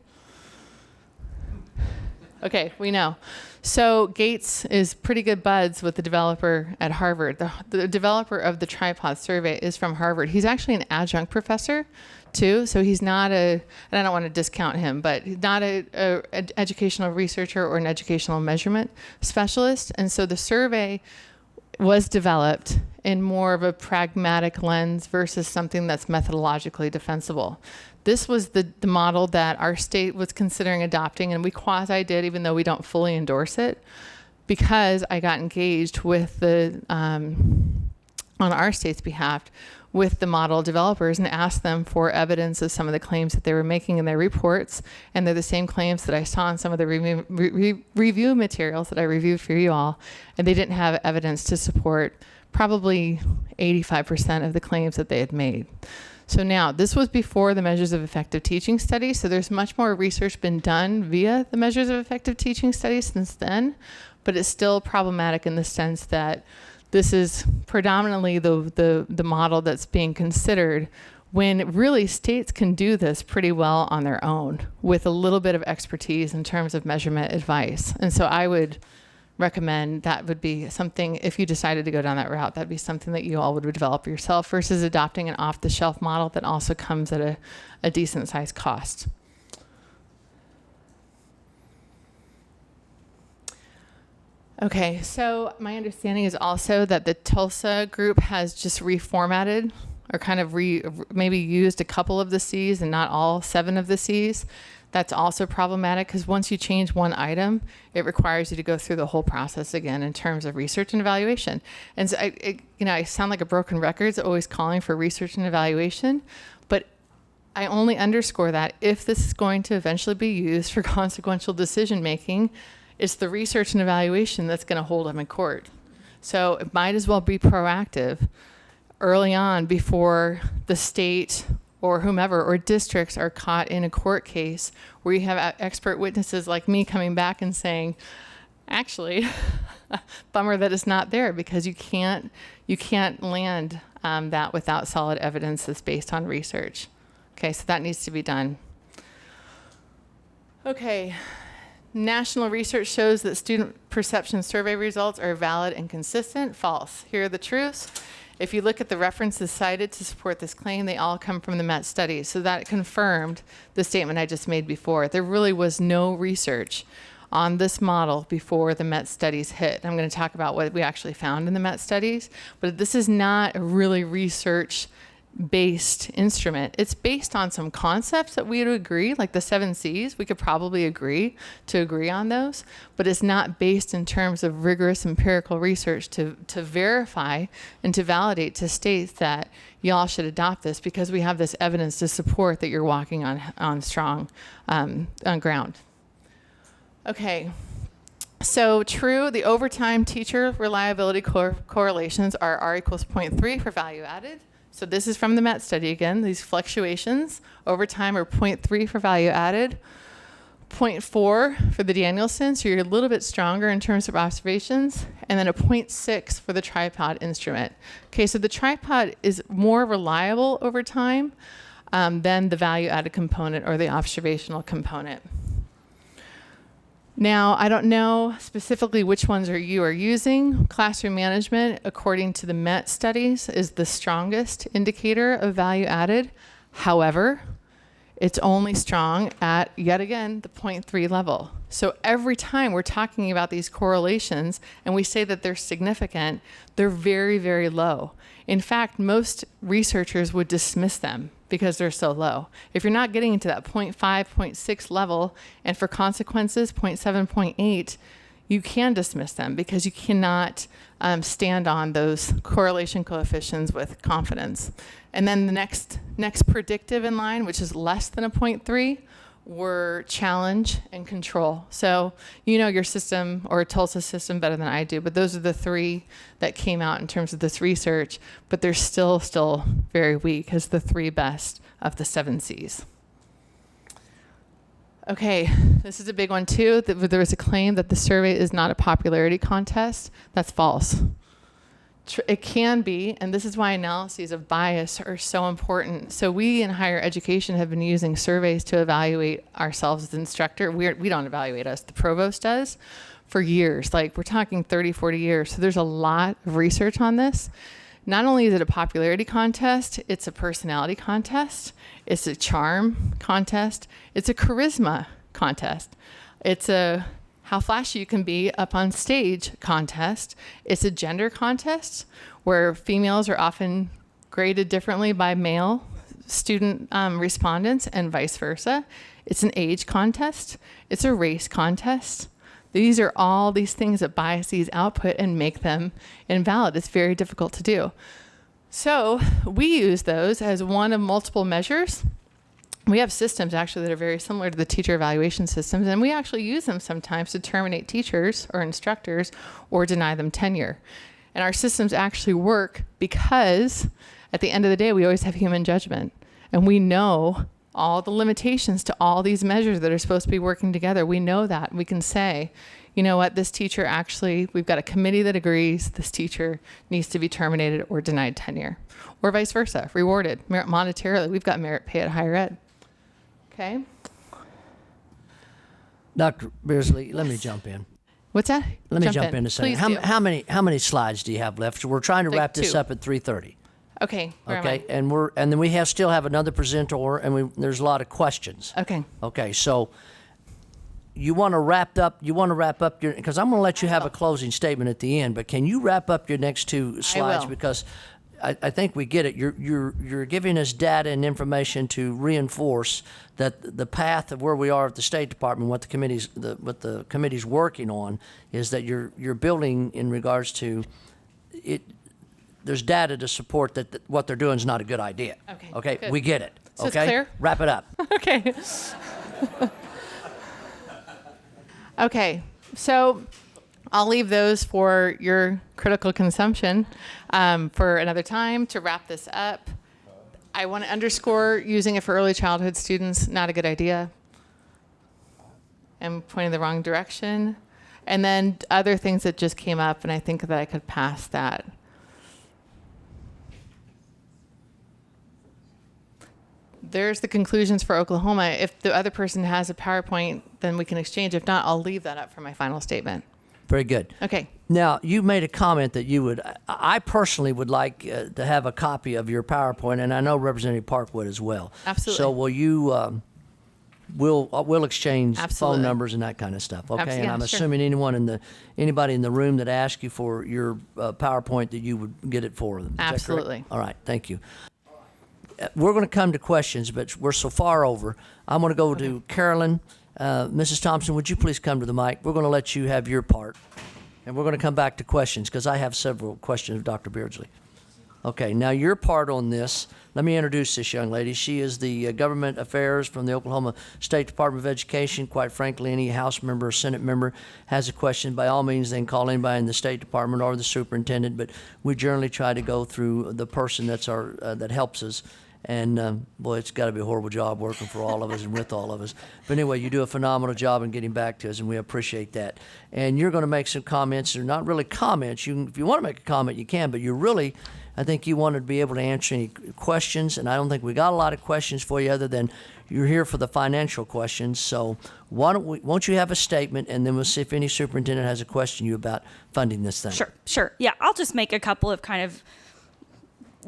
S12: Okay, we know. So Gates is pretty good buds with the developer at Harvard. The developer of the tripod survey is from Harvard. He's actually an adjunct professor too, so he's not and I don't want to discount him, but he's not an educational researcher or an educational measurement specialist. And so the survey was developed in more of a pragmatic lens versus something that's methodologically defensible. This was the model that our state was considering adopting, and we quasi did, even though we don't fully endorse it, because I got engaged with on our state's behalf, with the model developers and asked them for evidence of some of the claims that they were making in their reports. And they're the same claims that I saw in some of the review materials that I reviewed for you all. And they didn't have evidence to support probably 85% of the claims that they had made. So now, this was before the Measures of Effective Teaching Study, so there's much more research been done via the Measures of Effective Teaching Study since then, but it's still problematic in the sense that this is predominantly the model that's being considered, when really states can do this pretty well on their own with a little bit of expertise in terms of measurement advice. And so I would recommend that would be something, if you decided to go down that route, that'd be something that you all would develop yourself versus adopting an off-the-shelf model that also comes at a decent sized cost. Okay, so my understanding is also that the Tulsa group has just reformatted or kind of maybe used a couple of the C's and not all 7 of the C's. That's also problematic because once you change one item, it requires you to go through the whole process again in terms of research and evaluation. And so I sound like a broken record, always calling for research and evaluation, but I only underscore that if this is going to eventually be used for consequential decision making, it's the research and evaluation that's going to hold them in court. So it might as well be proactive early on before the state or whomever or districts are caught in a court case where you have expert witnesses like me coming back and saying, actually, bummer that it's not there, because you can't land that without solid evidence that's based on research. Okay, so that needs to be done. Okay, national research shows that student perception survey results are valid and consistent. False. Here are the truths. If you look at the references cited to support this claim, they all come from the Met studies. So that confirmed the statement I just made before. There really was no research on this model before the Met studies hit. I'm going to talk about what we actually found in the Met studies, but this is not a really research-based instrument. It's based on some concepts that we would agree, like the 7 C's. We could probably agree on those, but it's not based in terms of rigorous empirical research to verify and to validate to states that y'all should adopt this, because we have this evidence to support that you're walking on strong on ground. Okay. So true, the overtime teacher reliability correlations are R equals 0.3 for value added. So this is from the Met study again. These fluctuations over time are 0.3 for value added, 0.4 for the Danielson, so you're a little bit stronger in terms of observations, and then a 0.6 for the tripod instrument. Okay, so the tripod is more reliable over time than the value added component or the observational component. Now, I don't know specifically which ones you are using. Classroom management, according to the Met studies, is the strongest indicator of value added. However, it's only strong at, yet again, the 0.3 level. So every time we're talking about these correlations and we say that they're significant, they're very, very low. In fact, most researchers would dismiss them because they're so low. If you're not getting into that 0.5, 0.6 level, and for consequences, 0.7, 0.8, you can dismiss them because you cannot stand on those correlation coefficients with confidence. And then the next predictive in line, which is less than a 0.3, were challenge and control. So you know your system or Tulsa system better than I do, but those are the 3 that came out in terms of this research, but they're still very weak as the 3 best of the 7 C's. Okay, this is a big one too. There was a claim that the survey is not a popularity contest. That's false. It can be, and this is why analyses of bias are so important. So we in higher education have been using surveys to evaluate ourselves as instructor. We don't evaluate us, the provost does, for years. Like we're talking 30, 40 years. So there's a lot of research on this. Not only is it a popularity contest, it's a personality contest, it's a charm contest, it's a charisma contest, it's a how flashy you can be up on stage contest. It's a gender contest where females are often graded differently by male student respondents and vice versa. It's an age contest. It's a race contest. These are all these things that biases output and make them invalid. It's very difficult to do. So we use those as one of multiple measures. We have systems actually that are very similar to the teacher evaluation systems, and we actually use them sometimes to terminate teachers or instructors or deny them tenure. And our systems actually work because at the end of the day, we always have human judgment, and we know all the limitations to all these measures that are supposed to be working together. We know that. We can say, you know what, this teacher actually, we've got a committee that agrees this teacher needs to be terminated or denied tenure, or vice versa, rewarded monetarily. We've got merit pay at higher ed. Okay.
S1: Dr. Beardsley, let me jump in.
S12: What's that?
S1: Let me jump in a second.
S12: Please do.
S1: How many slides do you have left? So we're trying to
S12: Like
S1: wrap this
S12: 2.
S1: up at 3:30.
S12: Okay. Where am
S1: Okay,
S12: I?
S1: and then we still have another presenter, and there's a lot of questions.
S12: Okay.
S1: Okay, so you want to wrap up your, because I'm going to let you have a closing statement at the end, but can you wrap up your next 2 slides?
S12: will.
S1: Because I think we get it. You're giving us data and information to reinforce that the path of where we are at the State Department, what the committee's working on, is that you're building in regards to it. There's data to support that what they're doing is not a good idea. Okay,
S12: good.
S1: we get it.
S12: So it's
S1: okay,
S12: clear?
S1: Wrap it up.
S12: Okay. Okay, so I'll leave those for your critical consumption for another time to wrap this up. I want to underscore using it for early childhood students, not a good idea. I'm pointing the wrong direction. And then other things that just came up, and I think that I could pass that. There's the conclusions for Oklahoma. If the other person has a PowerPoint, then we can exchange. If not, I'll leave that up for my final statement.
S1: Very good.
S12: Okay.
S1: Now, you made a comment that you would, I personally would like to have a copy of your PowerPoint, and I know Representative Park would as well.
S12: Absolutely.
S1: So will you, we'll exchange
S12: Absolutely.
S1: phone numbers and that kind of stuff, okay? And
S12: Yeah,
S1: I'm
S12: sure.
S1: assuming anybody in the room that asks you for your PowerPoint, that you would get it for them. Is that correct?
S12: Absolutely.
S1: All right, thank you. We're going to come to questions, but we're so far over. I'm going to go to Carolyn. Mrs. Thompson, would you please come to the mic? We're going to let you have your part, and we're going to come back to questions because I have several questions of Dr. Beardsley. Okay, now your part on this. Let me introduce this young lady. She is the Government Affairs from the Oklahoma State Department of Education. Quite frankly, any House member or Senate member has a question, by all means, they can call anybody in the State Department or the superintendent, but we generally try to go through the person that's that helps us. And boy, it's got to be a horrible job working for all of us and with all of us. But anyway, you do a phenomenal job in getting back to us, and we appreciate that. And you're going to make some comments. They're not really comments. If you want to make a comment, you can, but you're really, I think you wanted to be able to answer any questions, and I don't think we got a lot of questions for you other than you're here for the financial questions. So won't you have a statement, and then we'll see if any superintendent has a question you about funding this thing.
S7: Sure. Yeah, I'll just make a couple of kind of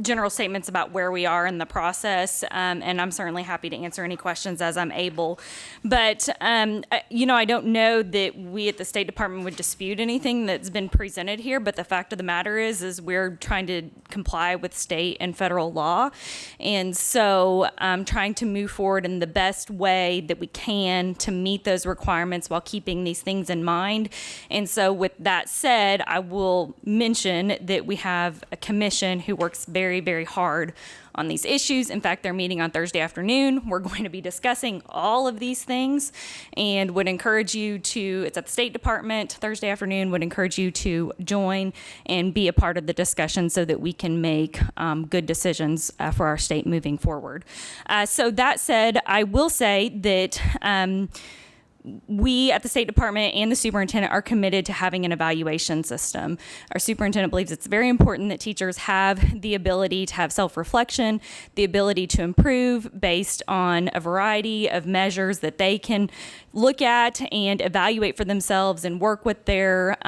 S7: general statements about where we are in the process, and I'm certainly happy to answer any questions as I'm able. But, I don't know that we at the State Department would dispute anything that's been presented here, but the fact of the matter is we're trying to comply with state and federal law. And so I'm trying to move forward in the best way that we can to meet those requirements while keeping these things in mind. And so with that said, I will mention that we have a commission who works very, very hard on these issues. In fact, they're meeting on Thursday afternoon. We're going to be discussing all of these things and would encourage you to, it's at the State Department Thursday afternoon, would encourage you to join and be a part of the discussion so that we can make good decisions for our state moving forward. So that said, I will say that we at the State Department and the superintendent are committed to having an evaluation system. Our superintendent believes it's very important that teachers have the ability to have self-reflection, the ability to improve based on a variety of measures that they can look at and evaluate for themselves and work with their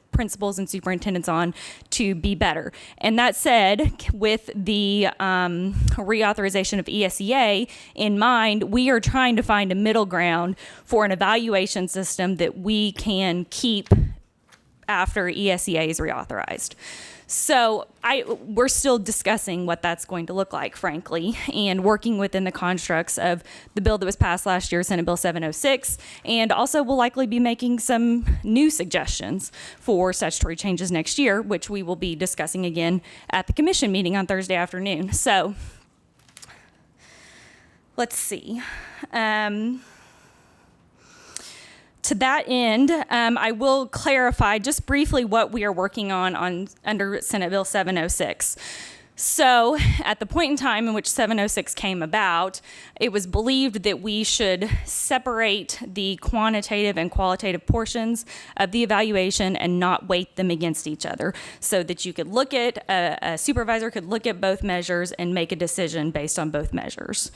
S7: principals and superintendents on to be better. And that said, with the reauthorization of ESEA in mind, we are trying to find a middle ground for an evaluation system that we can keep after ESEA is reauthorized. So we're still discussing what that's going to look like, frankly, and working within the constructs of the bill that was passed last year, Senate Bill 706, and also we'll likely be making some new suggestions for statutory changes next year, which we will be discussing again at the commission meeting on Thursday afternoon. So let's see. To that end, I will clarify just briefly what we are working on under Senate Bill 706. So at the point in time in which 706 came about, it was believed that we should separate the quantitative and qualitative portions of the evaluation and not weight them against each other, so that you could look at, a supervisor could look at both measures and make a decision based on both measures.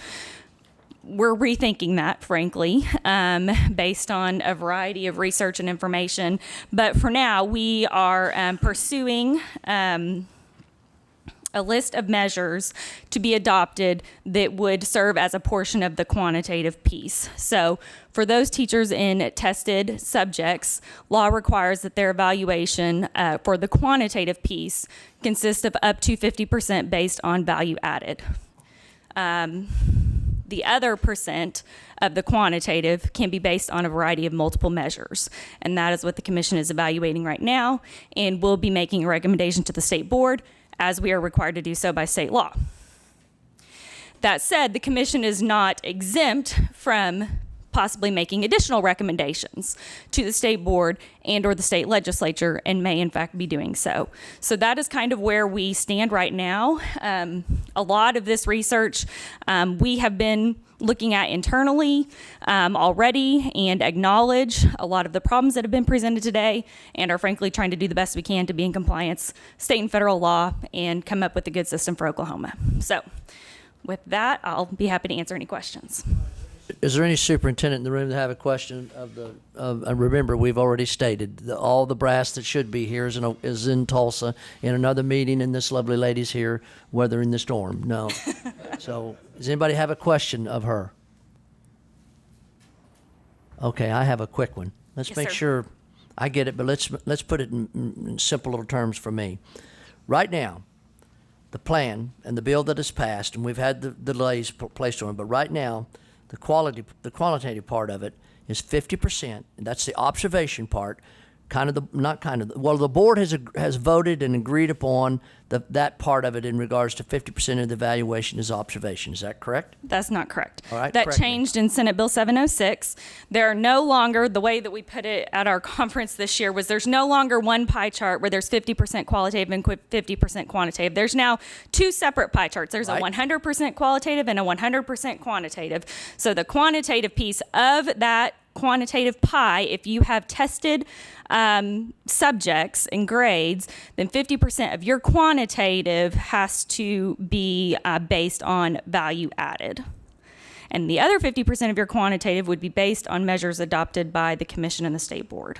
S7: We're rethinking that, frankly, based on a variety of research and information. But for now, we are pursuing a list of measures to be adopted that would serve as a portion of the quantitative piece. So for those teachers in tested subjects, law requires that their evaluation for the quantitative piece consists of up to 50% based on value added. The other percent of the quantitative can be based on a variety of multiple measures. And that is what the commission is evaluating right now, and will be making a recommendation to the state board as we are required to do so by state law. That said, the commission is not exempt from possibly making additional recommendations to the state board and or the state legislature, and may in fact be doing so. So that is kind of where we stand right now. A lot of this research we have been looking at internally already, and acknowledge a lot of the problems that have been presented today, and are frankly trying to do the best we can to be in compliance state and federal law and come up with a good system for Oklahoma. So with that, I'll be happy to answer any questions.
S1: Is there any superintendent in the room that have a question remember, we've already stated all the brass that should be here is in Tulsa in another meeting, and this lovely lady's here weathering the storm. No. So does anybody have a question of her? Okay, I have a quick one. Let's
S7: Yes,
S1: make
S7: sir.
S1: sure I get it, but let's put it in simple little terms for me. Right now, the plan and the bill that is passed, and we've had the delays placed on it, but right now, the qualitative part of it is 50%, and that's the observation part. The board has voted and agreed upon that part of it in regards to 50% of the evaluation is observation. Is that correct?
S7: That's not correct.
S1: All right,
S7: that
S1: correct me.
S7: changed in Senate Bill 706. There are no longer, the way that we put it at our conference this year was, there's no longer one pie chart where there's 50% qualitative and 50% quantitative. There's now two separate pie charts. There's
S1: Right.
S7: a 100% qualitative and a 100% quantitative. So the quantitative piece of that quantitative pie, if you have tested subjects and grades, then 50% of your quantitative has to be based on value added. And the other 50% of your quantitative would be based on measures adopted by the commission and the state board.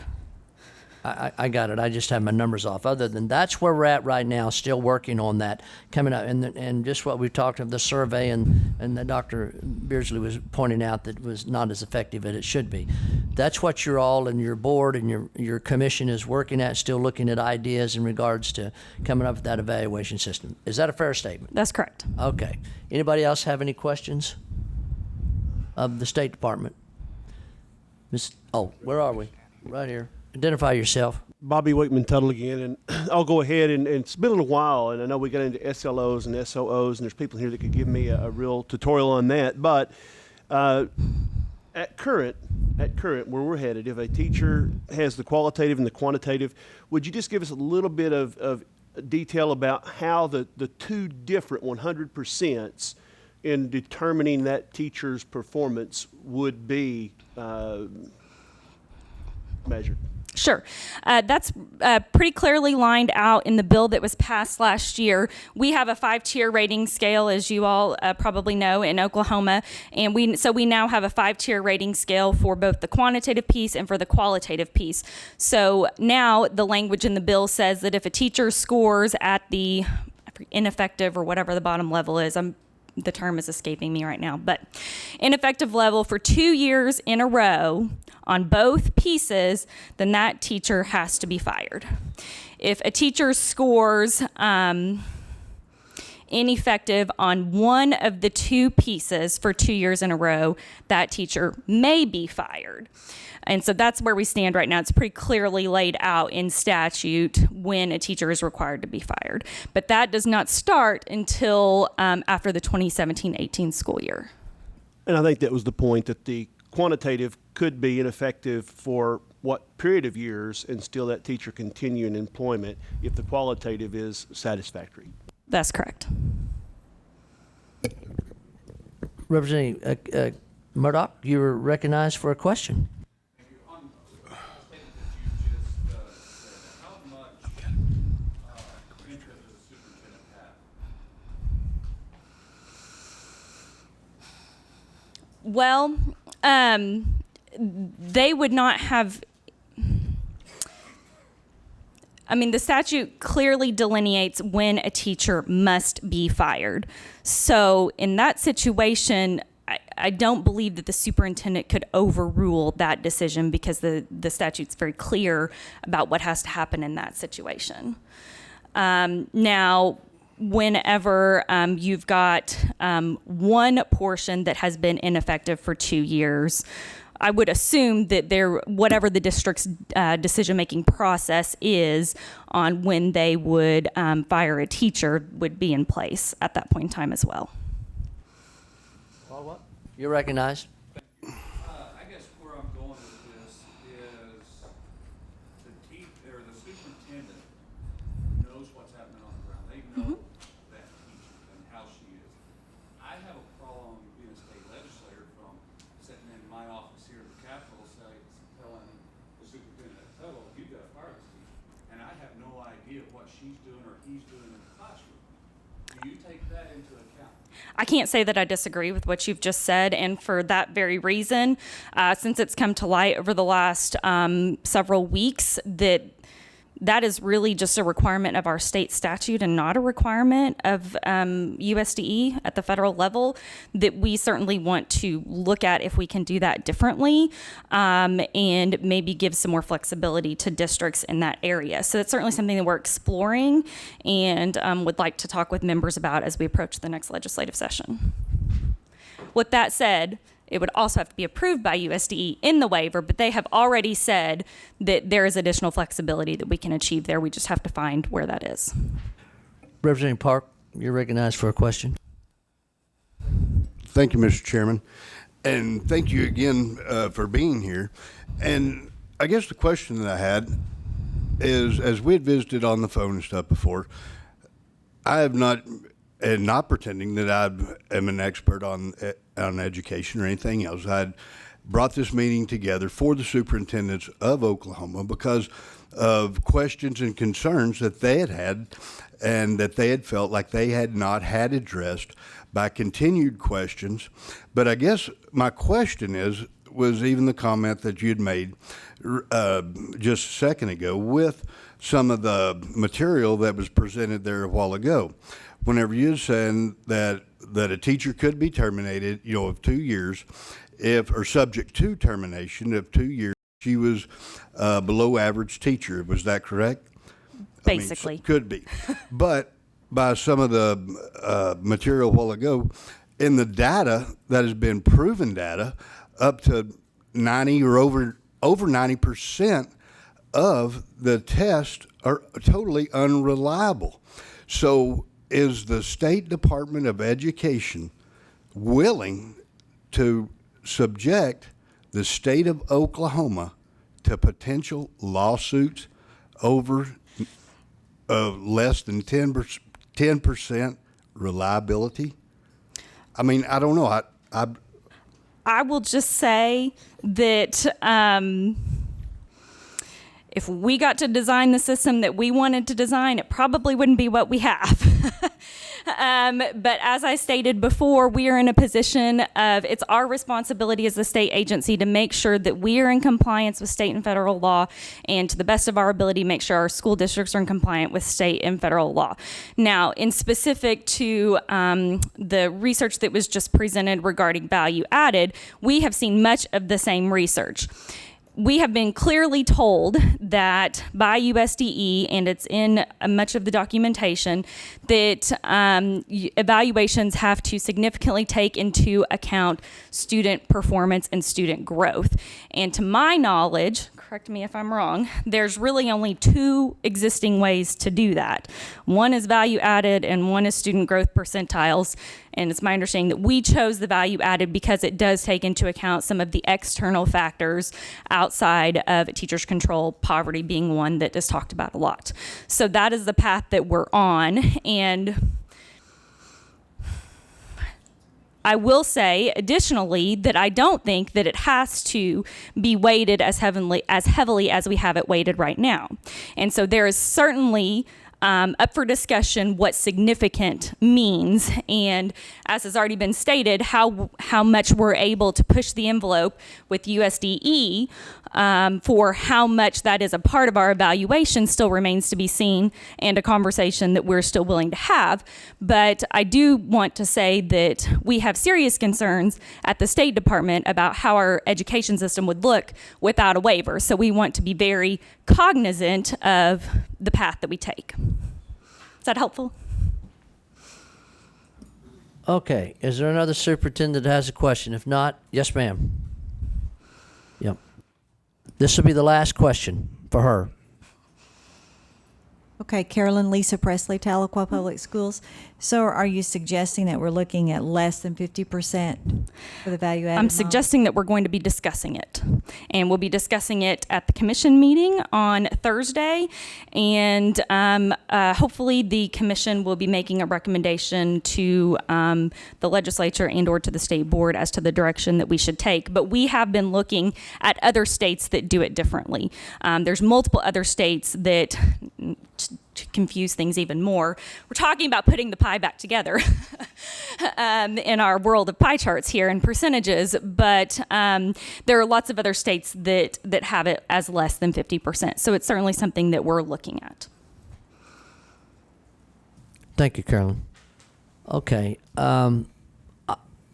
S1: I got it. I just have my numbers off. Other than that's where we're at right now, still working on that coming up. And just what we've talked of the survey and that Dr. Beardsley was pointing out that was not as effective as it should be. That's what you're all and your board and your commission is working at, still looking at ideas in regards to coming up with that evaluation system. Is that a fair statement?
S7: That's correct.
S1: Okay. Anybody else have any questions of the State Department? Where are we? Right here. Identify yourself.
S11: Bobby Wakeman Tuttle again, and I'll go ahead and it's been a little while, and I know we got into SLOs and SOOs, and there's people here that could give me a real tutorial on that. But at current, where we're headed, if a teacher has the qualitative and the quantitative, would you just give us a little bit of detail about how the two different 100% in determining that teacher's performance would be measured?
S7: Sure. That's pretty clearly lined out in the bill that was passed last year. We have a 5-tier rating scale, as you all probably know, in Oklahoma, and we now have a 5-tier rating scale for both the quantitative piece and for the qualitative piece. So now the language in the bill says that if a teacher scores at the ineffective or whatever the bottom level is, the term is escaping me right now, but ineffective level for 2 years in a row on both pieces, then that teacher has to be fired. If a teacher scores ineffective on one of the 2 pieces for 2 years in a row, that teacher may be fired. And so that's where we stand right now. It's pretty clearly laid out in statute when a teacher is required to be fired. But that does not start until after the 2017-18 school year.
S11: And I think that was the point, that the quantitative could be ineffective for what period of years and still that teacher continue in employment if the qualitative is satisfactory.
S7: That's correct.
S1: Representative Murdoch, you're recognized for a question.
S7: Well, they would not have. I mean, the statute clearly delineates when a teacher must be fired. So in that situation, I don't believe that the superintendent could overrule that decision because the statute's very clear about what has to happen in that situation. Now, whenever you've got one portion that has been ineffective for 2 years, I would assume that whatever the district's decision-making process is on when they would fire a teacher would be in place at that point in time as well.
S1: You're recognized.
S14: I guess where I'm going with this is the superintendent knows what's happening on the ground. They know that teacher and how she is. I have a problem being a state legislator from sitting in my office here at the Capitol telling the superintendent, "Oh, you got to fire this teacher," and I have no idea what she's doing or he's doing in the classroom. Do you take that into account?
S7: I can't say that I disagree with what you've just said, and for that very reason, since it's come to light over the last several weeks, that is really just a requirement of our state statute and not a requirement of USDE at the federal level, that we certainly want to look at if we can do that differently and maybe give some more flexibility to districts in that area. So that's certainly something that we're exploring and would like to talk with members about as we approach the next legislative session. With that said, it would also have to be approved by USDE in the waiver, but they have already said that there is additional flexibility that we can achieve there. We just have to find where that is.
S1: Representative Park, you're recognized for a question.
S2: Thank you, Mr. Chairman. And thank you again for being here. And I guess the question that I had is, as we had visited on the phone and stuff before, I have not, and not pretending that I am an expert on education or anything else. I had brought this meeting together for the superintendents of Oklahoma because of questions and concerns that they had and that they had felt like they had not had addressed by continued questions. But I guess my question was even the comment that you'd made just a second ago with some of the material that was presented there a while ago. Whenever you're saying that a teacher could be terminated, of 2 years, or subject to termination of 2 years, she was below average teacher. Was that correct?
S7: Basically.
S2: Could be. But by some of the material a while ago, in the data that has been proven data, up to 90 or over 90% of the tests are totally unreliable. So is the State Department of Education willing to subject the state of Oklahoma to potential lawsuits over less than 10% reliability? I mean, I don't know. I
S7: will just say that If we got to design the system that we wanted to design, it probably wouldn't be what we have. But as I stated before, we are in a position of it's our responsibility as a state agency to make sure that we are in compliance with state and federal law, and to the best of our ability, make sure our school districts are in compliance with state and federal law. Now, in specific to the research that was just presented regarding value added, we have seen much of the same research. We have been clearly told that by USDE, and it's in much of the documentation, that evaluations have to significantly take into account student performance and student growth. And to my knowledge, correct me if I'm wrong, there's really only two existing ways to do that. One is value added and one is student growth percentiles. And it's my understanding that we chose the value added because it does take into account some of the external factors outside of teachers' control, poverty being one that is talked about a lot. So that is the path that we're on. And I will say, additionally, that I don't think that it has to be weighted as heavily as we have it weighted right now. And so there is certainly up for discussion what significant means, and as has already been stated, how much we're able to push the envelope with USDE for how much that is a part of our evaluation still remains to be seen, and a conversation that we're still willing to have. But I do want to say that we have serious concerns at the State Department about how our education system would look without a waiver. So we want to be very cognizant of the path that we take. Is that helpful?
S1: Okay. Is there another superintendent that has a question? If not, yes, ma'am. Yep. This will be the last question for her.
S15: Okay, Carolyn Lisa Presley, Tahlequah Public Schools. So are you suggesting that we're looking at less than 50% for the value added?
S7: I'm suggesting that we're going to be discussing it. And we'll be discussing it at the commission meeting on Thursday. And hopefully the commission will be making a recommendation to the legislature and or to the state board as to the direction that we should take. But we have been looking at other states that do it differently. There's multiple other states that, to confuse things even more, we're talking about putting the pie back together in our world of pie charts here and percentages, but there are lots of other states that have it as less than 50%. So it's certainly something that we're looking at.
S1: Thank you, Carolyn. Okay.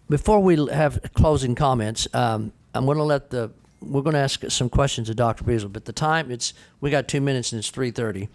S1: Before we have closing comments, I'm going to we're going to ask some questions of Dr. Beasley, but the time, we got 2 minutes and it's 3:30.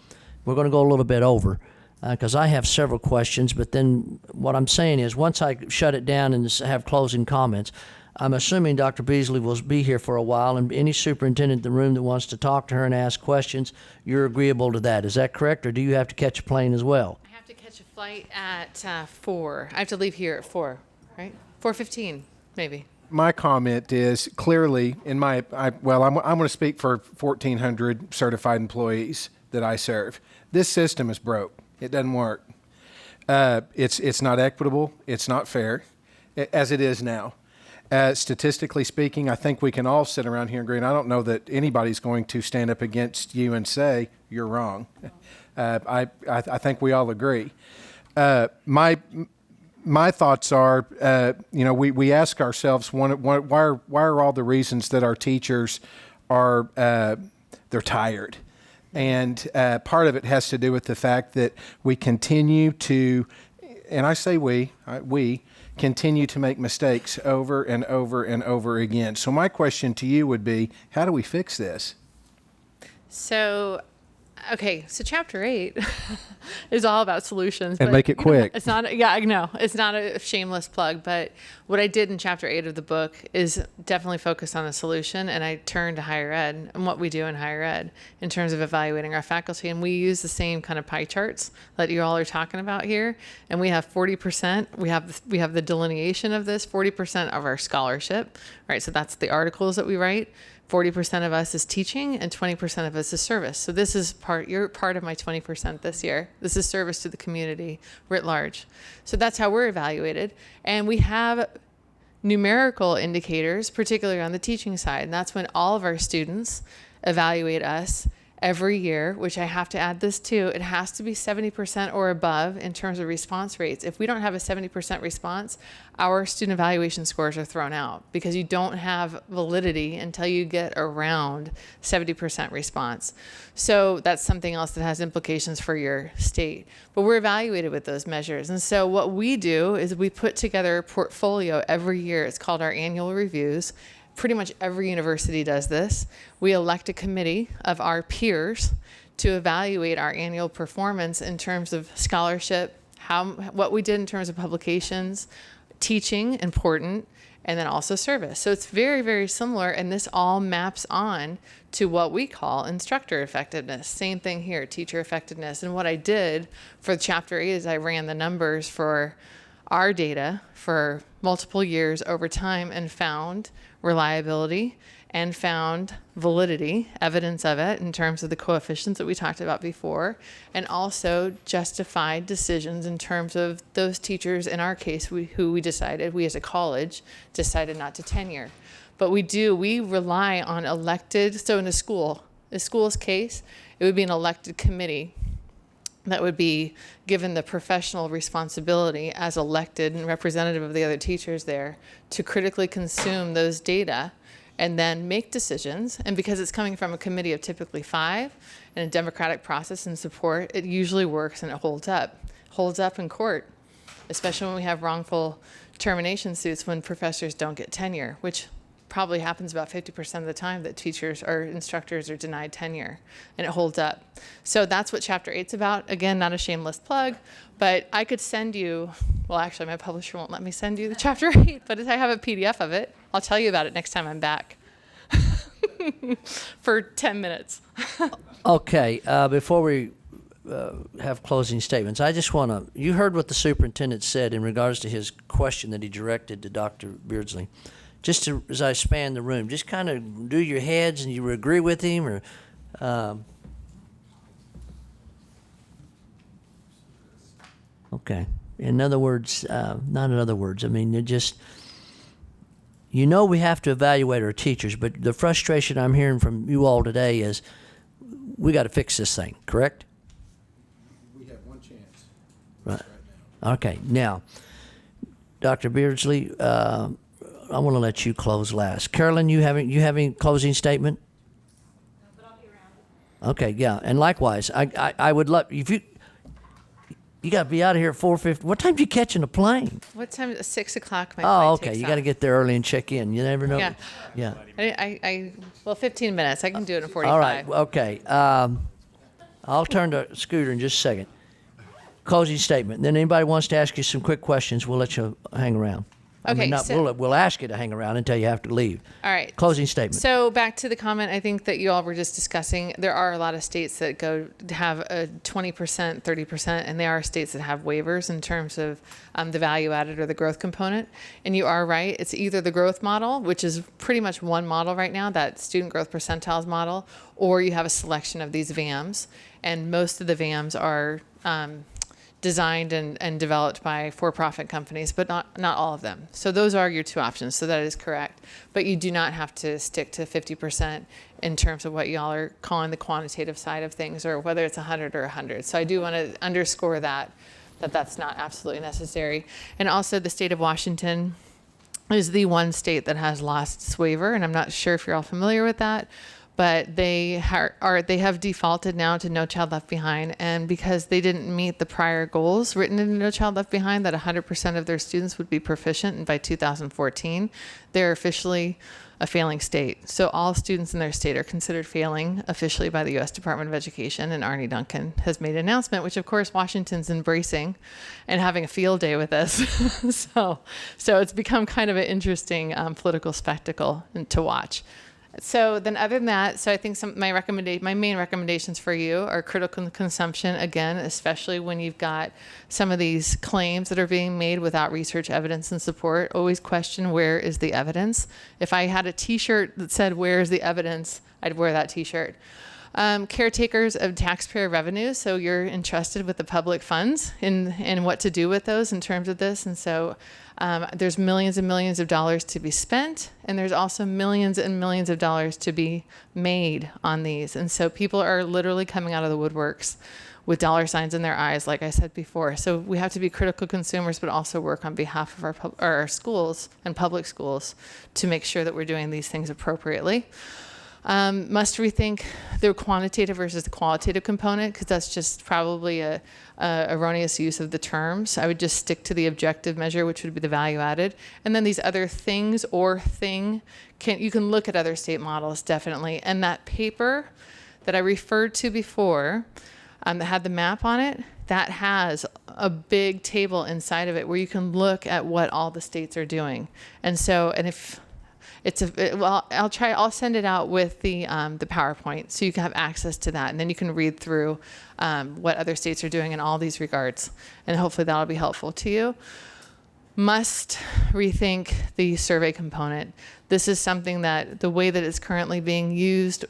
S1: We're going to go a little bit over because I have several questions, but then what I'm saying is once I shut it down and have closing comments, I'm assuming Dr. Beasley will be here for a while, and any superintendent in the room that wants to talk to her and ask questions, you're agreeable to that. Is that correct, or do you have to catch a plane as well?
S12: I have to catch a flight at 4. I have to leave here at 4, right? 4:15, maybe.
S6: My comment is clearly I'm going to speak for 1,400 certified employees that I serve. This system is broke. It doesn't work. It's not equitable. It's not fair, as it is now. Statistically speaking, I think we can all sit around here and agree, and I don't know that anybody's going to stand up against you and say, you're wrong. I think we all agree. My thoughts are, we ask ourselves, why are all the reasons that our teachers are, they're tired? And part of it has to do with the fact that we continue to, and I say we continue to make mistakes over and over and over again. So my question to you would be, how do we fix this?
S12: So chapter 8 is all about solutions.
S6: And make it quick.
S12: It's not, yeah, I know. It's not a shameless plug, but what I did in chapter 8 of the book is definitely focus on a solution, and I turned to higher ed and what we do in higher ed in terms of evaluating our faculty. And we use the same kind of pie charts that you all are talking about here. And we have 40%, we have the delineation of this, 40% of our scholarship, right? So that's the articles that we write. 40% of us is teaching and 20% of us is service. So this is you're part of my 20% this year. This is service to the community writ large. So that's how we're evaluated. And we have numerical indicators, particularly on the teaching side. And that's when all of our students evaluate us every year, which I have to add this too, it has to be 70% or above in terms of response rates. If we don't have a 70% response, our student evaluation scores are thrown out because you don't have validity until you get around 70% response. So that's something else that has implications for your state. But we're evaluated with those measures. And so what we do is we put together a portfolio every year. It's called our annual reviews. Pretty much every university does this. We elect a committee of our peers to evaluate our annual performance in terms of scholarship, what we did in terms of publications, teaching, important, and then also service. So it's very, very similar, and this all maps on to what we call instructor effectiveness. Same thing here, teacher effectiveness. And what I did for Chapter 8 is I ran the numbers for our data for multiple years over time and found reliability and found validity, evidence of it in terms of the coefficients that we talked about before, and also justified decisions in terms of those teachers, in our case, who we as a college, decided not to tenure. But we rely on elected, so in a school's case, it would be an elected committee that would be given the professional responsibility as elected and representative of the other teachers there to critically consume those data and then make decisions. And because it's coming from a committee of typically 5 and a democratic process and support, it usually works and it holds up in court, especially when we have wrongful termination suits when professors don't get tenure, which probably happens about 50% of the time that teachers or instructors are denied tenure, and it holds up. So that's what Chapter 8's about. Again, not a shameless plug, but I could send you, well, actually my publisher won't let me send you the Chapter 8, but I have a PDF of it. I'll tell you about it next time I'm back for 10 minutes.
S1: Okay, before we have closing statements, I just want to, you heard what the superintendent said in regards to his question that he directed to Dr. Beardsley. Just as I span the room, just kind of do your heads and you agree with him, or okay. In other words, not in other words. I mean, it just, we have to evaluate our teachers, but the frustration I'm hearing from you all today is we got to fix this thing, correct?
S6: We have one chance.
S1: Right. Okay. Now, Dr. Beardsley, I want to let you close last. Carolyn, you have any closing statement?
S10: No, but I'll be around.
S1: Okay, yeah, and likewise, I would love if you got to be out of here at 4:50. What time do you catching a plane?
S12: What time? 6 o'clock. My
S1: Oh,
S12: flight
S1: okay.
S12: takes
S1: You got to
S12: off.
S1: get there early and check in. You never know.
S12: Yeah.
S1: Yeah.
S12: Well, 15 minutes. I can do it in 45.
S1: All right. Okay. I'll turn to Scooter in just a second. Closing statement. Then anybody wants to ask you some quick questions, we'll let you hang around.
S12: Okay,
S1: we'll ask you to hang around until you have to leave.
S12: All right.
S1: Closing statement.
S12: So back to the comment I think that you all were just discussing, there are a lot of states that have a 20%, 30%, and there are states that have waivers in terms of the value added or the growth component. And you are right. It's either the growth model, which is pretty much one model right now, that student growth percentiles model, or you have a selection of these VAMs. And most of the VAMs are designed and developed by for-profit companies, but not all of them. So those are your two options. So that is correct. But you do not have to stick to 50% in terms of what y'all are calling the quantitative side of things, or whether it's 100 or 100. So I do want to underscore that's not absolutely necessary. And also the state of Washington is the one state that has lost its waiver, and I'm not sure if you're all familiar with that. But they have defaulted now to No Child Left Behind, and because they didn't meet the prior goals written in No Child Left Behind, that 100% of their students would be proficient, and by 2014, they're officially a failing state. So all students in their state are considered failing officially by the U.S. Department of Education, and Arne Duncan has made an announcement, which of course Washington's embracing and having a field day with us. so it's become kind of an interesting political spectacle to watch. So then other than that, so I think my main recommendations for you are critical consumption, again, especially when you've got some of these claims that are being made without research, evidence, and support. Always question, where is the evidence? If I had a t-shirt that said, where is the evidence, I'd wear that t-shirt. Caretakers of taxpayer revenue, so you're entrusted with the public funds and what to do with those in terms of this. And so there's millions and millions of dollars to be spent, and there's also millions and millions of dollars to be made on these. And so people are literally coming out of the woodworks with dollar signs in their eyes, like I said before. So we have to be critical consumers, but also work on behalf of our schools and public schools to make sure that we're doing these things appropriately. Must rethink the quantitative versus the qualitative component, because that's just probably a erroneous use of the terms. I would just stick to the objective measure, which would be the value added. And then these other things or thing, you can look at other state models, definitely. And that paper that I referred to before, that had the map on it, that has a big table inside of it where you can look at what all the states are doing. And so, and if I'll send it out with the PowerPoint so you can have access to that, and then you can read through what other states are doing in all these regards, and hopefully that'll be helpful to you. Must rethink the survey component. This is something that the way that it's currently being used,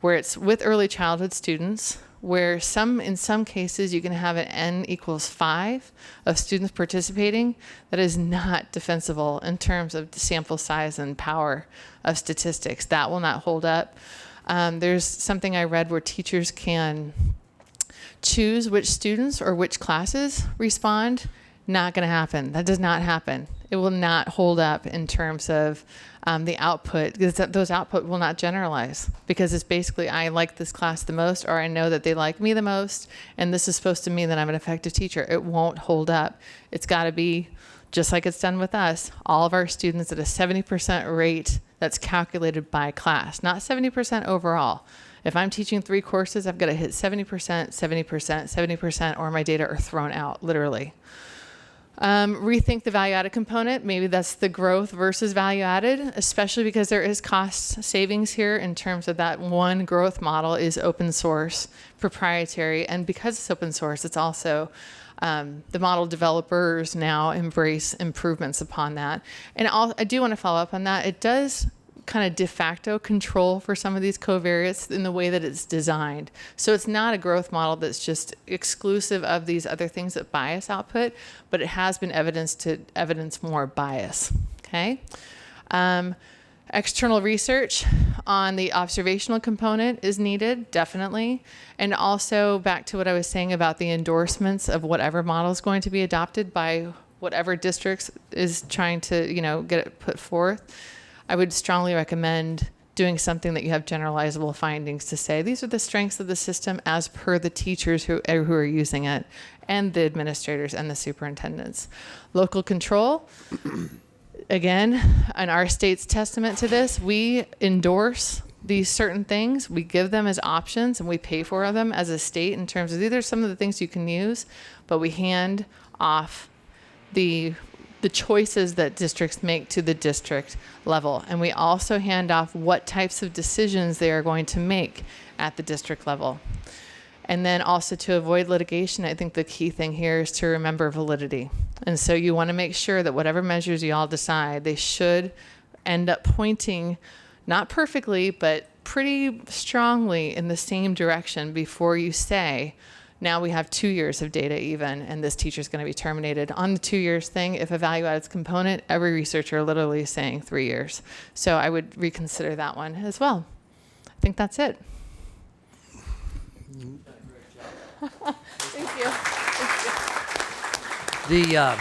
S12: where it's with early childhood students, where in some cases you can have an N equals 5 of students participating, that is not defensible in terms of the sample size and power of statistics. That will not hold up. There's something I read where teachers can choose which students or which classes respond. Not going to happen. That does not happen. It will not hold up in terms of the output, because those output will not generalize, because it's basically, I like this class the most, or I know that they like me the most, and this is supposed to mean that I'm an effective teacher. It won't hold up. It's got to be just like it's done with us, all of our students at a 70% rate that's calculated by class, not 70% overall. If I'm teaching 3 courses, I've got to hit 70%, 70%, 70%, or my data are thrown out, literally. Rethink the value-added component. Maybe that's the growth versus value-added, especially because there is cost savings here in terms of that one growth model is open source, proprietary, and because it's open source, it's also the model developers now embrace improvements upon that. And I do want to follow up on that. It does kind of de facto control for some of these covariates in the way that it's designed. So it's not a growth model that's just exclusive of these other things that bias output, but it has been evidenced to evidence more bias. Okay. External research on the observational component is needed, definitely. And also back to what I was saying about the endorsements of whatever model is going to be adopted by whatever districts is trying to, get it put forth. I would strongly recommend doing something that you have generalizable findings to say, these are the strengths of the system as per the teachers who are using it, and the administrators and the superintendents. Local control, again, in our state's testament to this, we endorse these certain things, we give them as options, and we pay for them as a state in terms of these are some of the things you can use, but we hand off the choices that districts make to the district level. And we also hand off what types of decisions they are going to make at the district level. And then also to avoid litigation, I think the key thing here is to remember validity. And so you want to make sure that whatever measures you all decide, they should end up pointing, not perfectly, but pretty strongly in the same direction before you say, now we have 2 years of data even, and this teacher's going to be terminated. On the 2 years thing, if a value added component, every researcher literally is saying 3 years. So I would reconsider that one as well. I think that's it. Thank you.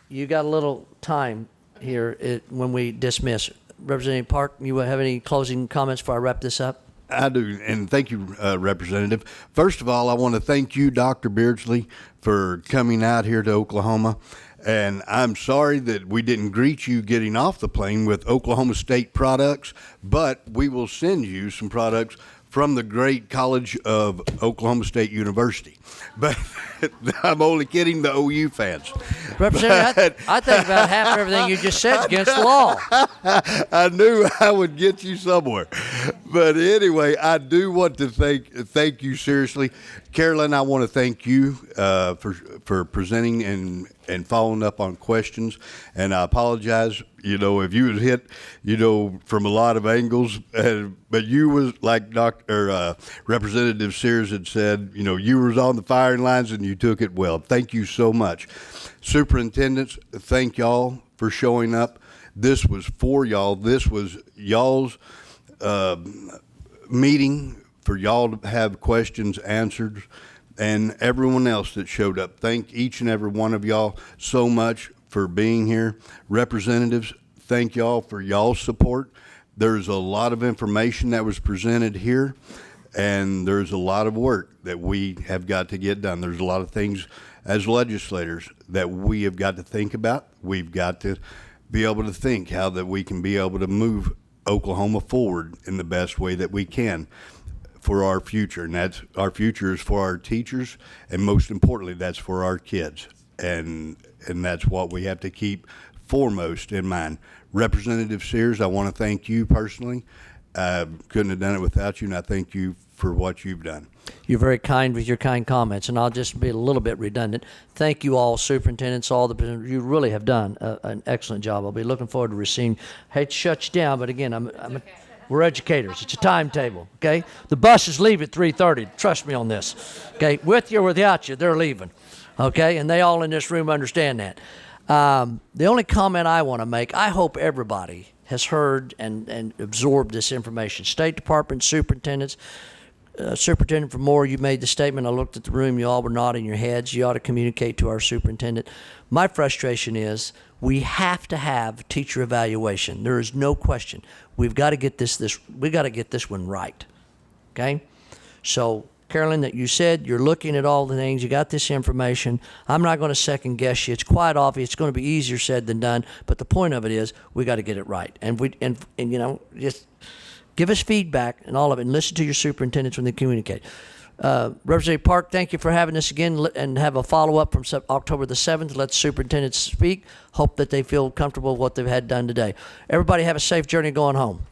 S1: You got a little time here when we dismiss. Representative Park, you have any closing comments before I wrap this up?
S2: I do, and thank you, Representative. First of all, I want to thank you, Dr. Beardsley, for coming out here to Oklahoma. And I'm sorry that we didn't greet you getting off the plane with Oklahoma State products, but we will send you some products from the great College of Oklahoma State University. But I'm only kidding the OU fans.
S1: Representative, I think about half of everything you just said is against the law.
S2: I knew I would get you somewhere. But anyway, I do want to thank you seriously, Carolyn. I want to thank you for presenting and following up on questions. And I apologize, if you was hit, from a lot of angles. But you was like Representative Sears had said, you was on the firing lines and you took it well. Thank you so much, superintendents. Thank y'all for showing up. This was for y'all. This was y'all's meeting for y'all to have questions answered, and everyone else that showed up. Thank each and every one of y'all so much for being here. Representatives, thank y'all for y'all's support. There's a lot of information that was presented here, and there's a lot of work that we have got to get done. There's a lot of things as legislators that we have got to think about. We've got to be able to think how that we can be able to move Oklahoma forward in the best way that we can for our future. And that's our future is for our teachers, and most importantly, that's for our kids. And that's what we have to keep foremost in mind. Representative Sears, I want to thank you personally. Couldn't have done it without you, and I thank you for what you've done.
S1: You're very kind with your kind comments, and I'll just be a little bit redundant. Thank you all, superintendents, you really have done an excellent job. I'll be looking forward to receiving. Hate to shut you down, but again, we're educators. It's a timetable, okay? The buses leave at 3:30. Trust me on this, okay? With you or without you, they're leaving, okay? And they all in this room understand that. The only comment I want to make, I hope everybody has heard and absorbed this information. State Department superintendents, Superintendent Moore, you made the statement. I looked at the room. You all were nodding your heads. You ought to communicate to our superintendent. My frustration is we have to have teacher evaluation. There is no question. We've got to get we got to get this one right. Okay? So, Carolyn, that you said you're looking at all the things. You got this information. I'm not going to second guess you. It's quite obvious. It's going to be easier said than done. But the point of it is we got to get it right. And just give us feedback and all of it, and listen to your superintendents when they communicate. Representative Park, thank you for having us again, and have a follow-up from October the 7th. Let the superintendents speak. Hope that they feel comfortable with what they've had done today. Everybody have a safe journey going home.